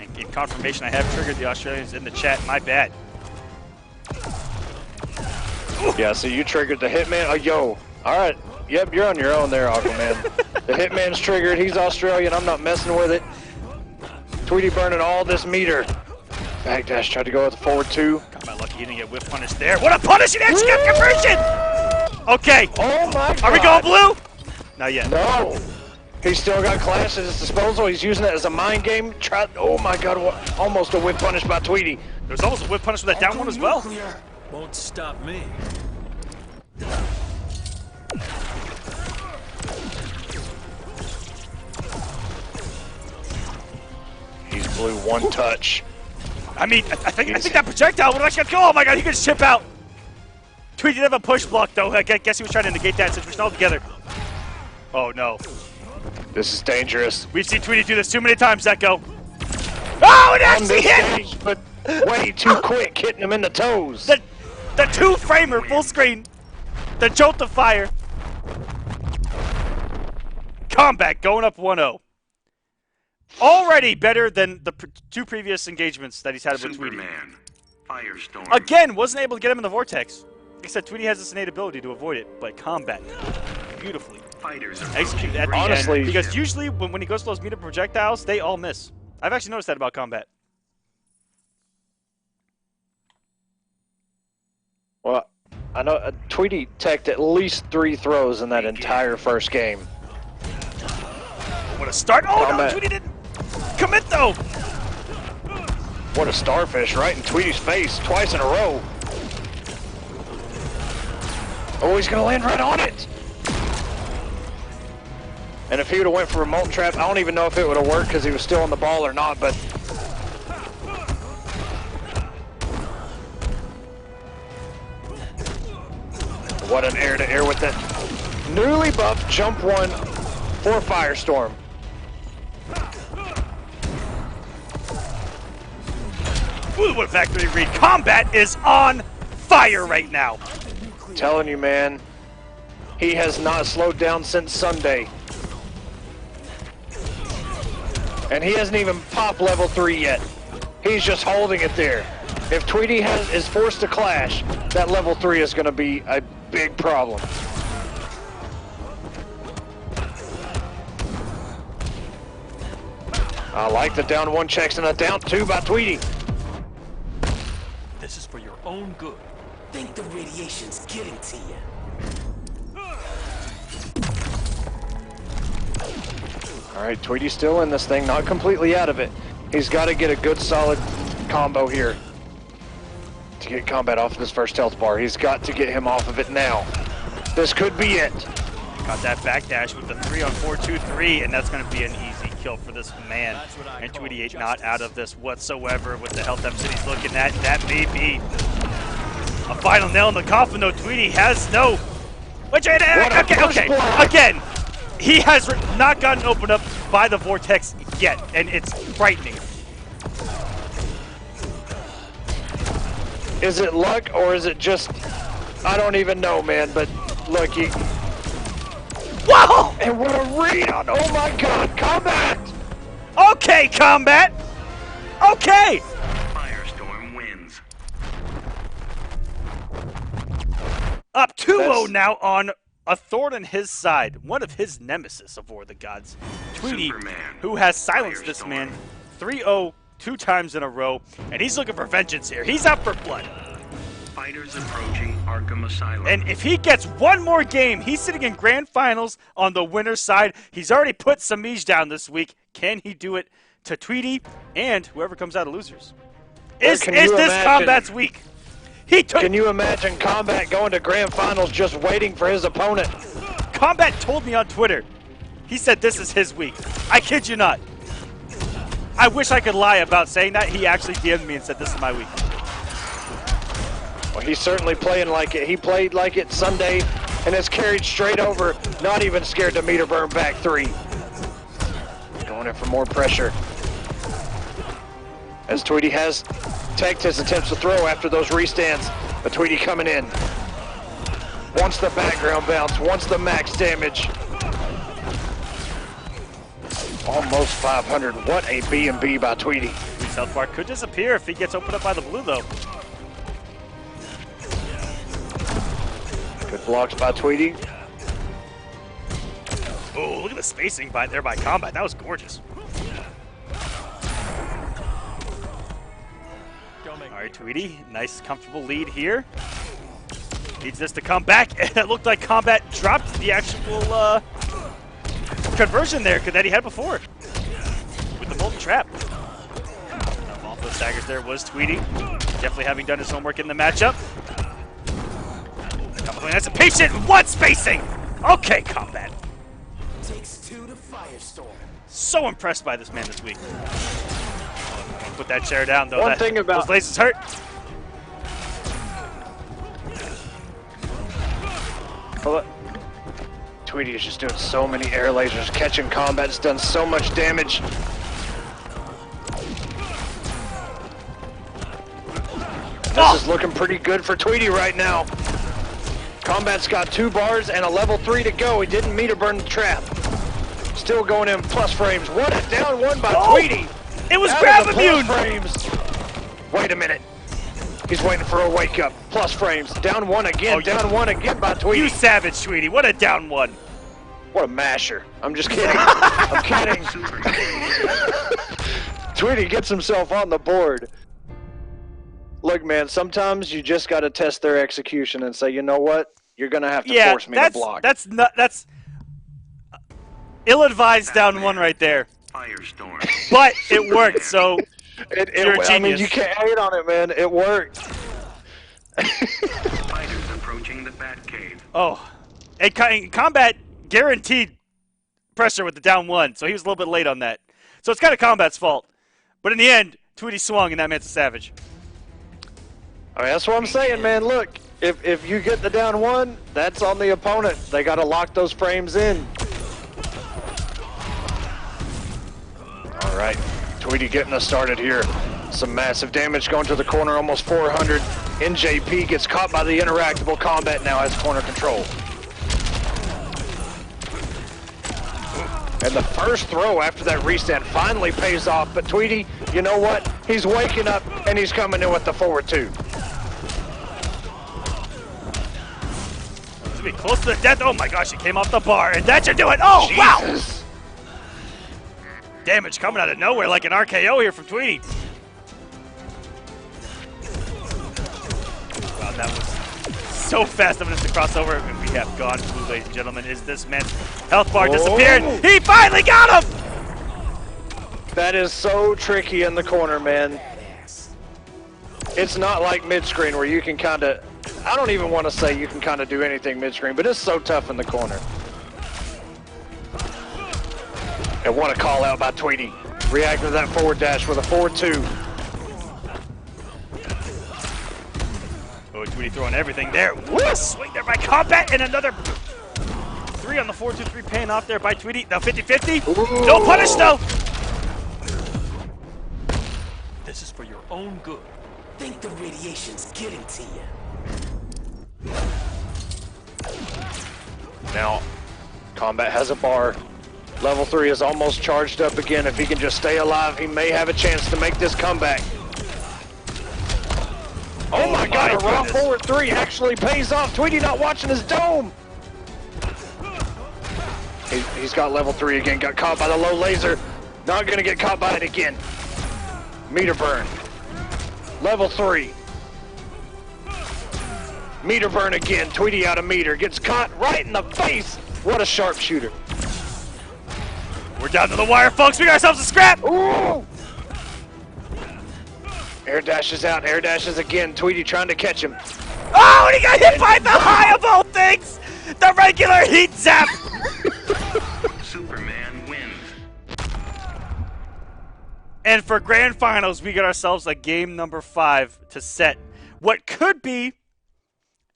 And gave confirmation I have triggered the Australians in the chat. My bad. Yeah, so you triggered the Hitman. Oh, yo. All right. Yep, you're on your own there, Aquaman. The Hitman's triggered. He's Australian. I'm not messing with it. Tweedy burning all this meter. Backdash tried to go with the forward 2. Got my lucky he didn't get whip punish there. What a punish! He actually got conversion! Okay. Oh my God. Are we going blue? Not yet. No. He's still got Clash at his disposal. He's using it as a mind game. Oh my God. Almost a whip punish by Tweedy. There's almost a whip punish with that down one as well. Won't stop me. He's blue one touch. I mean, I think that projectile would actually go. Oh my God, he could chip out. Tweety did have a push block though. I guess he was trying to negate that situation altogether. Oh no. This is dangerous. We've seen Tweety do this too many times, Echo. Oh, it actually hit! But way too quick, hitting him in the toes. The two-framer full screen. The jolt of fire. Kombat going up 1-0. Already better than the two previous engagements that he's had with Tweedy. Superman. Firestorm. Again, wasn't able to get him in the vortex. Like I said, Tweedy has this innate ability to avoid it, but Kombat beautifully Fighters executed at the Honestly, end. Because usually when he goes for those meter projectiles, they all miss. I've actually noticed that about Kombat. Well, I know Tweedy teched at least 3 throws in that entire first game. What a start! Oh no, Kombat. Tweedy didn't commit though. What a starfish right in Tweedy's face twice in a row. Oh, he's gonna land right on it. And if he would have went for a molten trap, I don't even know if it would have worked because he was still on the ball or not, but what an air-to-air with that newly buffed jump 1 for Firestorm. Ooh, what a factory read. Kombat is on fire right now. Telling you, man, he has not slowed down since Sunday. And he hasn't even popped level 3 yet. He's just holding it there. If Tweedy is forced to clash, that level 3 is going to be a big problem. I like the down 1 checks and a down 2 by Tweedy. This is for your own good. Think the radiation's getting to you. All right, Tweedy's still in this thing, not completely out of it. He's got to get a good solid combo here to get Kombat off of this first health bar. He's got to get him off of it now. This could be it. Got that backdash with the 3-on-4-2-3, and that's going to be an easy kill for this man. And Tweedy ain't not out of this whatsoever with the health deficit he's looking at. That may be a final nail in the coffin, though. Tweedy has no... Okay. Again, he has not gotten opened up by the vortex yet, and it's frightening. Is it luck or is it just... I don't even know, man, but look, he... Whoa! And what a read on... Oh my god, Kombat! Okay, Kombat! Okay! Firestorm wins. Up 2-0 now on a thorn in his side. One of his nemesis of War of the Gods. Tweedy, Superman. who has silenced this man 3-0 2 times in a row. And he's looking for vengeance here. He's out for blood. Fighters approaching Arkham Asylum. And if he gets one more game, he's sitting in grand finals on the winner's side. He's already put Semiij down this week. Can he do it to Tweedy and whoever comes out of losers? Is this Kombat's week? Can you imagine Kombat going to grand finals just waiting for his opponent? Kombat told me on Twitter. He said this is his week. I kid you not. I wish I could lie about saying that. He actually DM'd me and said this is my week. Well, he's certainly playing like it. He played like it Sunday and has carried straight over, not even scared to meter burn back 3. Going in for more pressure. As Tweedy has teched his attempts to throw after those restands, but Tweedy coming in. Wants the background bounce, wants the max damage. Almost 500. What a B&B by Tweedy. Tweedy's health bar could disappear if he gets opened up by the blue, though. Good blocks by Tweedy. Oh, look at the spacing by Kombat. That was gorgeous. All right, Tweedy, nice, comfortable lead here. Needs this to come back, and it looked like Kombat dropped the actual conversion there that he had before with the molten trap. Off those daggers there was Tweedy, definitely having done his homework in the matchup. That's a patient. What spacing? Okay, Kombat. Takes 2 to Firestorm. So impressed by this man this week. Put that chair down, though. One thing about... Those laces hurt. Well, Tweedy is just doing so many air lasers. Catching Kombat has done so much damage. This is looking pretty good for Tweedy right now. Kombat's got 2 bars and a level 3 to go. He didn't meter burn the trap. Still going in plus frames. What a down one by Tweedy. It was Out grab of the immune. plus frames. Wait a minute. He's waiting for a wake up. Plus frames. Down one again. Down one again by Tweedy. You savage, Tweedy. What a down one. What a masher. I'm just kidding. I'm kidding. Tweedy gets himself on the board. Look, man, sometimes you just got to test their execution and say, you know what? You're going to have to force me to block. That's ill-advised down one right there. Firestorm. But it worked, so you're a genius. I mean, you can't hate on it, man. It worked. Fighters approaching the Batcave. Oh. And Kombat guaranteed pressure with the down one, so he was a little bit late on that. So it's kind of Kombat's fault. But in the end, Tweedy swung, and that man's a savage. I mean, that's what I'm saying, man. Look, if you get the down one, that's on the opponent. They got to lock those frames in. All right, Tweedy getting us started here. Some massive damage going to the corner, almost 400. NJP gets caught by the interactable Kombat, now has corner control. And the first throw after that reset finally pays off, but Tweedy, you know what? He's waking up and he's coming in with the forward 2. To be close to the death. Oh my gosh, he came off the bar, and that should do it. Oh, Jesus. Wow! Damage coming out of nowhere like an RKO here from Tweedy. Wow, that was so fast of us to cross over, and we have gone blue, ladies and gentlemen. Is this man's health bar disappeared? He finally got him! That is so tricky in the corner, man. It's not like mid-screen where you can kind of, I don't even want to say you can kind of do anything mid-screen, but it's so tough in the corner. And what a call out by Tweedy. Reacting to that forward dash with a forward 2. Oh, Tweedy throwing everything there. Woo! Swing there by Kombat, and another 3 on the 4-2-3 paying off there by Tweedy. Now 50-50. No punish though. This is for your own good. Think the radiation's getting to you. Now, Kombat has a bar. Level 3 is almost charged up again. If he can just stay alive, he may have a chance to make this comeback. Oh my God, a raw forward 3 actually pays off. Tweedy not watching his dome. He's got level 3 again, got caught by the low laser. Not gonna get caught by it again. Meter burn. Level 3. Meter burn again, Tweedy out of meter. Gets caught right in the face. What a sharpshooter. We're down to the wire, folks. We got ourselves a scrap. Ooh! Air dashes out, air dashes again. Tweedy trying to catch him. Oh, and he got hit by the high of all things. The regular heat zap. Superman wins. And for grand finals, we got ourselves a game number 5 to set what could be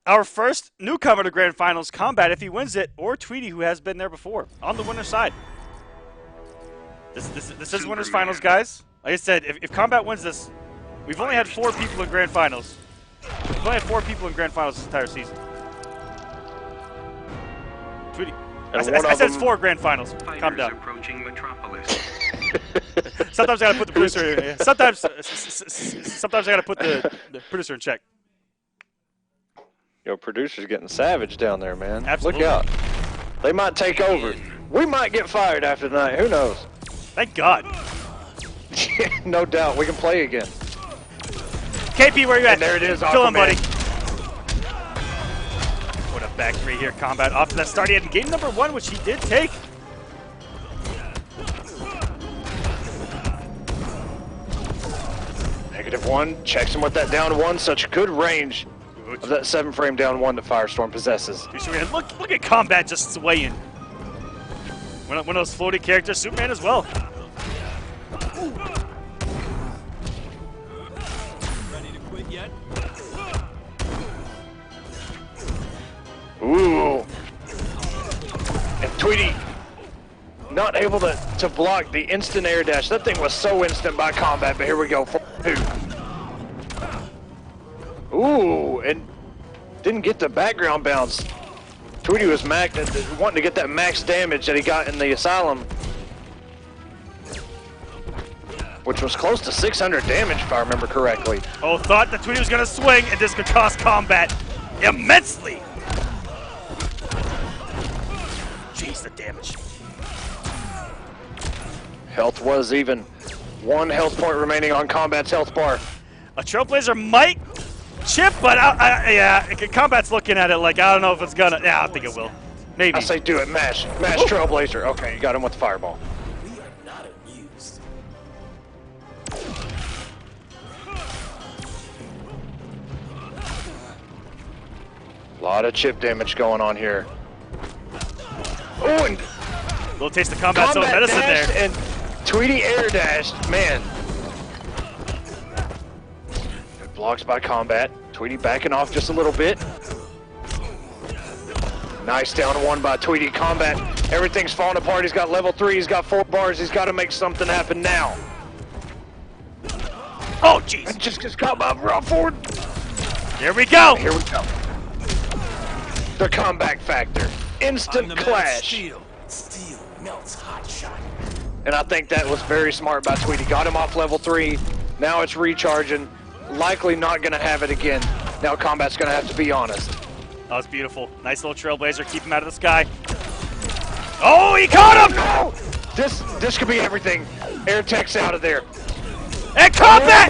our first newcomer to grand finals, Kombat if he wins it, or Tweedy, who has been there before, on the winner's side. This is winners finals, guys. Like I said, if Kombat wins this, we've only had 4 people in grand finals. We've only had 4 people in grand finals this entire season. Tweedy, I said it's 4 grand finals. Calm down. Approaching Metropolis. Sometimes I gotta put the producer. Sometimes I gotta put the producer in check. Yo, producer's getting savage down there, man. Absolutely. Look out. They might take over. We might get fired after tonight. Who knows? Thank God. No doubt. We can play again. KP, where you at? And there it is, Fill in, Aquaman. buddy. What a back 3 here, Kombat. Off to that start. He had game number 1, which he did take. -1. Checks him with that down 1. Such good range of that 7-frame down 1 that Firestorm possesses. Look at Kombat just swaying. One of those floating characters, Superman as well. Ready to quit yet? Ooh. And Tweedy not able to block the instant air dash. That thing was so instant by Kombat, but here we go. 2. Ooh, and didn't get the background bounce. Tweedy was wanting to get that max damage that he got in the asylum, which was close to 600 damage if I remember correctly. Oh, thought that Tweedy was going to swing, and this could cost Kombat immensely. Jeez, the damage. Health was even. 1 health point remaining on Kombat's health bar. A Trailblazer might chip, but yeah, Kombat's looking at it like, I don't know if it's gonna. Yeah, I think it will. Maybe. I say do it, mash Trailblazer. Okay, you got him with the fireball. We are not amused. A lot of chip damage going on here. Oh, and Little taste of Kombat's own medicine there. And Tweedy air dashed, man. Good blocks by Kombat. Tweedy backing off just a little bit. Nice down 1 by Tweedy. Kombat, everything's falling apart. He's got level 3, he's got 4 bars. He's got to make something happen now. Oh, jeez. Just got my raw forward. Here we go. Here we go. The comeback factor. Instant clash. Steel melts hot shot. And I think that was very smart by Tweedy. Got him off level 3. Now it's recharging. Likely not going to have it again. Now Kombat's going to have to be honest. That was beautiful. Nice little Trailblazer. Keep him out of the sky. Oh, he caught him! No! This could be everything. Air tech's out of there. And Kombat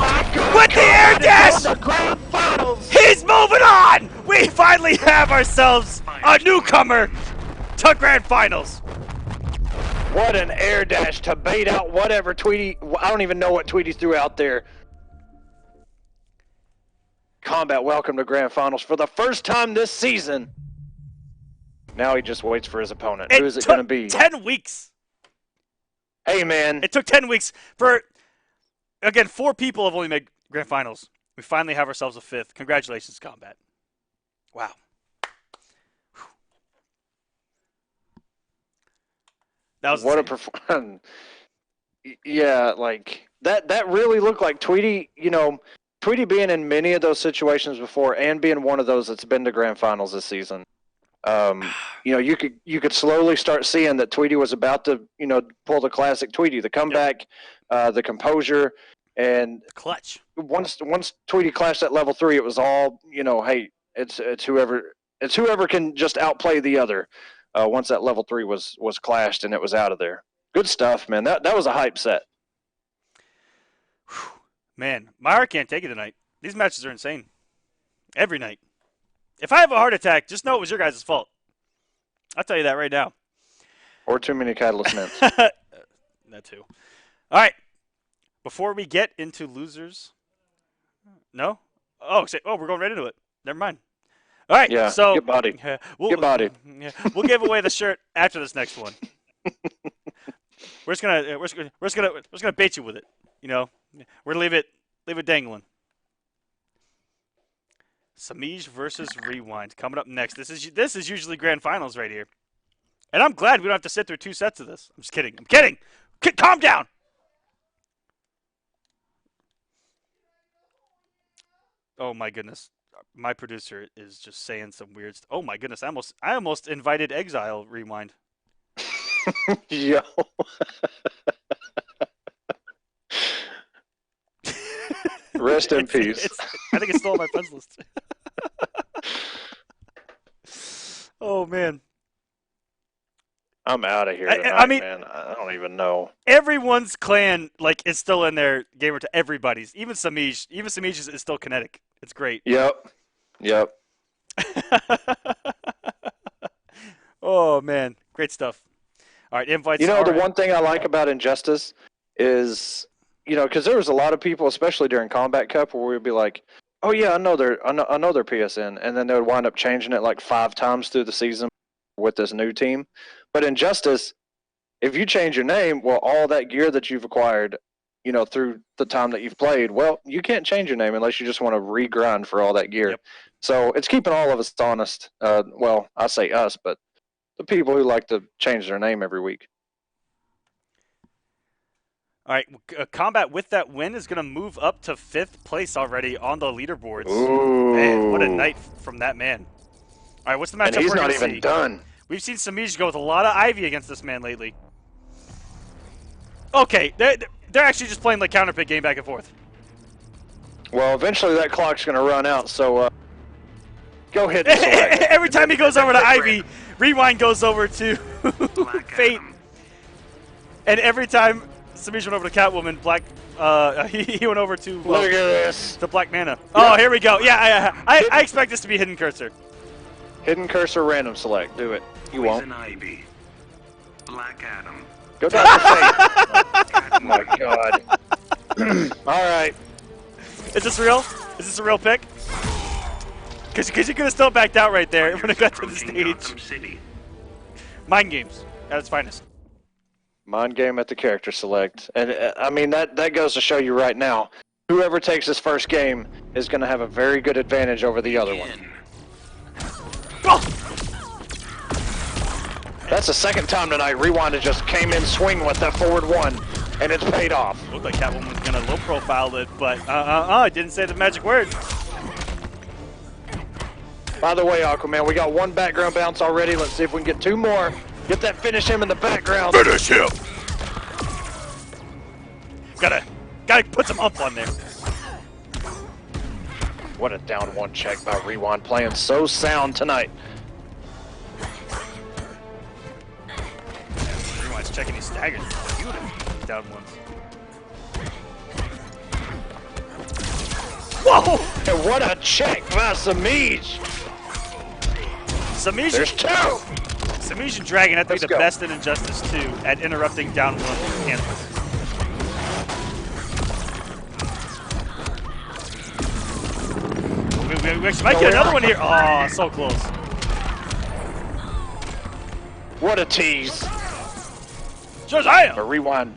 with the air dash! He's moving on! We finally have ourselves a newcomer to Grand Finals. What an air dash to bait out whatever Tweedy. I don't even know what Tweedy threw out there. Kombat, welcome to Grand Finals for the first time this season. Now he just waits for his opponent. Who is it going to be? 10 weeks. Hey, man. It took 10 weeks for, again, 4 people have only made Grand Finals. We finally have ourselves a 5th. Congratulations, Kombat. Wow. That was what a performance. Yeah, like that really looked like Tweedy, Tweedy being in many of those situations before and being one of those that's been to Grand Finals this season. You could slowly start seeing that Tweedy was about to, pull the classic Tweedy, the comeback, the composure, and clutch. Once Tweedy clashed at level 3, it was all, hey, it's whoever can just outplay the other. Once that level 3 was clashed and it was out of there. Good stuff, man. That was a hype set. Man, my heart can't take it tonight. These matches are insane. Every night. If I have a heart attack, just know it was your guys' fault. I'll tell you that right now. Or too many Catalyst mints. That too. All right. Before we get into losers. No? Oh, we're going right into it. Never mind. All right. Yeah, so get body. Get body. Yeah, we'll give away the shirt after this next one. We're just gonna bait you with it. We're gonna leave it dangling. Semiij versus Rewind coming up next. This is usually Grand Finals right here, and I'm glad we don't have to sit through 2 sets of this. I'm just kidding. I'm kidding. Calm down. Oh my goodness, my producer is just saying some weird stuff. Oh my goodness, I almost invited Exile Rewind. Yo. Rest in peace. I think it's still on my friends list. Oh, man. I'm out of here tonight, I mean, man. I don't even know. Everyone's clan is still in there, gamer to everybody's. Even Semiij. Even Semiij is still kinetic. It's great. Yep. Oh, man. Great stuff. All right, invites. The one thing I like about Injustice is, because there was a lot of people, especially during Combat Cup, where we'd be like, "Oh yeah, I know their PSN," and then they would wind up changing it like 5 times through the season with this new team. But Injustice, if you change your name, well, all that gear that you've acquired, through the time that you've played, well, you can't change your name unless you just want to regrind for all that gear. Yep. So it's keeping all of us honest. Well, I say us, but the people who like to change their name every week. All right, Kombat with that win is going to move up to 5th place already on the leaderboards. Ooh. Man, what a night from that man. All right, what's the matchup And he's we're not going to even see? done. We've seen Semiij go with a lot of Ivy against this man lately. Okay, they're actually just playing like counterpick game back and forth. Well, eventually that clock's going to run out, so go ahead and select. Every time he goes over to Ivy, Rewind goes over to Fate. And every time Semiij went over to Catwoman, he went over to Look at this. the Black Mana. Oh, here we go. Yeah, I expect this to be Hidden Cursor. Hidden Cursor, random select. Do it. You won't. Poison Ivy. Black Adam. Go down to Fate. Oh my god. All right. Is this real? Is this a real pick? Because you could have still backed out right there when it got to the stage. Mind games at its finest. Mind game at the character select. And I mean, that goes to show you right now, whoever takes this first game is going to have a very good advantage over the other one. Oh! That's the second time tonight Rewind just came in swing with that forward one, and it's paid off. Looked like Catwoman was going to low profile it, but I didn't say the magic word. By the way, Aquaman, we got one background bounce already. Let's see if we can get 2 more. Get that finish him in the background. Finish him! Gotta put some ump on there. What a down 1 check by Rewind, playing so sound tonight. Rewind's checking his staggers. Beautiful. Down ones. Whoa! And what a check by Semiij. Semiij. There's 2. Semiij and Dragon have to be the Let's go. best in Injustice 2 at interrupting down 1 cancels. We actually might get another one here. Oh, so close. What a tease. Shows I am. But Rewind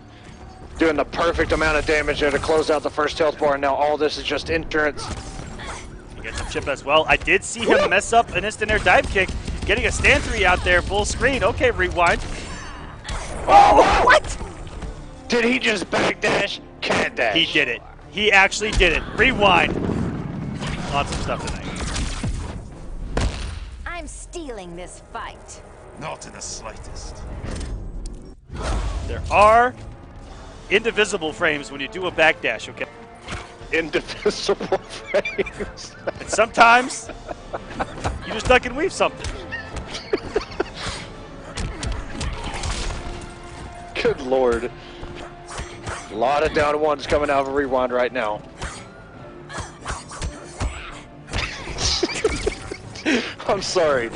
doing the perfect amount of damage there to close out the first health bar, and now all this is just insurance. He gets a chip as well. I did see him mess up an instant air dive kick, getting a stand 3 out there, full screen. Okay, Rewind. Oh, what? Did he just backdash? Cat dash. He did it. He actually did it. Rewind. Lots of stuff tonight. I'm stealing this fight. Not in the slightest. There are indivisible frames when you do a backdash, okay? Indivisible frames. And sometimes you just duck and weave something. Good lord. A lot of down 1s coming out of Rewind right now. I'm sorry.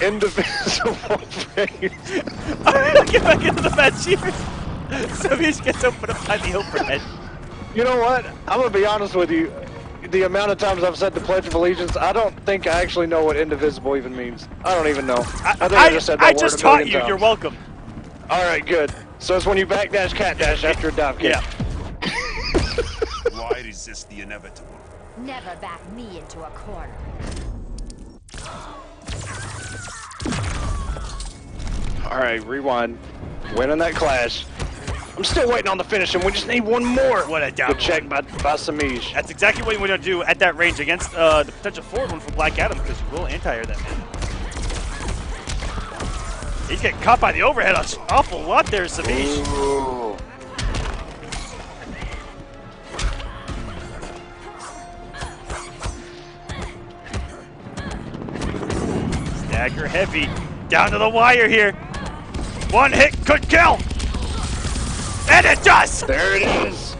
Indivisible frames. Get back into the match here. Semiij gets open up by the overhead. You know what? I'm going to be honest with you. The amount of times I've said the Pledge of Allegiance, I don't think I actually know what indivisible even means. I don't even know. I think I just said that I word just a taught million you. times. You're welcome. All right, good. So it's when you backdash, cat dash after a dive kick. Yeah. Why resist the inevitable? Never back me into a corner. All right, Rewind. Winning that clash. I'm still waiting on the finish, and we just need one more. What a down Good check by Semiij. That's exactly what you want to do at that range against the potential forward one from Black Adam, because you will anti-air that man. He's getting caught by the overhead an awful lot there, Semiij. Ooh. Stagger heavy. Down to the wire here. One hit could kill. And it does! There it is.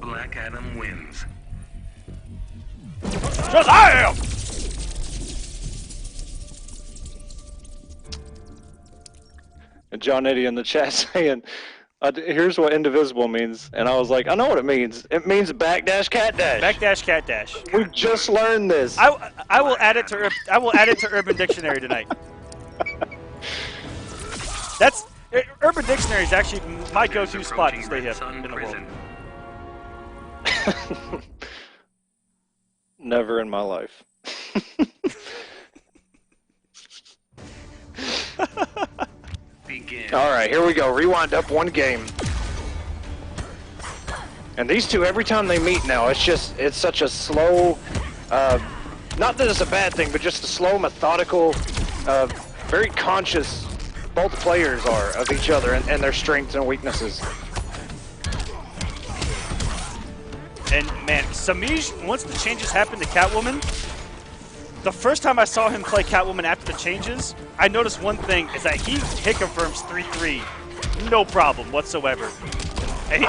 Black Adam wins. Just I am! And John Eddie in the chat saying, here's what indivisible means. And I was like, I know what it means. It means backdash, cat dash. Backdash, cat dash. We just learned this. I will add it to Urban Dictionary tonight. That's Urban Dictionary is actually my go-to spot to stay hip in the world. Never in my life. begin. All right, here we go. Rewind up one game. And these two, every time they meet now, it's such a slow, not that it's a bad thing, but just a slow, methodical, very conscious, both players are, of each other and their strengths and weaknesses. And man, Semiij, once the changes happened to Catwoman, the first time I saw him play Catwoman after the changes, I noticed one thing, is that he hit confirms 3-3, no problem whatsoever. And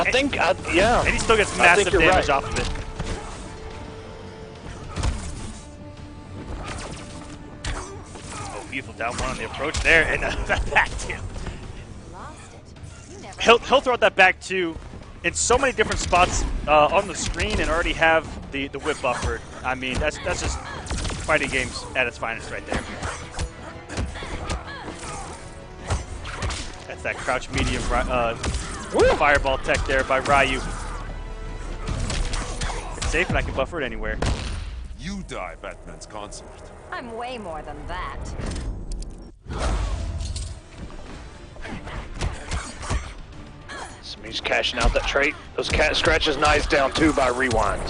yeah. And he still gets massive damage off of it. Oh, beautiful down one on the approach there, and that back two. He'll throw out that back two in so many different spots on the screen and already have the whip buffered. I mean, that's just fighting games at its finest right there. That's that crouch medium fireball tech there by Ryu. It's safe and I can buffer it anywhere. You die, Batman's consort. I'm way more than that. Semiij's cashing out that trait. Those cat scratches knives down too by Rewind.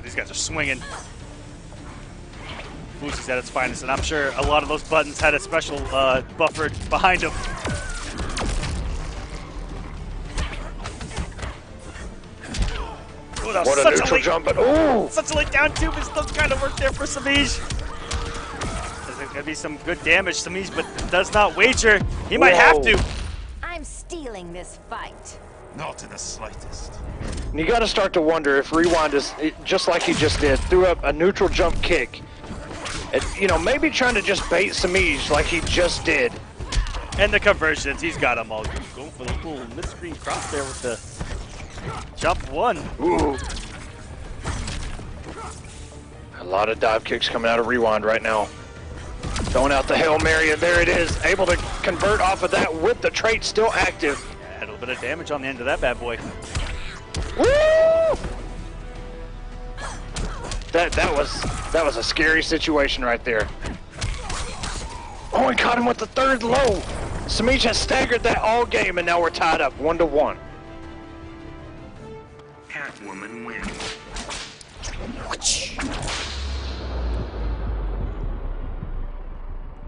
These guys are swinging. Uzi's at its finest, and I'm sure a lot of those buttons had a special buffered behind them. Ooh, what a neutral jump, but ooh! Such a late down two, but still kind of work there for Semiij. There's going to be some good damage, Semiij, but does not wager. He might have to. I'm stealing this fight. Not in the slightest. And you got to start to wonder if Rewind is, just like he just did, threw up a neutral jump kick. And, you know, maybe trying to just bait Semiij like he just did. And the conversions, he's got them all. Going for the little mid-screen cross there with the jump one. Ooh. A lot of dive kicks coming out of Rewind right now. Throwing out the Hail Mary, and there it is. Able to convert off of that with the trait still active. Had a little bit of damage on the end of that bad boy. Woo! That was a scary situation right there. Oh, and caught him with the third low. Semiij has staggered that all game, and now we're tied up 1-1. Catwoman wins.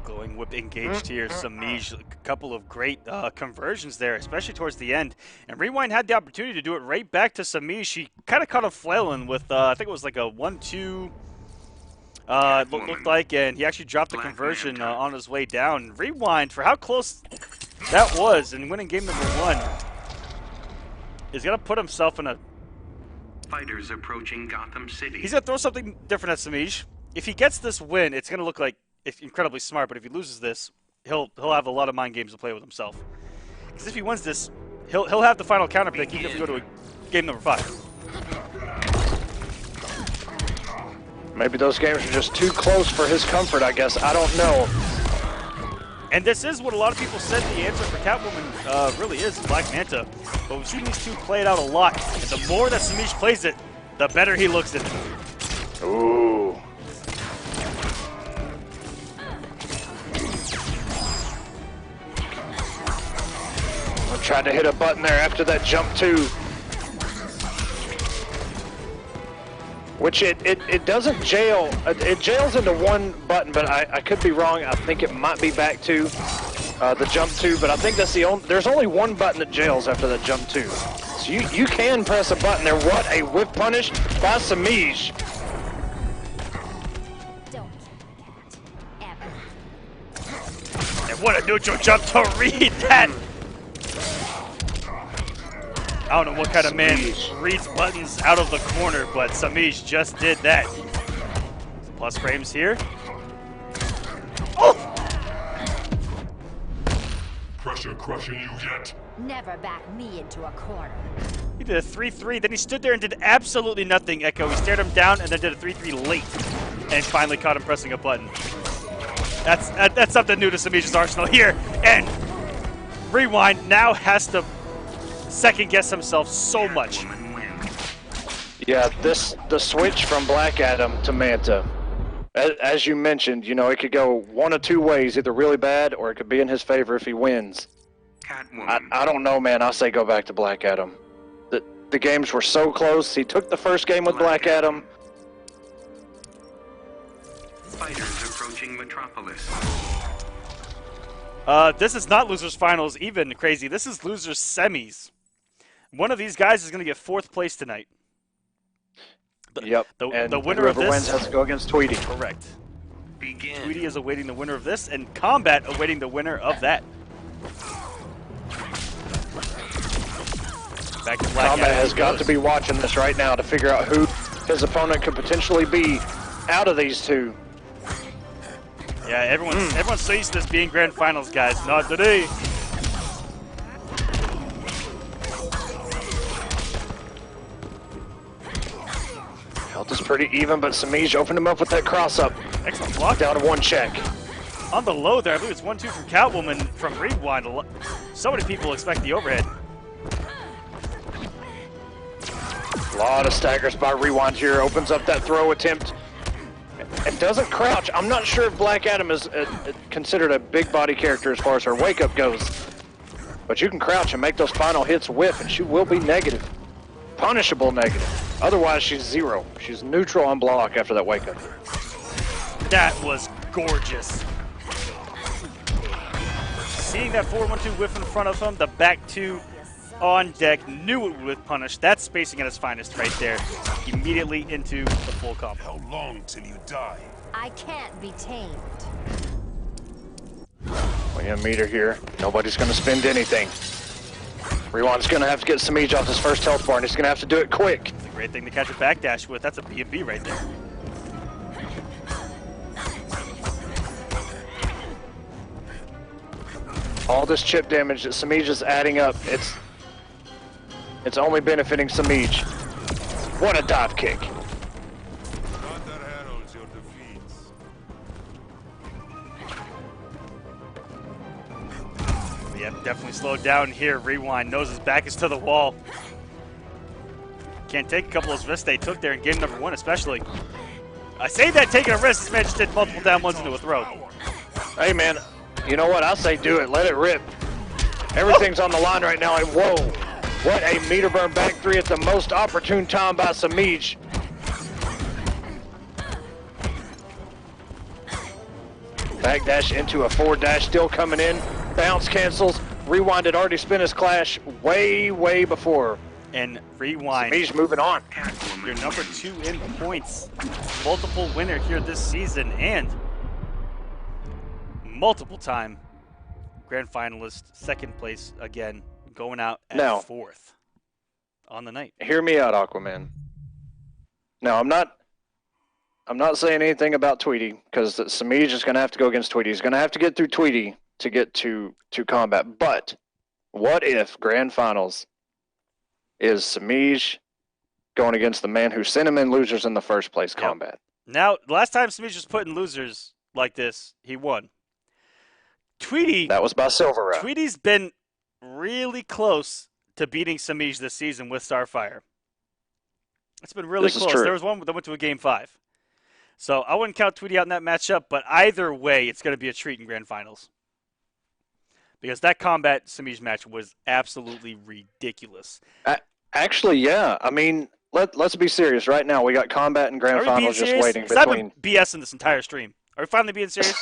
Glowing whip engaged here. Semiij, a couple of great conversions there, especially towards the end. And Rewind had the opportunity to do it right back to Semiij. She kind of caught him flailing with, I think it was like a 1-2. Looked like, and he actually dropped the conversion on his way down. Rewind, for how close that was in winning game number 1, is going to put himself in a... Fighters approaching Gotham City. He's going to throw something different at Semiij. If he gets this win, it's going to look like it's incredibly smart, but if he loses this, he'll have a lot of mind games to play with himself. Because if he wins this, he'll have the final counter pick even if we go to a game number 5. Maybe those games are just too close for his comfort, I guess. I don't know. And this is what a lot of people said the answer for Catwoman really is, Black Manta. But we've seen these two play it out a lot. And the more that Semiij plays it, the better he looks at it. Ooh. I tried to hit a button there after that jump too. Which it doesn't jail. It jails into one button, but I could be wrong. I think it might be back to the jump 2, but I think that's the only. There's only one button that jails after that jump 2. So you can press a button there. What a whip punish by Semiij. Don't do that. Ever. And what a neutral jump to read that. I don't know what kind of man reads buttons out of the corner, but Semiij just did that. Some plus frames here. Oh! Pressure crushing you yet? Never back me into a corner. He did a 3-3, then he stood there and did absolutely nothing, Echo. He stared him down and then did a 3-3 late, and finally caught him pressing a button. That's something new to Semiij's arsenal here, and Rewind now has to second guess himself so much. Yeah, the switch from Black Adam to Manta, as you mentioned, you know, it could go one of two ways, either really bad or it could be in his favor if he wins. I don't know, man. I say go back to Black Adam. The games were so close. He took the first game with Black Adam. Fighters approaching Metropolis. This is not losers finals even crazy. This is losers semis. One of these guys is going to get 4th place tonight. Yep. The winner of this wins has to go against Tweedy. Correct. Begin. Tweedy is awaiting the winner of this, and Kombat awaiting the winner of that. Back to Black Kombat Adam has got to be watching this right now to figure out who his opponent could potentially be out of these two. Yeah, everyone's so used to this being grand finals, guys. Not today. Health is pretty even, but Semiij opened him up with that cross-up. Excellent block. Down to 1 check. On the low there, I believe it's 1-2 from Catwoman from Rewind. So many people expect the overhead. A lot of staggers by Rewind here. Opens up that throw attempt. And doesn't crouch. I'm not sure if Black Adam is considered a big body character as far as her wake-up goes. But you can crouch and make those final hits whiff, and she will be negative. Punishable negative. Otherwise, she's 0. She's neutral on block after that wake-up. That was gorgeous. Seeing that 4-1-2 whiff in front of him, the back 2 on deck, knew it would punish. That's spacing at its finest right there. Immediately into the full combo. How long till you die? I can't be tamed. We have a meter here. Nobody's going to spend anything. Rewind's going to have to get Semiij off his first health bar, and he's going to have to do it quick. It's a great thing to catch a backdash with. That's a B&B right there. All this chip damage that Semiij is adding up, it's only benefiting Semiij. What a dive kick. Thunder heralds your defeats. Yep, definitely slowed down here. Rewind knows his back is to the wall. Can't take a couple of those risks they took there in game number 1 especially. I say that taking a risk, this man just did multiple down ones into a throw. Hey man, you know what? I say do it. Let it rip. Everything's on the line right now, and whoa. What a meter burn back 3 at the most opportune time by Semiij. Backdash into a forward dash, still coming in. Bounce cancels. Rewind had already spent his clash way before. And Rewind. Semiij moving on. Your number 2 in points. Multiple winner here this season and multiple time grand finalist, 2nd place again, going out at 4th on the night. Hear me out, Aquaman. Now, I'm not saying anything about Tweedy, because Semiij is going to have to go against Tweedy. He's going to have to get through Tweedy to get to Kombat. But what if grand finals is Semiij going against the man who sent him in losers in the first place, Kombat? Now, last time Semiij was put in losers like this, he won. Tweedy. That was by SylverRye. Tweedy's been really close to beating Semiij this season with Starfire. It's been really close. There was one that went to a game 5. So I wouldn't count Tweedy out in that matchup, but either way, it's going to be a treat in grand finals. Because that Kombat Semiij match was absolutely ridiculous. Actually, yeah. I mean, let's be serious right now. We got Kombat and grand finals just waiting between. I've been BSing this entire stream. Are we finally being serious?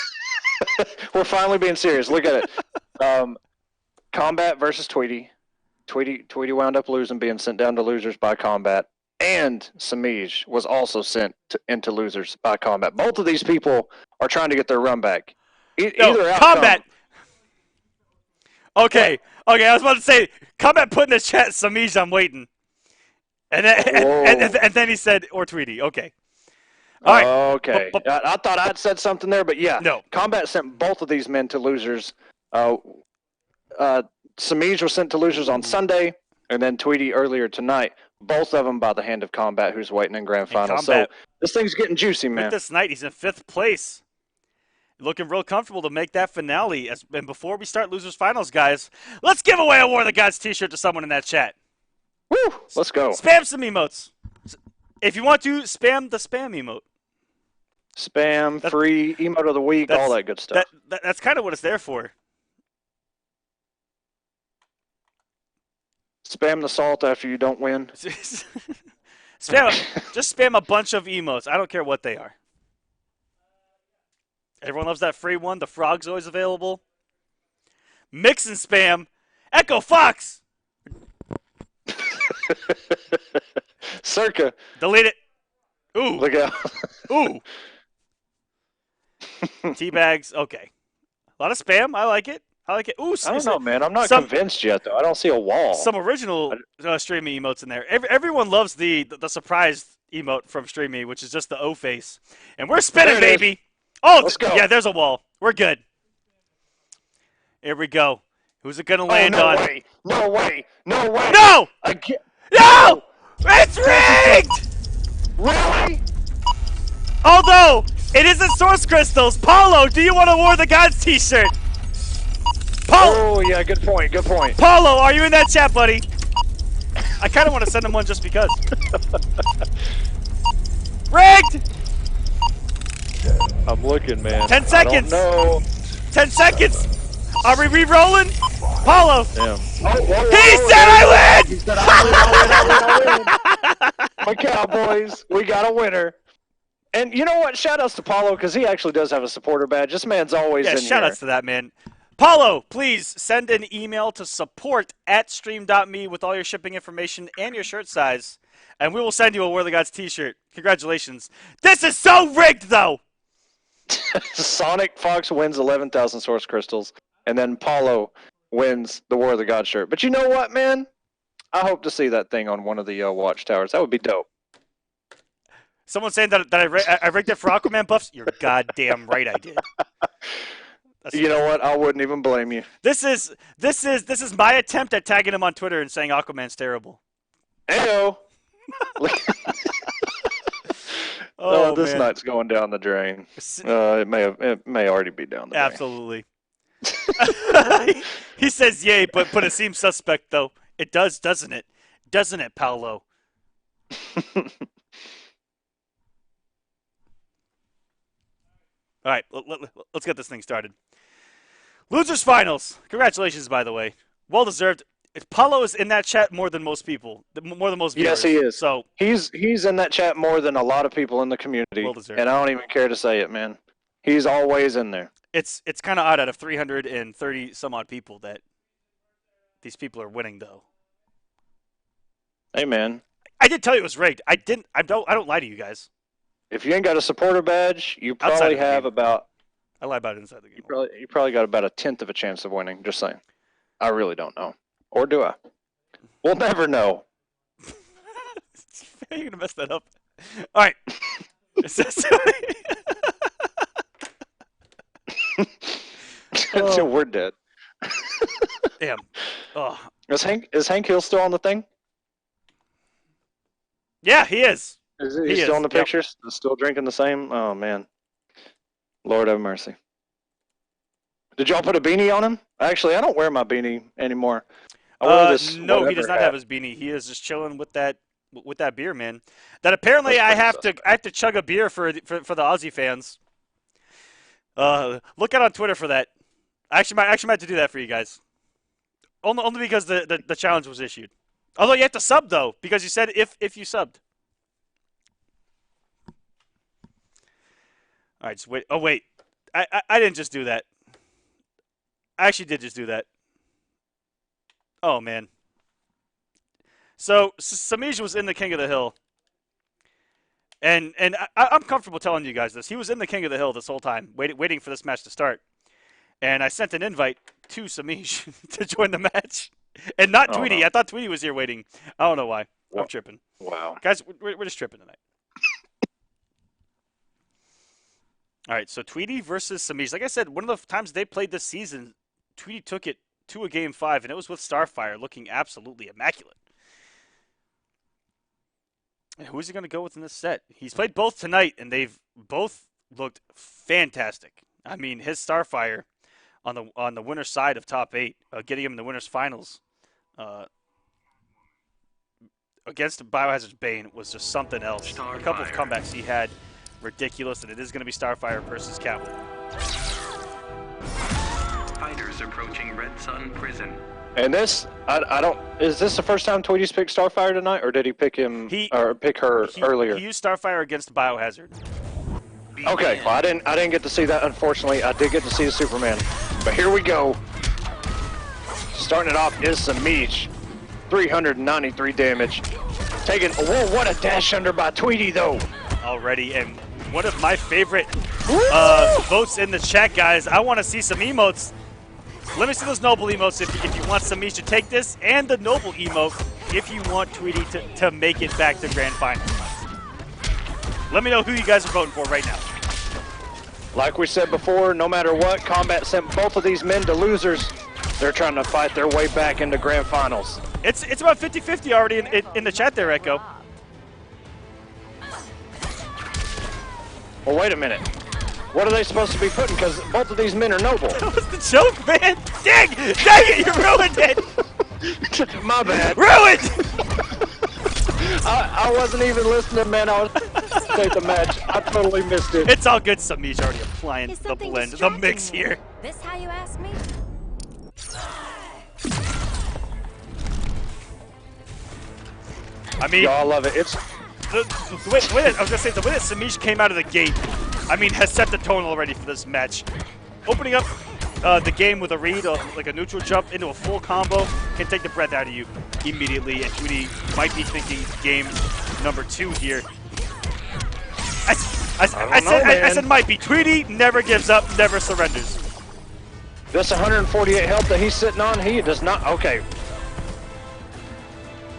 We're finally being serious. Look at it. Kombat versus Tweedy. Tweedy wound up losing, being sent down to losers by Kombat. And Semiij was also sent into losers by Kombat. Both of these people are trying to get their run back. Either outcome. Kombat. Okay, I was about to say, Kombat put in the chat, Semiij, I'm waiting. And then he said, or Tweedy. Okay. All right. Okay. I thought I'd said something there, but yeah. No. Kombat sent both of these men to losers. Semiij was sent to losers on Sunday, and then Tweedy earlier tonight. Both of them by the hand of Kombat, who's waiting in grand finals. So this thing's getting juicy, man. This night, he's in 5th place. Looking real comfortable to make that finale. And before we start losers finals, guys, let's give away a War of the Gods t-shirt to someone in that chat. Woo! Let's go. Spam some emotes. If you want to, spam the spam emote. Spam, free, emote of the week, all that good stuff. That's kind of what it's there for. Spam the salt after you don't win. Just spam a bunch of emotes. I don't care what they are. Everyone loves that free one. The frog's always available. Mix and spam. Echo Fox. Circa. Delete it. Ooh. Look out. Ooh. Teabags. Okay. A lot of spam. I like it. Ooh. I don't know, man. I'm not convinced yet, though. I don't see a wall. Some original StreamMe emotes in there. Everyone loves the surprise emote from StreamMe, which is just the O face. And we're spinning, baby. Oh, let's go. Yeah, there's a wall. We're good. Here we go. Who's it going to land on? No way. No! No! It's rigged! Really? Although, it isn't source crystals. Paulo, do you want a War of the Gods t-shirt? Oh, yeah, good point. Paulo, are you in that chat, buddy? I kind of want to send him one just because. Rigged! I'm looking, man. 10 seconds! No. 10 seconds! Are we re-rolling? Paulo! Damn. He said I win! He said I win! My Cowboys, we got a winner. And you know what? Shout-outs to Paulo, because he actually does have a supporter badge. This man's always in here. Yeah, shout-outs to that, man. Paulo, please send an email to support@stream.me with all your shipping information and your shirt size, and we will send you a War of the Gods t-shirt. Congratulations. This is so rigged, though! Sonic Fox wins 11,000 source crystals, and then Paulo wins the War of the Gods shirt. But you know what, man? I hope to see that thing on one of the watchtowers. That would be dope. Someone saying that I rigged it for Aquaman buffs? You're goddamn right I did. You know what? I wouldn't even blame you. This is my attempt at tagging him on Twitter and saying Aquaman's terrible. Heyo. This man. night's going down the drain. It may already be down the drain. Absolutely. He says yay, but it seems suspect though. It does, doesn't it? Doesn't it, Paolo? All right, let's get this thing started. Losers finals. Congratulations, by the way. Well deserved. Paulo is in that chat more than most people, more than most viewers. Yes, he is. So he's in that chat more than a lot of people in the community, well deserved. And I don't even care to say it, man. He's always in there. It's kind of odd out of 330 some odd people that these people are winning, though. Hey, man. I did tell you it was rigged. I don't lie to you guys. If you ain't got a supporter badge, you probably have about. I lie about it inside the game. You probably got about a 1/10 of a chance of winning. Just saying. I really don't know. Or do I? We'll never know. You're gonna mess that up. All right. So we're dead. Damn. Oh. Is Hank Hill still on the thing? Yeah, he is. Is he still in the pictures? Still drinking the same? Oh, man. Lord have mercy. Did y'all put a beanie on him? Actually, I don't wear my beanie anymore. I wear this no, he does not have his beanie. He is just chilling with that beer, man. That apparently I have to chug a beer for the Aussie fans. Look out on Twitter for that. I actually might have to do that for you guys. Only because the challenge was issued. Although you have to sub though, because you said if you subbed. All right, just wait. Oh wait, I didn't just do that. I actually did just do that. Oh man. So Semiij was in the King of the Hill, and I'm comfortable telling you guys this. He was in the King of the Hill this whole time, waiting for this match to start. And I sent an invite to Semiij to join the match, and not Tweedy. No. I thought Tweedy was here waiting. I don't know why. I'm tripping. Wow, guys, we're just tripping tonight. All right, so Tweedy versus Semiij. Like I said, one of the times they played this season, Tweedy took it to a Game 5, and it was with Starfire looking absolutely immaculate. And who is he going to go with in this set? He's played both tonight, and they've both looked fantastic. I mean, his Starfire on the winner's side of top 8, getting him in the winner's finals. A against Biohazard's Bane was just something else. A couple of comebacks he had, ridiculous, and it is going to be Starfire versus Catwoman. Fighters approaching Red Sun Prison. And this, I don't. Is this the first time Tweedy's picked Starfire tonight, or did he pick him or pick her earlier? He used Starfire against Biohazard. Okay, well, I didn't get to see that. Unfortunately, I did get to see the Superman. But here we go. Starting it off is Semiij, 393 damage. Taking, whoa, what a dash under by Tweedy though. Already, and one of my favorite votes in the chat, guys. I want to see some emotes. Let me see those noble emotes if you want Semiij to take this, and the noble emote if you want Tweedy to make it back to Grand Final. Let me know who you guys are voting for right now. Like we said before, no matter what, Kombat sent both of these men to losers. They're trying to fight their way back into Grand Finals. It's about 50-50 already in the chat there, Echo. Well, wait a minute. What are they supposed to be putting? Because both of these men are noble. That was the joke, man. Dang it, you ruined it. My bad. Ruined. I wasn't even listening, man. I was take the match. I totally missed it. It's all good. Semiij already applying the blend, the mix here. This how you ask me? I mean, y'all love it. It's the way that, I was gonna say the way that Semiij came out of the gate, I mean, has set the tone already for this match. Opening up the game with a read, like a neutral jump into a full combo, can take the breath out of you immediately. And Tweedy might be thinking game number 2 here. I said might be. Tweedy never gives up, never surrenders. This 148 health that he's sitting on, he does not. Okay.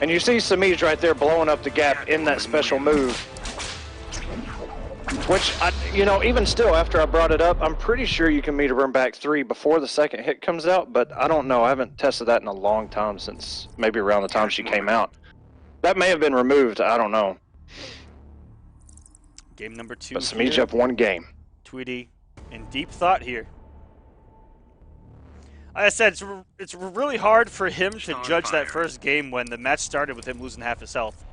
And you see Semiij right there blowing up the gap in that special move. Which, you know, even still, after I brought it up, I'm pretty sure you can meter burn back 3 before the second hit comes out, but I don't know. I haven't tested that in a long time, since maybe around the time she came out. That may have been removed. I don't know. Game number 2. But Semiij up 1 game. Tweedy in deep thought here. Like I said, it's really hard for him to judge that first game when the match started with him losing half his health.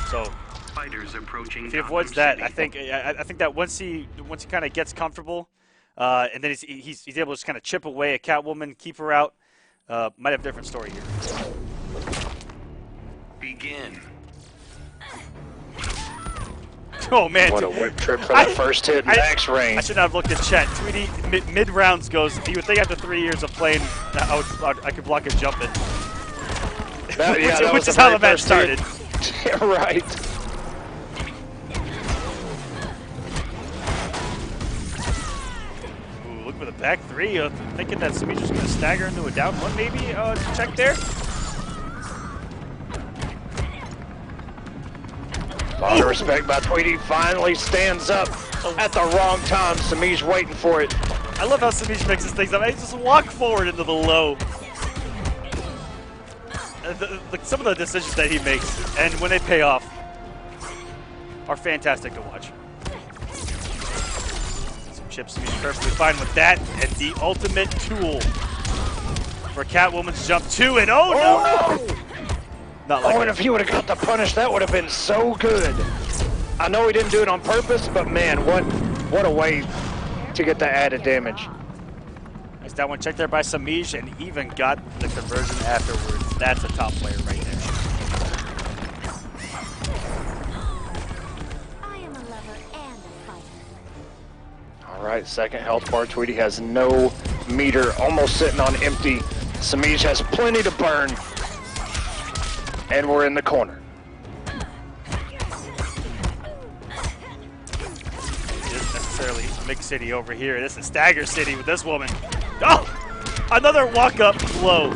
So if he avoids that, I think that once he kind of gets comfortable, and then he's able to just kind of chip away at Catwoman, keep her out, might have a different story here. Begin. Oh man! What a whip trip for that first hit, max range. I should not have looked at chat. Tweedy mid rounds goes. You would think after 3 years of playing, I could block a jump in. Which is how the match started. Yeah, right. Ooh, look for the back 3. Thinking that Semiij was going to stagger into a down 1, maybe. Check there. A lot of respect by Tweedy. Finally stands up at the wrong time. Semiij waiting for it. I love how Semiij mixes things up. He just walk forward into the low. Some of the decisions that he makes, and when they pay off, are fantastic to watch. Some chips, Semiij perfectly fine with that, and the ultimate tool for Catwoman's jump 2, and oh no! Not like and if he would have got the punish, that would have been so good. I know he didn't do it on purpose, but man, what a way to get that added damage. Nice that one checked there by Semiij, and even got the conversion afterwards. That's a top player right there. I am a lover and a fighter. All right, second health bar. Tweedy has no meter, almost sitting on empty. Semiij has plenty to burn. And we're in the corner. It isn't necessarily Mix City over here. This is Stagger City with this woman. Oh! Another walk-up blow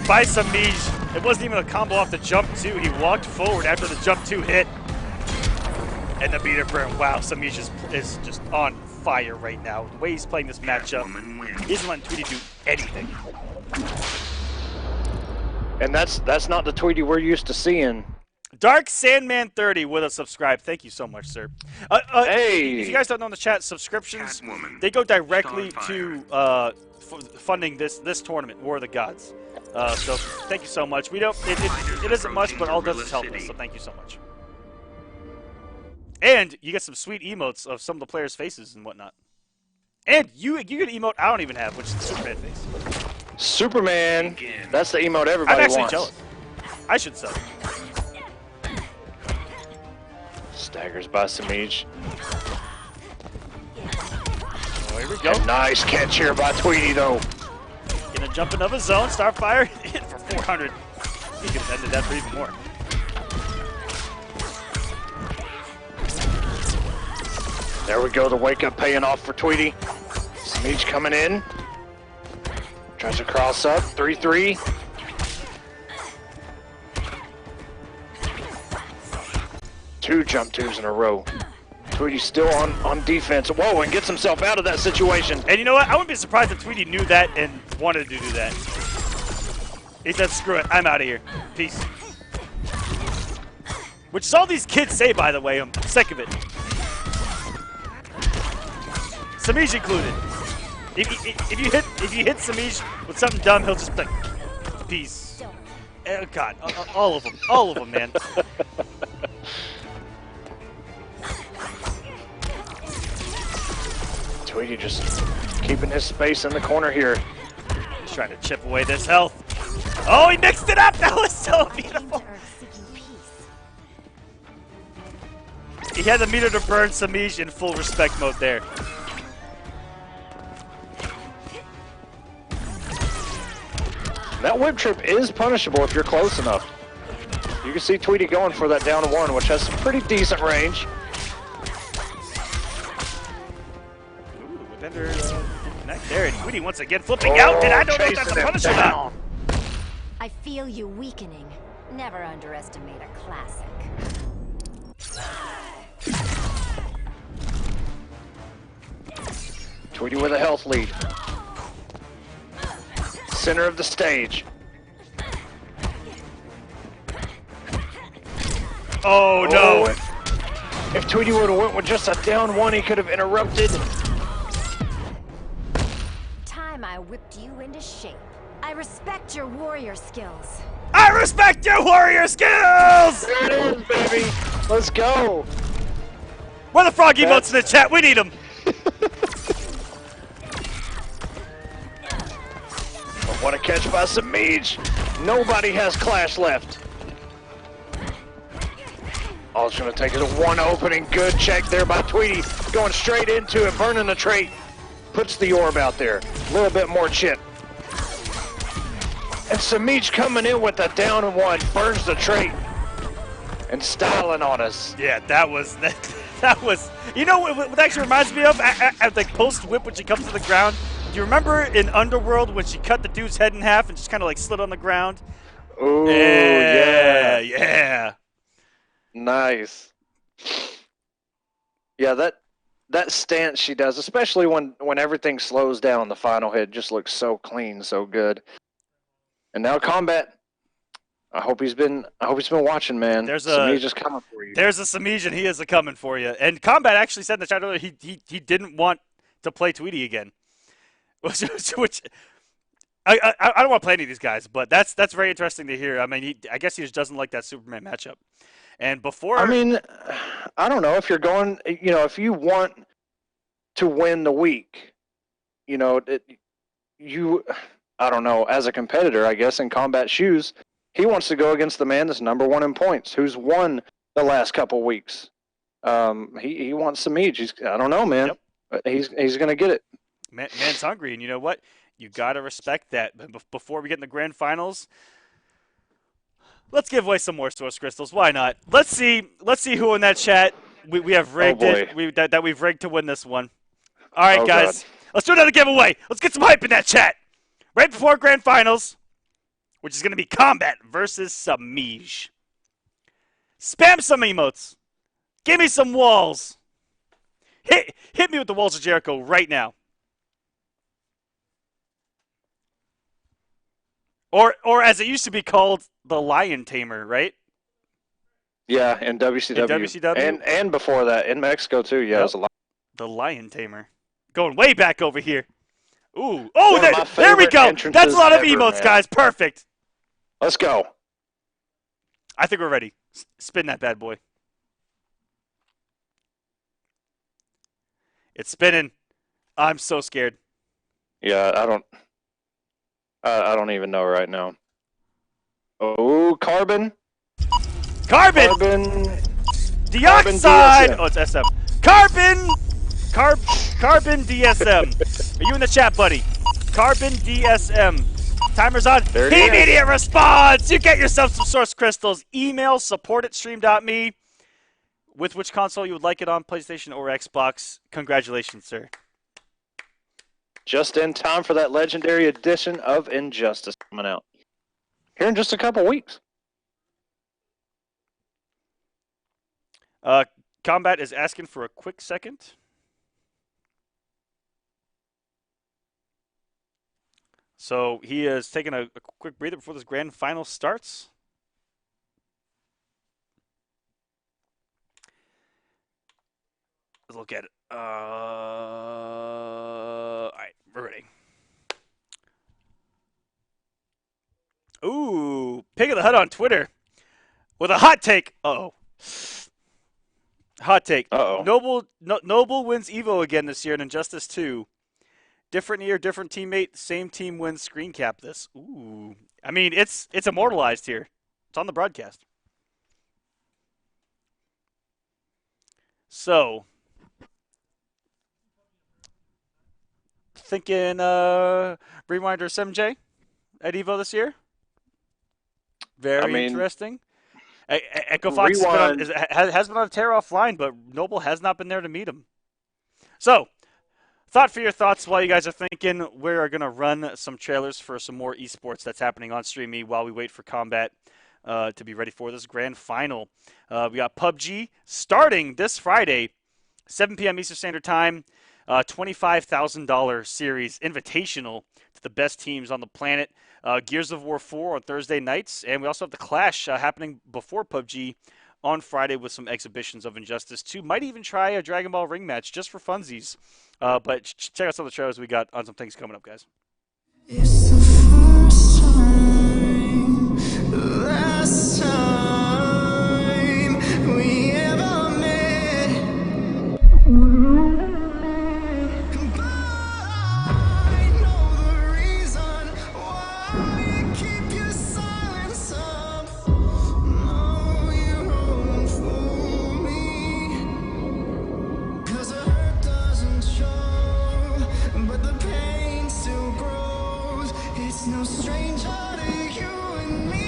by Semiij. It wasn't even a combo off the jump 2. He walked forward after the jump 2 hit. And the meter burn. Wow, Semiij is just on fire right now. The way he's playing this matchup, he isn't letting Tweedy do anything. And that's not the Tweedy we're used to seeing. Dark Sandman 30 with a subscribe. Thank you so much, sir. Hey! If you guys don't know in the chat, subscriptions, they go directly to funding this tournament, War of the Gods. So thank you so much. We don't. It isn't much, but all it does is help us. So thank you so much. And you get some sweet emotes of some of the players' faces and whatnot. And you get an emote I don't even have, which is the Superman face. Superman. That's the emote everybody I'm actually wants. jealous. I should sell. Staggers by Semiij. Oh, here we go. A nice catch here by Tweedy, though. Gonna jump into a zone, Starfire, hit for 400. He could have ended that for even more. There we go, the wake up paying off for Tweedy. Semiij coming in. Tries to cross up, 3-3. Two jump twos in a row. Tweedy still on defense. Whoa, and gets himself out of that situation. And you know what? I wouldn't be surprised if Tweedy knew that and wanted to do that. He said, screw it, I'm out of here. Peace. Which is all these kids say, by the way. I'm sick of it. Semiij included. If you hit Semiij with something dumb, he'll just be like, peace. Oh God, all of them, man. Tweedy just keeping his space in the corner here. He's trying to chip away this health. Oh, he mixed it up. That was so beautiful. He had the meter to burn Semiij in full respect mode there. That whip trip is punishable if you're close enough. You can see Tweedy going for that down one, which has some pretty decent range. Ooh, Bender connect there, and Tweedy once again flipping out, and I don't know if that's a punish or not. I feel you weakening. Never underestimate a classic. Tweedy with a health lead. Center of the stage. Oh no! If Tweedy would have went with just a down one, he could have interrupted. Time I whipped you into shape. I respect your warrior skills. I respect your warrior skills! There it is, baby. Let's go. Where are the frog emotes in the chat? We need them. What a catch by Semiij. Nobody has Clash left. All it's going to take is a one opening. Good check there by Tweedy. Going straight into it, burning the trait. Puts the orb out there. A little bit more chip. And Semiij coming in with a down one. Burns the trait. And styling on us. Yeah, that was... That was... You know what actually reminds me of? At the post-whip when she comes to the ground. Do you remember in Underworld when she cut the dude's head in half and just kind of like slid on the ground? Ooh, yeah. Nice. Yeah, that stance she does, especially when everything slows down, the final hit just looks so clean, so good. And now Kombat. I hope he's been watching, man. Semiij just coming for you. There's a Semiij and he is a coming for you. And Kombat actually said in the chat earlier he didn't want to play Tweedy again. Which I don't want to play any of these guys, but that's very interesting to hear. I mean, I guess he just doesn't like that Superman matchup. And before, I mean, I don't know if you're going, if you want to win the week, I don't know, as a competitor, I guess in Kombat shoes, he wants to go against the man that's #1 in points, who's won the last couple weeks. He wants Semiij. I don't know, man. Yep. He's gonna get it. Man's hungry, and you know what? You got to respect that. Before we get in the grand finals, let's give away some more source crystals. Why not? Let's see who in that chat we have rigged it. That we've rigged to win this one. All right, guys. God. Let's do another giveaway. Let's get some hype in that chat. Right before grand finals, which is going to be Kombat versus Semiij. Spam some emotes. Give me some walls. Hit me with the walls of Jericho right now. Or as it used to be called, the Lion Tamer, right? Yeah, in WCW. In WCW? And before that, in Mexico too. Yeah, it was a lot. The Lion Tamer. Going way back over here. Ooh. Oh, One of my there we favorite go. That's a lot of entrances emotes, ever, guys. Perfect. Let's go. I think we're ready. Spin that bad boy. It's spinning. I'm so scared. Yeah, I don't even know right now. Oh, carbon. Carbon. Carbon. Dioxide. DSM. Oh, it's SM. Carbon DSM. Are you in the chat, buddy? Carbon DSM. Timer's on. There it is. Immediate response. You get yourself some source crystals. Email support@stream.me with which console you would like it on, PlayStation or Xbox. Congratulations, sir. Just in time for that legendary edition of Injustice coming out here in just a couple weeks. Kombat is asking for a quick second. So he is taking a quick breather before this grand final starts. Let's look at it. All right, we're ready. Ooh, Pig of the Hut on Twitter with a hot take. Uh-oh. Hot take. Uh-oh. Noble wins Evo again this year in Injustice 2. Different year, different teammate, same team wins. Screen cap this. Ooh. I mean, it's immortalized here. It's on the broadcast. So, thinking Rewinder Semiij at Evo this year. Very interesting. Echo Fox has been on a tear offline, but Noble has not been there to meet him. So, thought for your thoughts while you guys are thinking. We are going to run some trailers for some more esports that's happening on StreamMe while we wait for Kombat to be ready for this grand final. We got PUBG starting this Friday, 7 p.m. Eastern Standard Time. $25,000 series invitational to the best teams on the planet. Gears of War 4 on Thursday nights. And we also have the Clash happening before PUBG on Friday with some exhibitions of Injustice 2. Might even try a Dragon Ball ring match just for funsies. But check out some of the trailers we got on some things coming up, guys. It's the first time, last time we ever met. But I know the reason why you keep your silence up. No, you won't fool me. 'Cause the hurt doesn't show, but the pain still grows. It's no stranger to you and me.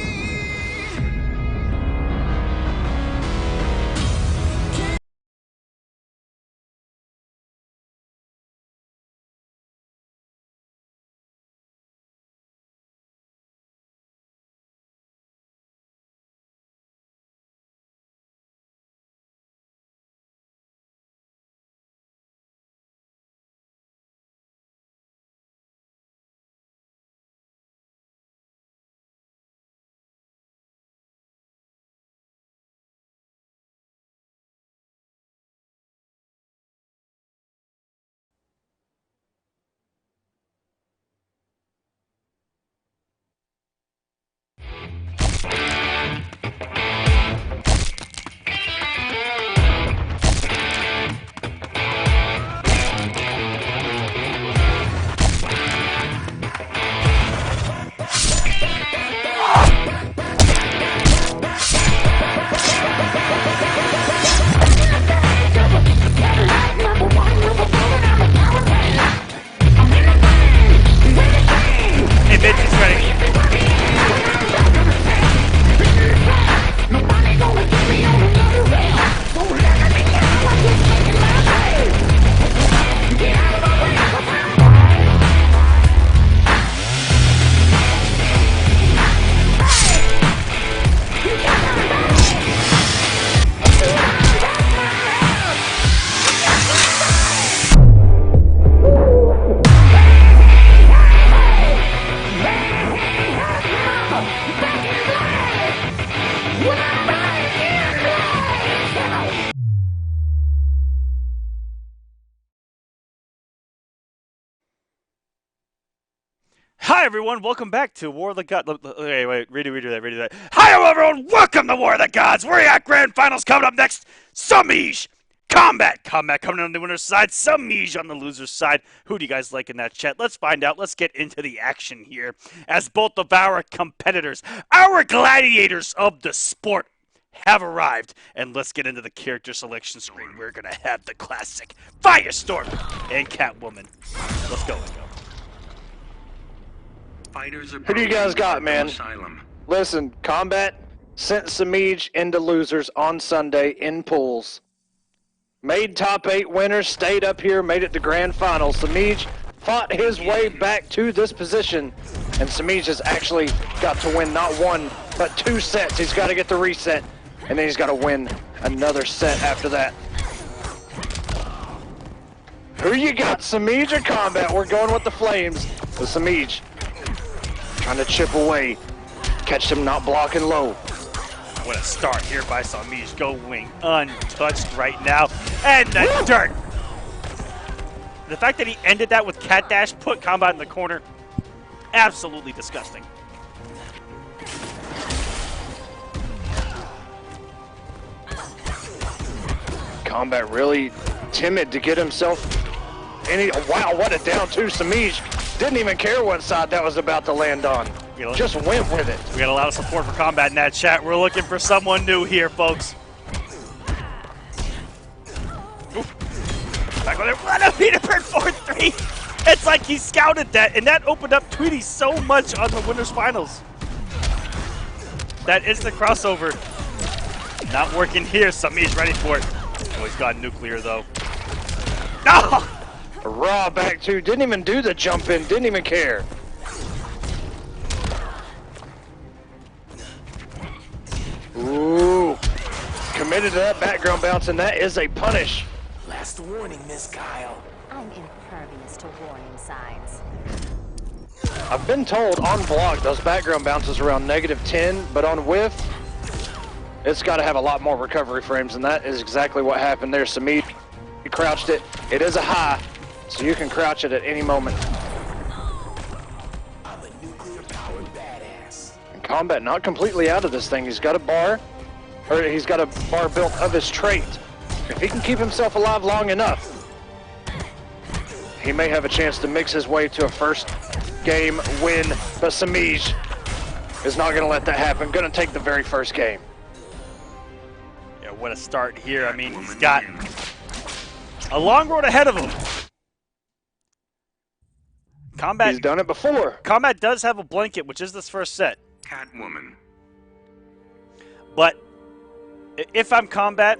Hi everyone, welcome back to War of the Gods. Wait, redo that. Hi everyone, welcome to War of the Gods. We're at Grand Finals coming up next. Semiij, Kombat coming on the winner's side, Semiij on the loser's side. Who do you guys like in that chat? Let's find out. Let's get into the action here as both of our competitors, our gladiators of the sport, have arrived. And let's get into the character selection screen. We're going to have the classic Firestorm and Catwoman. Let's go. Who do you guys got, man? Listen, Kombat sent Semiij into losers on Sunday in pools. Made top 8 winners, stayed up here, made it to grand finals. Semiij fought his way back to this position, and Semiij has actually got to win not 1, but 2 sets. He's got to get the reset, and then he's got to win another set after that. Who you got, Semiij or Kombat? We're going with the flames with Semiij. Trying to chip away, catch him not blocking low. What a start here by Semiij, going untouched right now, and the dirt. The fact that he ended that with cat dash, put Kombat in the corner, absolutely disgusting. Kombat really timid to get himself any. Wow, what a down 2. Semiij didn't even care what side that was about to land on. Just went with it. We got a lot of support for Kombat in that chat. We're looking for someone new here, folks. Back on it. What a Peterbird 4-3. It's like he scouted that, and that opened up Tweedy so much on the winners finals. That is the crossover. Not working here. Semiij ready for it. Oh, he's got nuclear though. No! Raw back 2, didn't even do the jump in, didn't even care. Ooh, committed to that background bounce, and that is a punish. Last warning, Miss Kyle. I'm impervious to warning signs. I've been told on block those background bounces around -10, but on whiff, it's got to have a lot more recovery frames, and that is exactly what happened there. Semiij, he crouched it. It is a high, so you can crouch it at any moment. I'm a nuclear-powered badass. And Kombat not completely out of this thing. He's got a bar, or he's got a bar built of his trait. If he can keep himself alive long enough, he may have a chance to mix his way to a first game win, but Semiij is not going to let that happen. Going to take the very first game. Yeah, what a start here. I mean, he's got a long road ahead of him. Kombat, he's done it before. Kombat does have a blanket, which is this first set. Catwoman. But if I'm Kombat,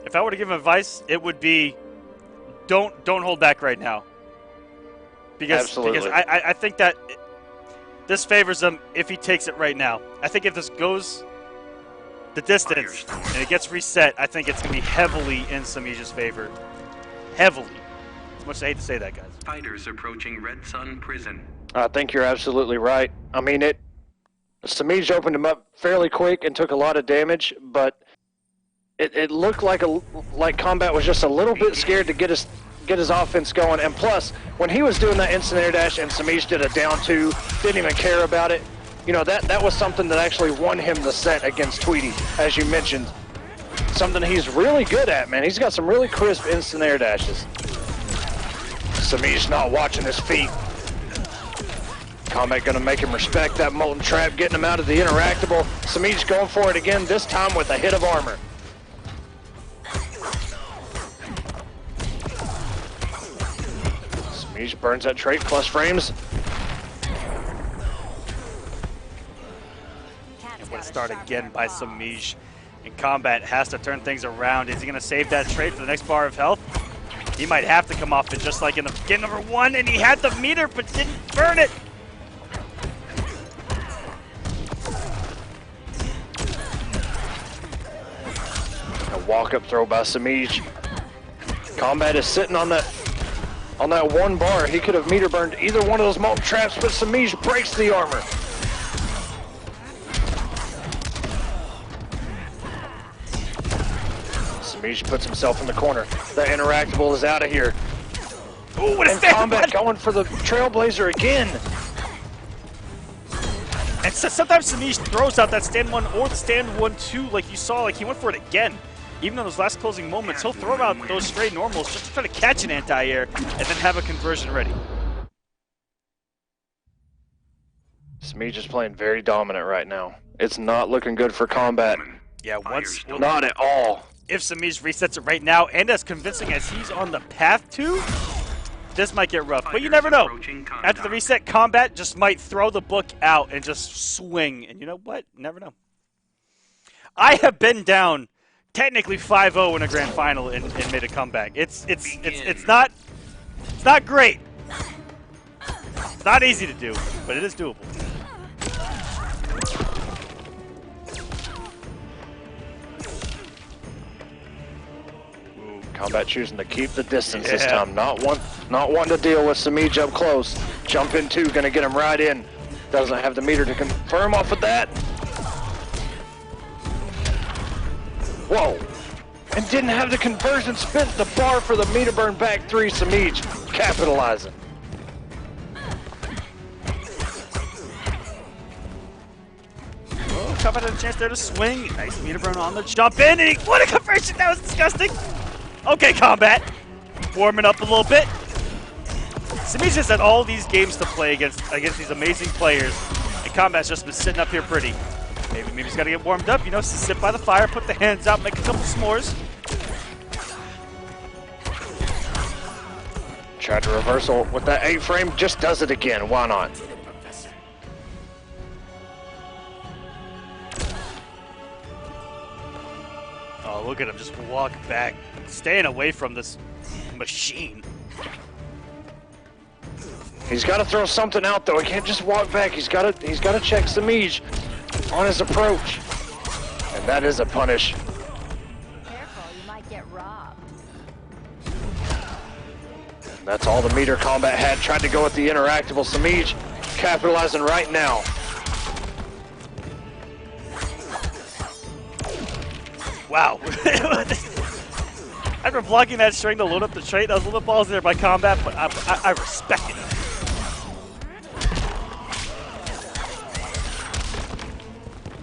if I were to give advice, it would be don't hold back right now. Because I think that this favors him if he takes it right now. I think if this goes the distance and it gets reset, I think it's going to be heavily in Semiij's favor. Heavily. As much as I hate to say that, guys. Fighters approaching Red Sun Prison. I think you're absolutely right. I mean, Semiij opened him up fairly quick and took a lot of damage, but it looked like Kombat was just a little bit scared to get his offense going. And plus, when he was doing that instant air dash and Semiij did a down 2, didn't even care about it. You know, that was something that actually won him the set against Tweedy, as you mentioned. Something he's really good at, man. He's got some really crisp instant air dashes. Semiij's not watching his feet. Kombat gonna make him respect that molten trap, getting him out of the interactable. Semiij's going for it again, this time with a hit of armor. Semiij burns that trait plus frames. What a start again by Semiij. And Kombat has to turn things around. Is he going to save that trait for the next bar of health? He might have to come off it just like in the game number 1, and he had the meter but didn't burn it. A walk-up throw by Semiij. Kombat is sitting on that 1 bar. He could have meter burned either one of those molten traps, but Semiij breaks the armor. Semiij puts himself in the corner. The interactable is out of here. Ooh, what a and Kombat going for the Trailblazer again. And so, sometimes Semiij throws out that stand 1 or the stand 1-2 like you saw, like he went for it again. Even in those last closing moments, he'll throw out those straight normals just to try to catch an anti-air and then have a conversion ready. Semiij is playing very dominant right now. It's not looking good for Kombat. Yeah, once... Not at all. If Semiij resets it right now, and as convincing as he's on the path to, this might get rough. But you never know. After the reset, Kombat just might throw the book out and just swing. And you know what? Never know. I have been down technically 5-0 in a grand final and made a comeback. It's not great. It's not easy to do, but it is doable. Kombat choosing to keep the distance this time. Not one to deal with Semiij up close. Jump in 2, gonna get him right in. Doesn't have the meter to confirm off of that. Whoa. And didn't have the conversion, spent the bar for the meter burn back 3. Semiij capitalizing. Oh, Kombat had a chance there to swing. Nice meter burn on the jump in. And what a conversion! That was disgusting. Okay, Kombat. Warming up a little bit. Semiij has had all these games to play against these amazing players. And Kombat's just been sitting up here pretty. Maybe he's got to get warmed up, you know, sit by the fire, put the hands out, make a couple s'mores. Tried to reversal with that 8-frame, just does it again. Why not? Oh, look at him just walk back, staying away from this machine. He's got to throw something out though. He can't just walk back. He's got to check Semiij on his approach, and that is a punish. Careful, you might get robbed. That's all the meter Kombat had. Tried to go with the interactable. Semiij capitalizing right now. Wow. After blocking that string to load up the trait, that was a little balls there by Kombat, but I respect it.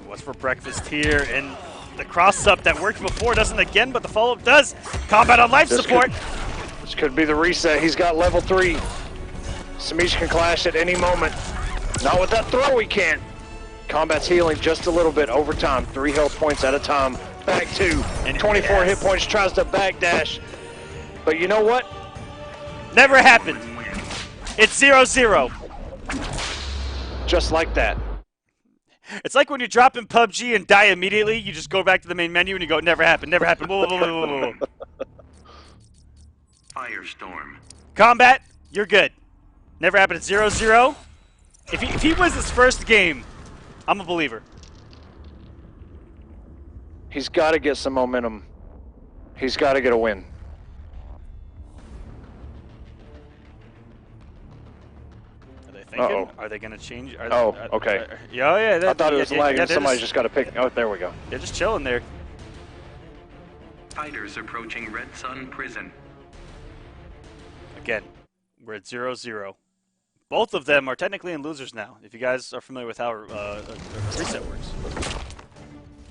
What's for breakfast here? And the cross-up that worked before doesn't again, but the follow-up does. Kombat on life support. This could be the reset. He's got level 3. Semiij can clash at any moment. Not with that throw, he can't. Kombat's healing just a little bit over time. 3 health points at a time. Back 2. And 24 hit points, tries to backdash. But you know what? Never happened. It's 0-0. Just like that. It's like when you drop in PUBG and die immediately, you just go back to the main menu and you go, never happened, never happened. Whoa, whoa, whoa, whoa, whoa. Firestorm. Kombat, you're good. Never happened. It's 0-0. If he wins his first game, I'm a believer. He's got to get some momentum. He's got to get a win. Are they thinking? Are they going to change? Okay. Yeah. I thought it was lagging. Somebody's just got to pick. Oh, there we go. They're just chilling there. Fighters approaching Red Sun Prison. Again, we're at 0-0. Both of them are technically in losers now, if you guys are familiar with how reset works.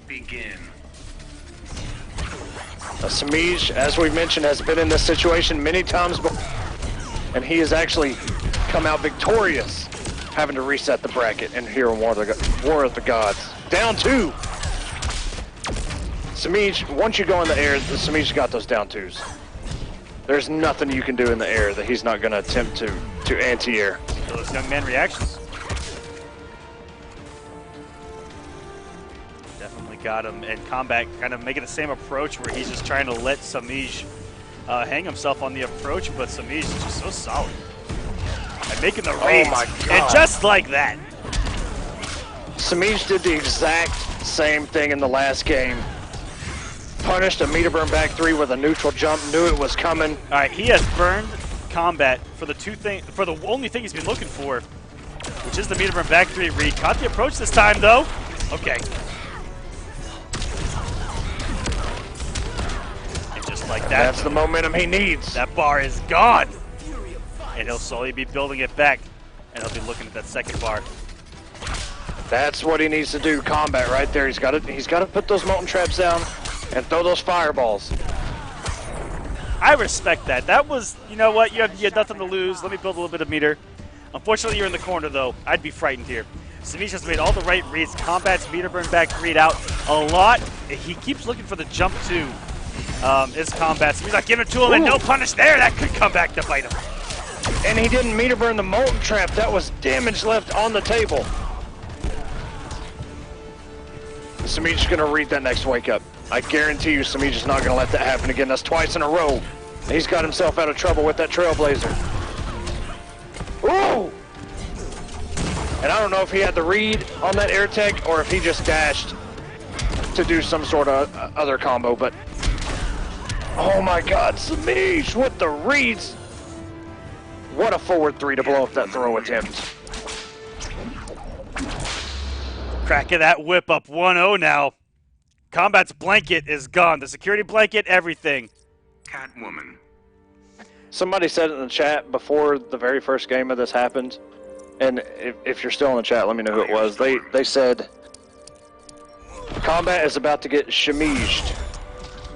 Begin. Semiij, as we mentioned, has been in this situation many times before, and he has actually come out victorious, having to reset the bracket and here in War of the Gods. Down 2. Semiij, once you go in the air, Semiij's got those down 2s. There's nothing you can do in the air that he's not going to attempt to anti-air. Those young man reactions. Definitely got him. And Kombat kind of making the same approach where he's just trying to let Semiij hang himself on the approach, but Semiij is just so solid. And making the raids. Oh my God. And just like that. Semiij did the exact same thing in the last game. Punished a meter burn back 3 with a neutral jump, knew it was coming. All right, he has burned Kombat for the only thing he's been looking for, which is the meter burn back 3 read. Caught the approach this time though. Okay. And just like that. That's the momentum he needs. That bar is gone. And he'll slowly be building it back. And he'll be looking at that second bar. That's what he needs to do. Kombat right there. He's got to put those molten traps down and throw those fireballs. I respect that. That was, you know what? You had nothing to lose. Let me build a little bit of meter. Unfortunately, you're in the corner, though. I'd be frightened here. Semiij has made all the right reads. Kombat's meter burn back read out a lot. He keeps looking for the jump, too. Is Kombat. Semiij's not giving it to him, and no punish there. That could come back to bite him. And he didn't meter burn the molten trap. That was damage left on the table. Semiij's going to read that next wake up. I guarantee you Semiij is not going to let that happen again. That's twice in a row. He's got himself out of trouble with that Trailblazer. Ooh! And I don't know if he had the read on that air tech or if he just dashed to do some sort of other combo, but oh my god, Semiij with the reads! What a forward 3 to blow up that throw attempt. Cracking that whip up 1-0 now. Kombat's blanket is gone. The security blanket, everything. Catwoman. Somebody said it in the chat before the very first game of this happened, and if you're still in the chat, let me know who it was. They said Kombat is about to get Semiij'd.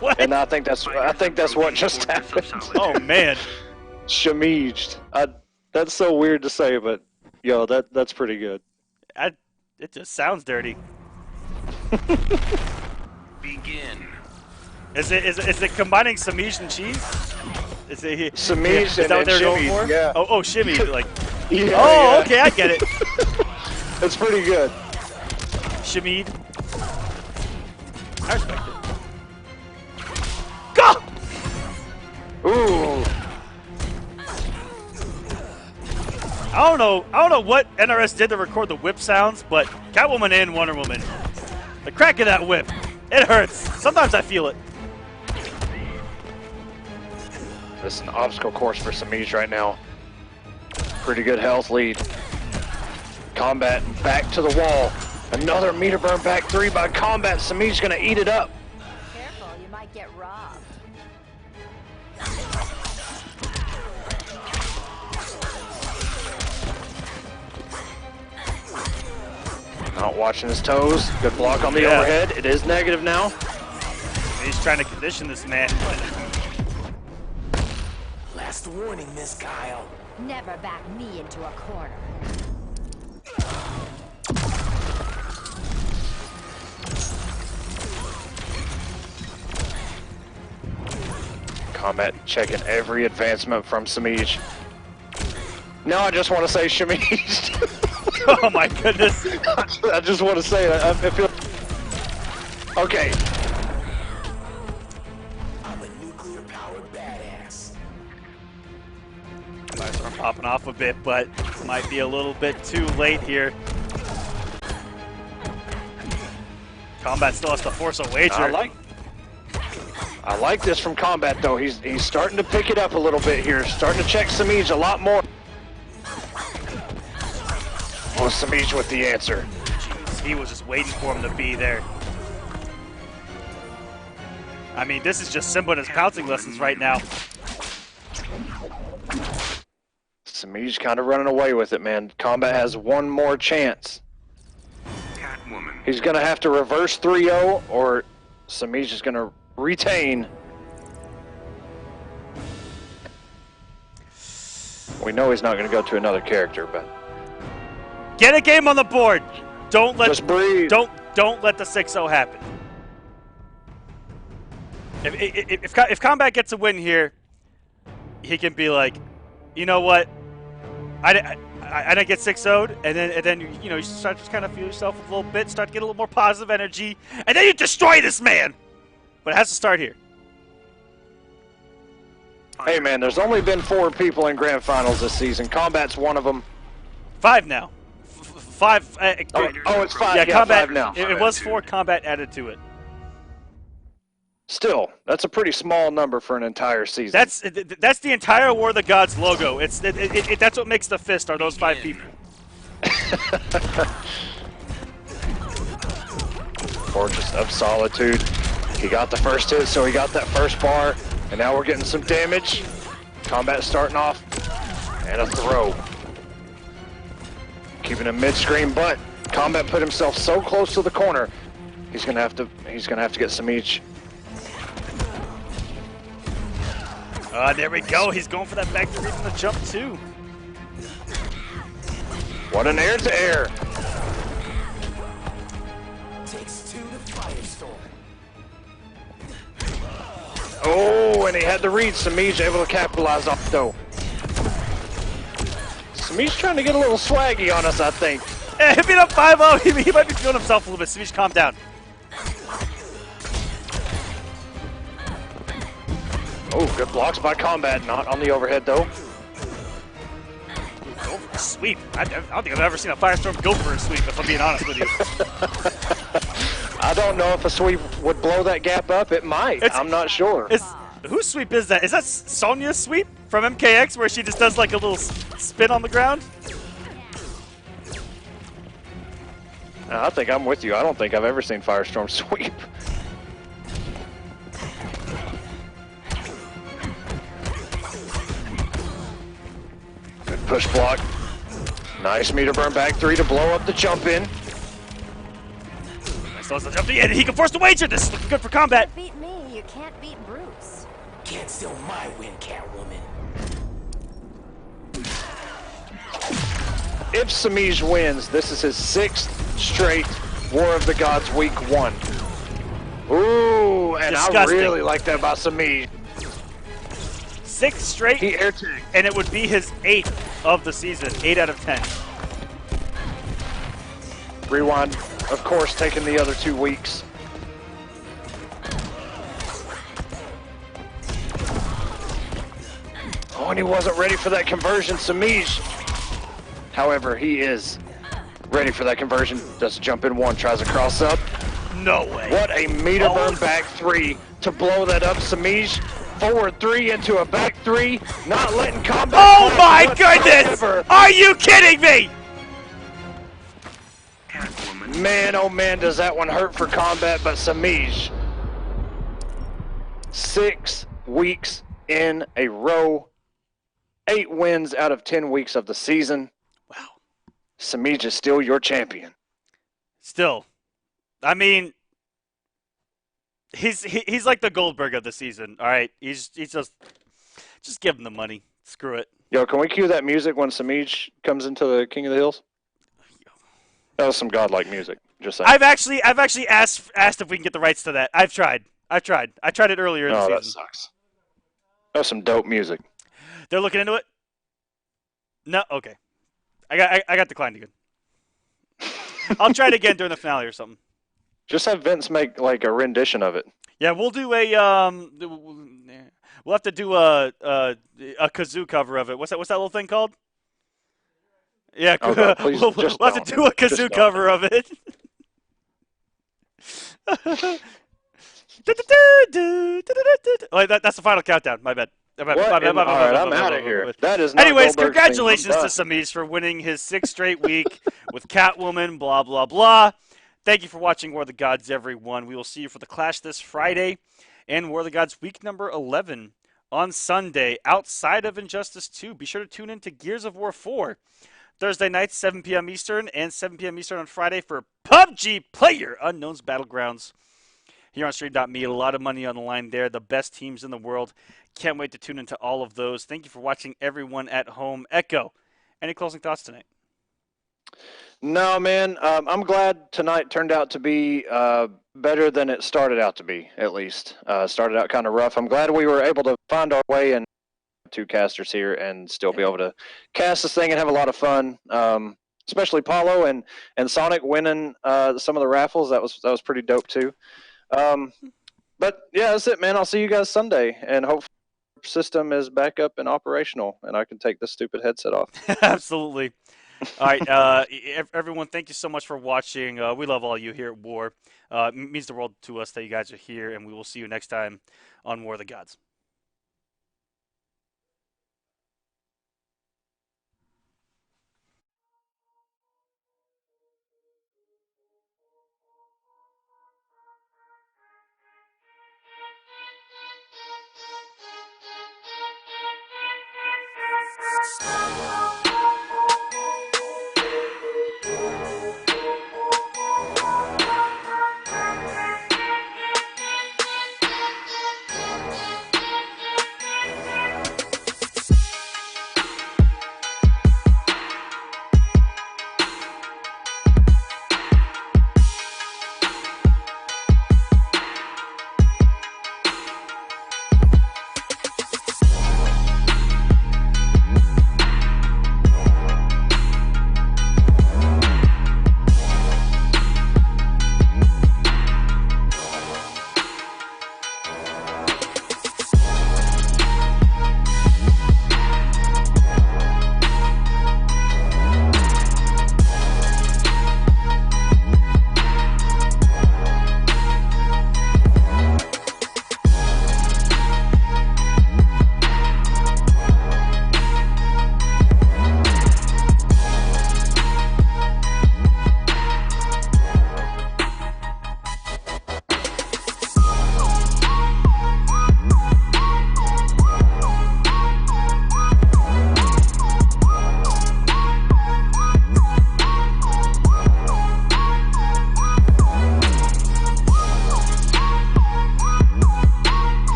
What? And I think that's what just happened. Oh man. Semiij'd. That's so weird to say, but yo, that's pretty good. It just sounds dirty. Begin. Is it combining Semiij and cheese? Is it Semiij is that and what they're going shimmy, for? yeah. Oh, shimmy, like. Yeah, oh, yeah. okay, I get it. That's pretty good. Shimmied. I respect it. Go! Ooh. I don't know what NRS did to record the whip sounds, but Catwoman and Wonder Woman, the crack of that whip, it hurts. Sometimes I feel it. This is an obstacle course for Semiij right now. Pretty good health lead. Kombat back to the wall. Another meter burn back 3 by Kombat. Semiij's gonna eat it up. Careful, you might get robbed. Not watching his toes. Good block on the overhead. It is negative now. He's trying to condition this man. Last warning, Miss Kyle. Never back me into a corner. Kombat checking every advancement from Semiij. Now I just want to say Semiij. Oh my goodness. I just want to say it. I feel... Okay. I'm a nuclear-powered badass. Might start popping off a bit, but might be a little bit too late here. Kombat still has to force a wager. I like this from Kombat though. He's starting to pick it up a little bit here. Starting to check Semiij a lot more. Oh, Semiij with the answer. Jeez, he was just waiting for him to be there. I mean, this is just Simba and his pouncing lessons right now. Semiij kind of running away with it, man. Kombat has one more chance. Catwoman. He's going to have to reverse 3-0 or Semiij is going to retain. We know he's not going to go to another character, but Get a game on the board. Don't let just breathe. Don't let the 6-0 happen. If Kombat gets a win here, he can be like, you know what? I didn't get 6-0'd, and then you know you start to kind of feel yourself a little bit, start to get a little more positive energy, and then you destroy this man. But it has to start here. Hey man, there's only been 4 people in grand finals this season. Kombat's one of them. 5 now. 5. Oh, it's 5. Yeah, Kombat. 5 now. It was 4. Kombat added to it. Still, that's a pretty small number for an entire season. That's the entire War of the Gods logo. That's what makes the fist. Are those 5 people? Fortress of Solitude. He got the first hit, so he got that first bar, and now we're getting some damage. Kombat starting off, and a throw. Keeping him mid-screen, but Kombat put himself so close to the corner. He's gonna have to get Semiij. There we go. He's going for that back three from the jump too. What an air to air. Takes two to firestorm. Oh, and he had the read. Semiij able to capitalize off though. Semiij trying to get a little swaggy on us, I think. Yeah, hit me up 5-0. He might be feeling himself a little bit. Semiij, calm down. Oh, good blocks by Kombat. Not on the overhead though. Go for a sweep. I don't think I've ever seen a Firestorm go for a sweep, if I'm being honest with you. I don't know if a sweep would blow that gap up. It might. I'm not sure. Whose sweep is that? Is that Sonya's sweep from MKX where she just does like a little spin on the ground? I think I'm with you. I don't think I've ever seen Firestorm sweep. Good push block. Nice meter burn back three to blow up the jump in. Nice the jump in, and he can force the wager. This is looking good for Kombat. Beat me, you can't beat Bruce. Can't steal my win, Catwoman. If Semiij wins, this is his 6th straight War of the Gods Week 1. Ooh, and Disgusting. I really like that about Semiij. 6 straight, He air tagged. and it would be his 8th of the season. 8 out of 10. Rewind, of course, taking the other 2 weeks. Oh, and he wasn't ready for that conversion, Semiij. However, he is ready for that conversion. Does a jump in one, tries a cross up. No way. What a meter burn back three to blow that up. Semiij, forward three into a back three, not letting Kombat. Oh my goodness! Are you kidding me? Man, oh man, does that one hurt for Kombat, but Semiij. 6 weeks in a row. 8 wins out of 10 weeks of the season. Wow. Semiij is still your champion. Still. I mean, he's like the Goldberg of the season, all right? He's just give him the money. Screw it. Yo, can we cue that music when Semiij comes into the King of the Hills? That was some godlike music. Just saying. I've actually asked if we can get the rights to that. I've tried. I tried it earlier in the season. Oh, that sucks. That was some dope music. They're looking into it? No? Okay. I got declined again. I'll try it again during the finale or something. Just have Vince make like a rendition of it. Yeah, we'll do we'll have to do a kazoo cover of it. What's that little thing called? Yeah, Oh, God, please, we'll just have to do a Just kazoo don't. cover of it. Oh, that's the final countdown. My bad. All right, I'm out of here. That is not Anyways, Goldberg's congratulations thing. to Semiij for winning his 6th straight week with Catwoman, blah, blah, blah. Thank you for watching War of the Gods, everyone. We will see you for the Clash this Friday and War of the Gods week number 11 on Sunday outside of Injustice 2. Be sure to tune in to Gears of War 4 Thursday nights, 7 p.m. Eastern, and 7 p.m. Eastern on Friday for PUBG Player Unknown's Battlegrounds. Here on Stream.me, a lot of money on the line there. The best teams in the world. Can't wait to tune into all of those. Thank you for watching, everyone at home. Echo, any closing thoughts tonight? No, man. I'm glad tonight turned out to be better than it started out to be, at least. Started out kind of rough. I'm glad we were able to find our way and 2 casters here and still be able to cast this thing and have a lot of fun. Especially Paulo and Sonic winning some of the raffles. That was pretty dope too. But yeah, that's it, man. I'll see you guys Sunday, and hopefully the system is back up and operational, and I can take this stupid headset off. Absolutely. All right, everyone, thank you so much for watching. We love all you here at War. It means the world to us that you guys are here, and we will see you next time on War of the Gods.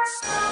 Slow